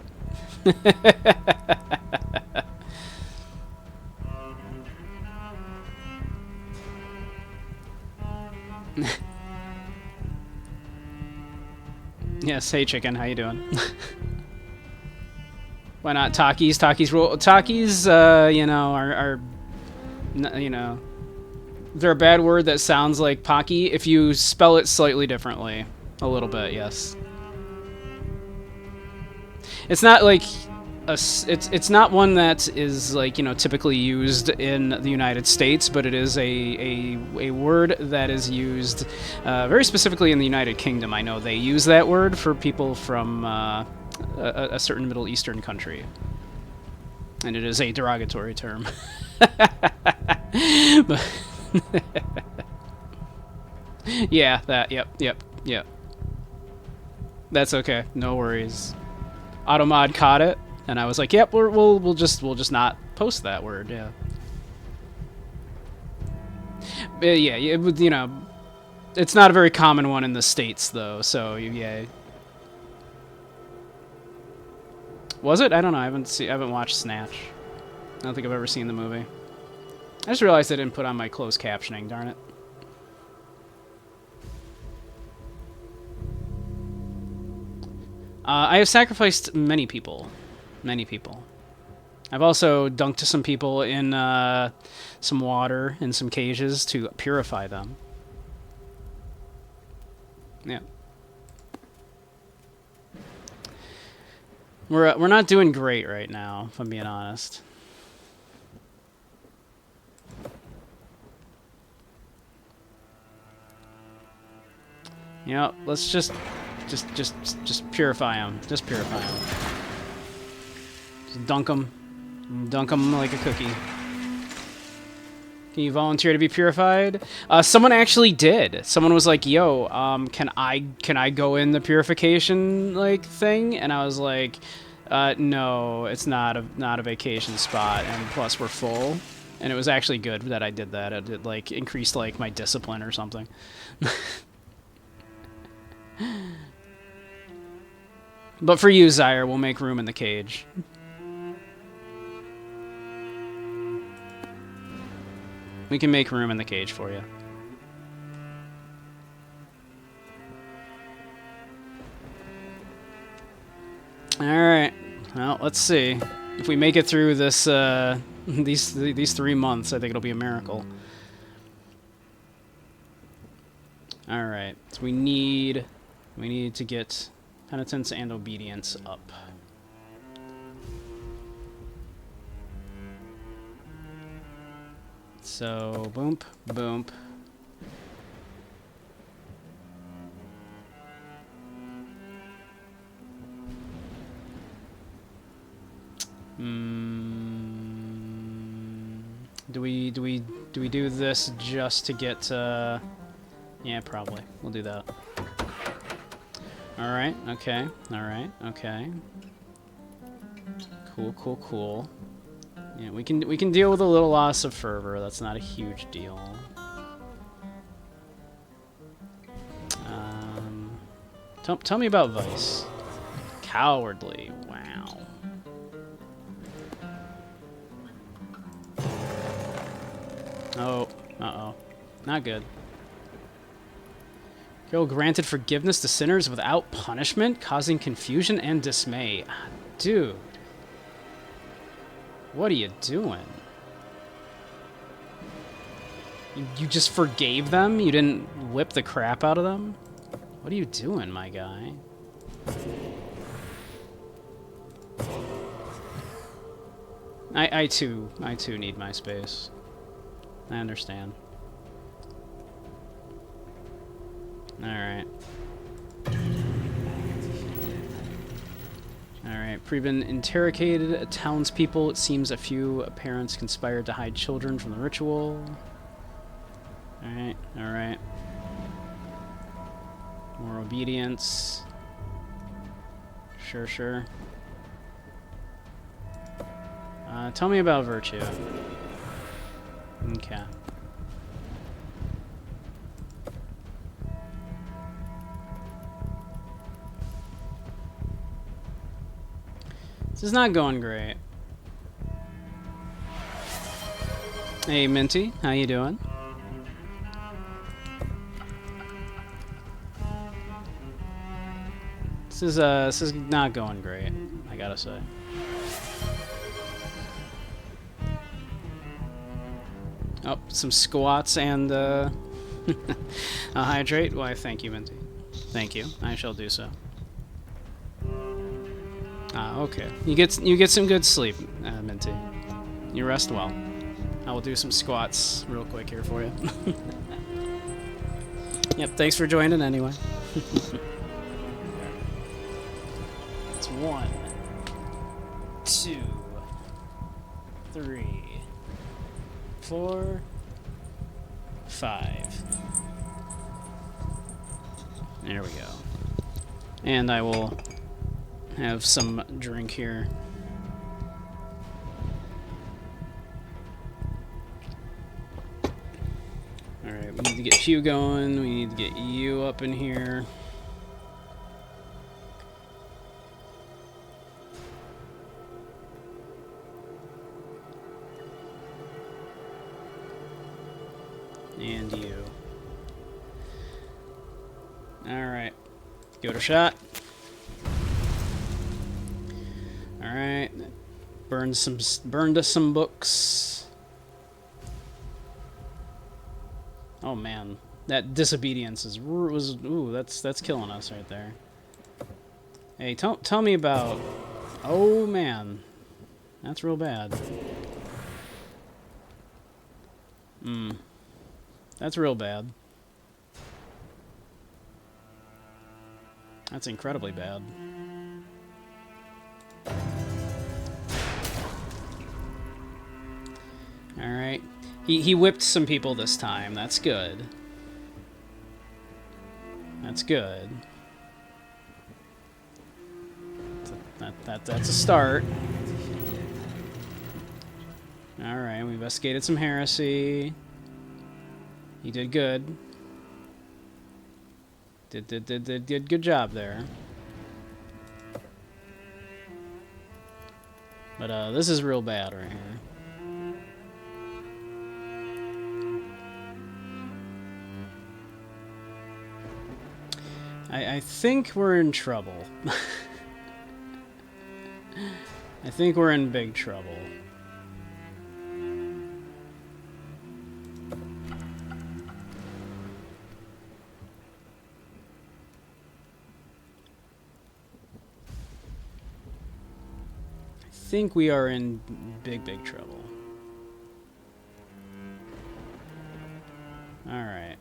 Yes, hey chicken, how you doing? Why not Takis? Takis rule. Takis, you know, are you know, they're a bad word that sounds like Pocky if you spell it slightly differently. A little bit, yes. It's not like it's not one that is like, you know, typically used in the United States, but it is a word that is used very specifically in the United Kingdom. I know they use that word for people from a certain Middle Eastern country, and it is a derogatory term. But yeah, that. Yep. That's okay. No worries. Automod caught it, and I was like, "Yep, we'll just not post that word." Yeah. Yeah, you know, it's not a very common one in the States though. So yeah. Was it? I don't know. I haven't watched Snatch. I don't think I've ever seen the movie. I just realized I didn't put on my closed captioning. Darn it. I have sacrificed many people. Many people. I've also dunked some people in some water in some cages to purify them. Yeah. We're not doing great right now, if I'm being honest. You know, let's just purify them. Just purify them. Just dunk them. Dunk them like a cookie. Can you volunteer to be purified? Someone actually did. Someone was like, "Yo, can I go in the purification like thing?" And I was like, "No, it's not a vacation spot, and plus we're full." And it was actually good that I did that. It like increased like my discipline or something. But for you, Zyre, we'll make room in the cage. We can make room in the cage for you. Alright. Well, let's see. If we make it through this, these 3 months, I think it'll be a miracle. Alright. So we need to get penitence and obedience up. So, boom, boom. Do we do this just to get? Yeah, probably. We'll do that. All right. Okay. All right. Okay. Cool. Yeah, we can deal with a little loss of fervor. That's not a huge deal. Tell me about Vice. Cowardly. Wow. Oh. Uh-oh. Not good. Carol granted forgiveness to sinners without punishment, causing confusion and dismay. Dude. What are you doing? You just forgave them? You didn't whip the crap out of them? What are you doing, my guy? I too need my space. I understand. Alright. Alright, Preben interrogated townspeople. It seems a few parents conspired to hide children from the ritual. Alright, alright. More obedience. Sure, sure. Tell me about virtue. Okay. This is not going great. Hey, Minty, how you doing? This is not going great, I gotta say. Oh, some squats and a hydrate. Why, thank you, Minty. Thank you. I shall do so. Ah, okay. You get some good sleep, Minty. You rest well. I will do some squats real quick here for you. Yep. Thanks for joining anyway. It's 1, 2, 3, 4, 5. There we go. And I will have some drink here. Alright, we need to get you going. We need to get you up in here. And you. Alright. VRChat. Alright. Burned some books. Oh man. That disobedience ooh, that's killing us right there. Hey, tell me about. Oh man. That's real bad. That's real bad. That's incredibly bad. Alright. He whipped some people this time. That's good. That's good. That's a start. Alright, we investigated some heresy. He did good. Did good job there. But this is real bad right here. I think we're in trouble. I think we're in big trouble. I think we are in big trouble. All right.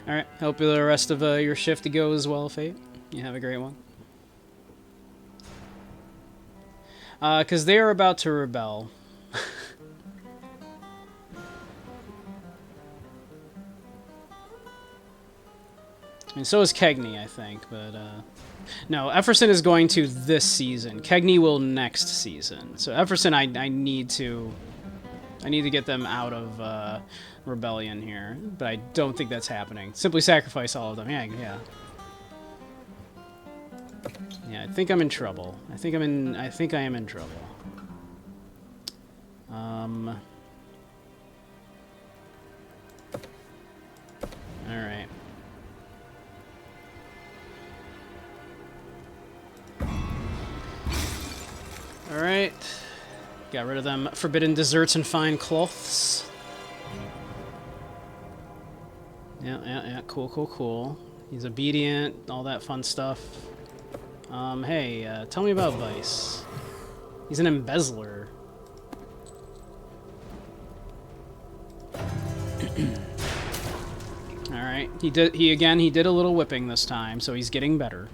All right. Hope the rest of your shift goes well, Fate. You have a great one. Because they are about to rebel. And so is Kegney, I think, but no, Efferson is going to this season. Kegney will next season. So Efferson, I need to get them out of rebellion here, but I don't think that's happening. Simply sacrifice all of them. Yeah. Yeah, I think I'm in trouble. I think I am in trouble. All right. Alright. Got rid of them forbidden desserts and fine cloths. Yeah. Cool. He's obedient, all that fun stuff. Hey, tell me about Vice. He's an embezzler. Alright. right. He did a little whipping this time, so he's getting better.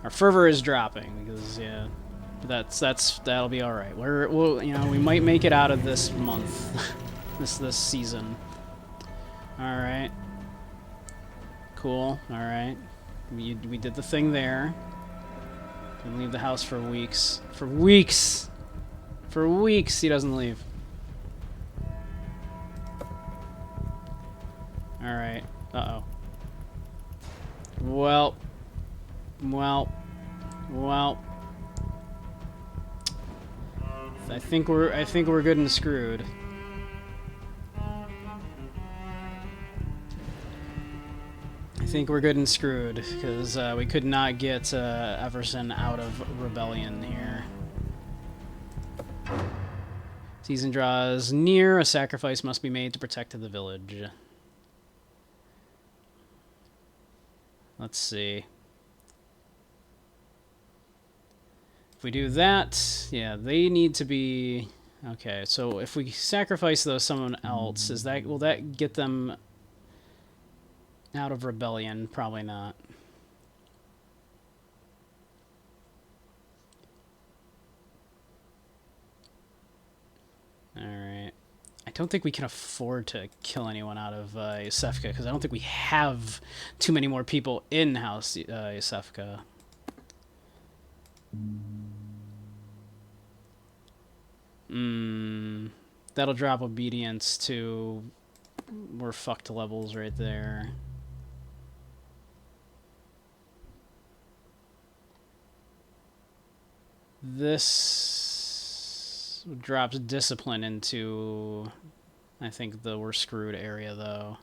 Our fervor is dropping because yeah, that'll be all right. We'll you know, we might make it out of this month, this season. All right. Cool. All right. We did the thing there. We leave the house for weeks. For weeks. For weeks he doesn't leave. All right. Uh-oh. Well. I think we're good and screwed. I think we're good and screwed because we could not get Everson out of rebellion here. Season draws near. A sacrifice must be made to protect the village. Let's see. If we do that, yeah, they need to be... Okay, so if we sacrifice those someone else, will that get them out of rebellion? Probably not. Alright. I don't think we can afford to kill anyone out of Yusefka, because I don't think we have too many more people in House Yusefka. That'll drop obedience to... We're fucked levels right there. This drops discipline into, I think, the we're screwed area, though.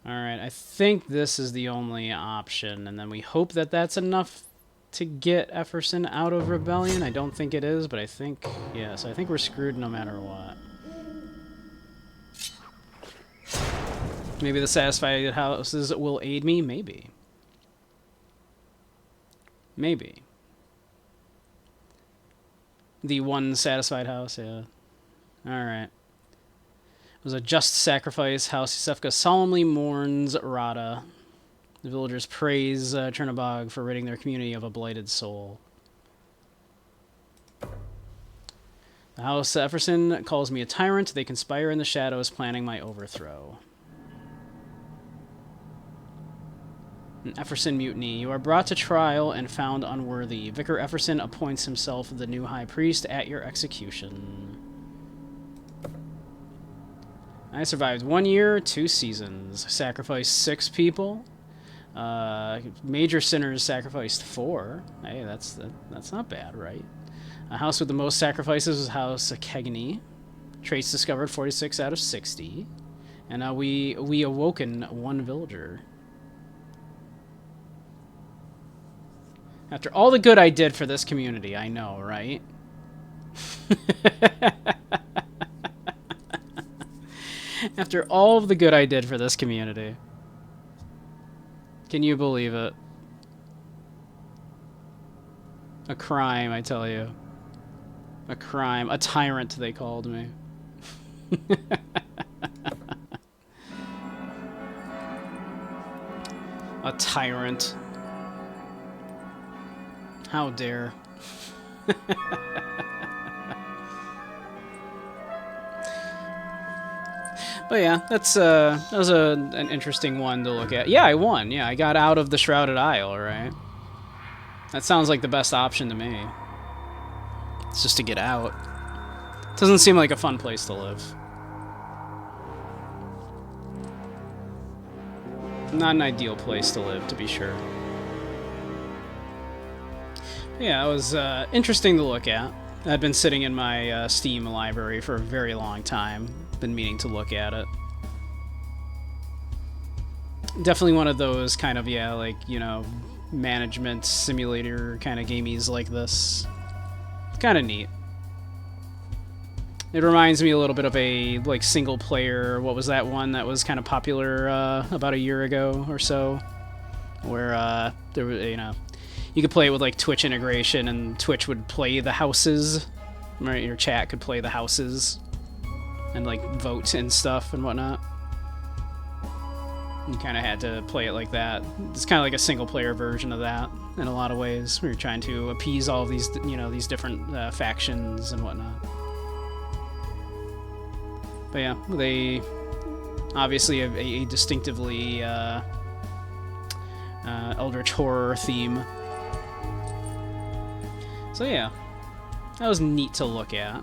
Alright, I think this is the only option, and then we hope that that's enough to get Efferson out of rebellion. I don't think it is, but I think, yeah, so I think we're screwed no matter what. Maybe the satisfied houses will aid me? Maybe. Maybe. The one satisfied house, yeah. Alright. It was a just sacrifice. House Yusefka solemnly mourns Rada. The villagers praise Chernobog for ridding their community of a blighted soul. The House Efferson calls me a tyrant. They conspire in the shadows, planning my overthrow. An Efferson mutiny. You are brought to trial and found unworthy. Vicar Efferson appoints himself the new high priest at your execution. I survived 1 year, 2 seasons. Sacrificed 6 people. Major sinners sacrificed 4. Hey, that's not bad, right? A house with the most sacrifices was House Kegani. Traits discovered 46 out of 60. And we awoken 1 villager. After all the good I did for this community, I know, right? After all of the good I did for this community. Can you believe it? A crime, I tell you. A crime. A tyrant, they called me. A tyrant. How dare. But yeah, that was an interesting one to look at. Yeah, I won. Yeah, I got out of the Shrouded Isle, right? That sounds like the best option to me. It's just to get out. Doesn't seem like a fun place to live. Not an ideal place to live, to be sure. Yeah, it was interesting to look at. I'd been sitting in my Steam library for a very long time. Been meaning to look at it. Definitely one of those kind of, yeah, like, you know, management simulator kind of gamies like this. Kind of neat. It reminds me a little bit of a like single player. What was that one that was kind of popular about a year ago or so, where there was you could play it with like Twitch integration, and Twitch would play the houses. Right, your chat could play the houses and like vote and stuff and whatnot. You kind of had to play it like that. It's kind of like a single-player version of that in a lot of ways, where you're trying to appease all of these, these different factions and whatnot. But yeah, they obviously have a distinctively eldritch horror theme. So yeah, that was neat to look at.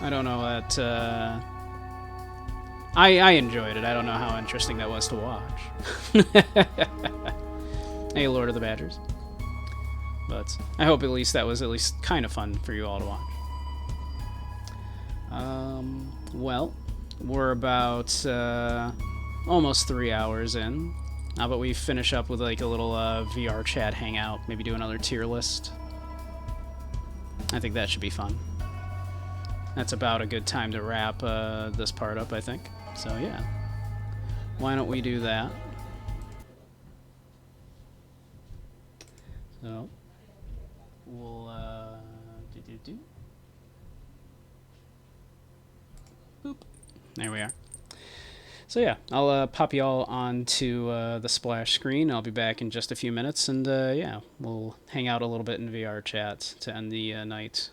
I don't know what. I enjoyed it. I don't know how interesting that was to watch. Hey, Lord of the Badgers. But I hope at least that was at least kind of fun for you all to watch. Well, we're about almost 3 hours in. How about we finish up with like a little VRChat hangout? Maybe do another tier list. I think that should be fun. That's about a good time to wrap this part up, I think. So yeah, why don't we do that? So we'll boop. There we are. So yeah, I'll pop you all onto the splash screen. I'll be back in just a few minutes, and yeah, we'll hang out a little bit in VRChat to end the night.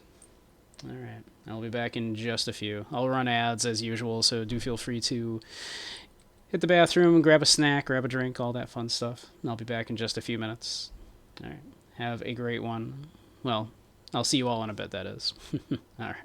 Alright, I'll be back in just a few. I'll run ads as usual, so do feel free to hit the bathroom, grab a snack, grab a drink, all that fun stuff. And I'll be back in just a few minutes. Alright, have a great one. Well, I'll see you all in a bit, that is. Alright.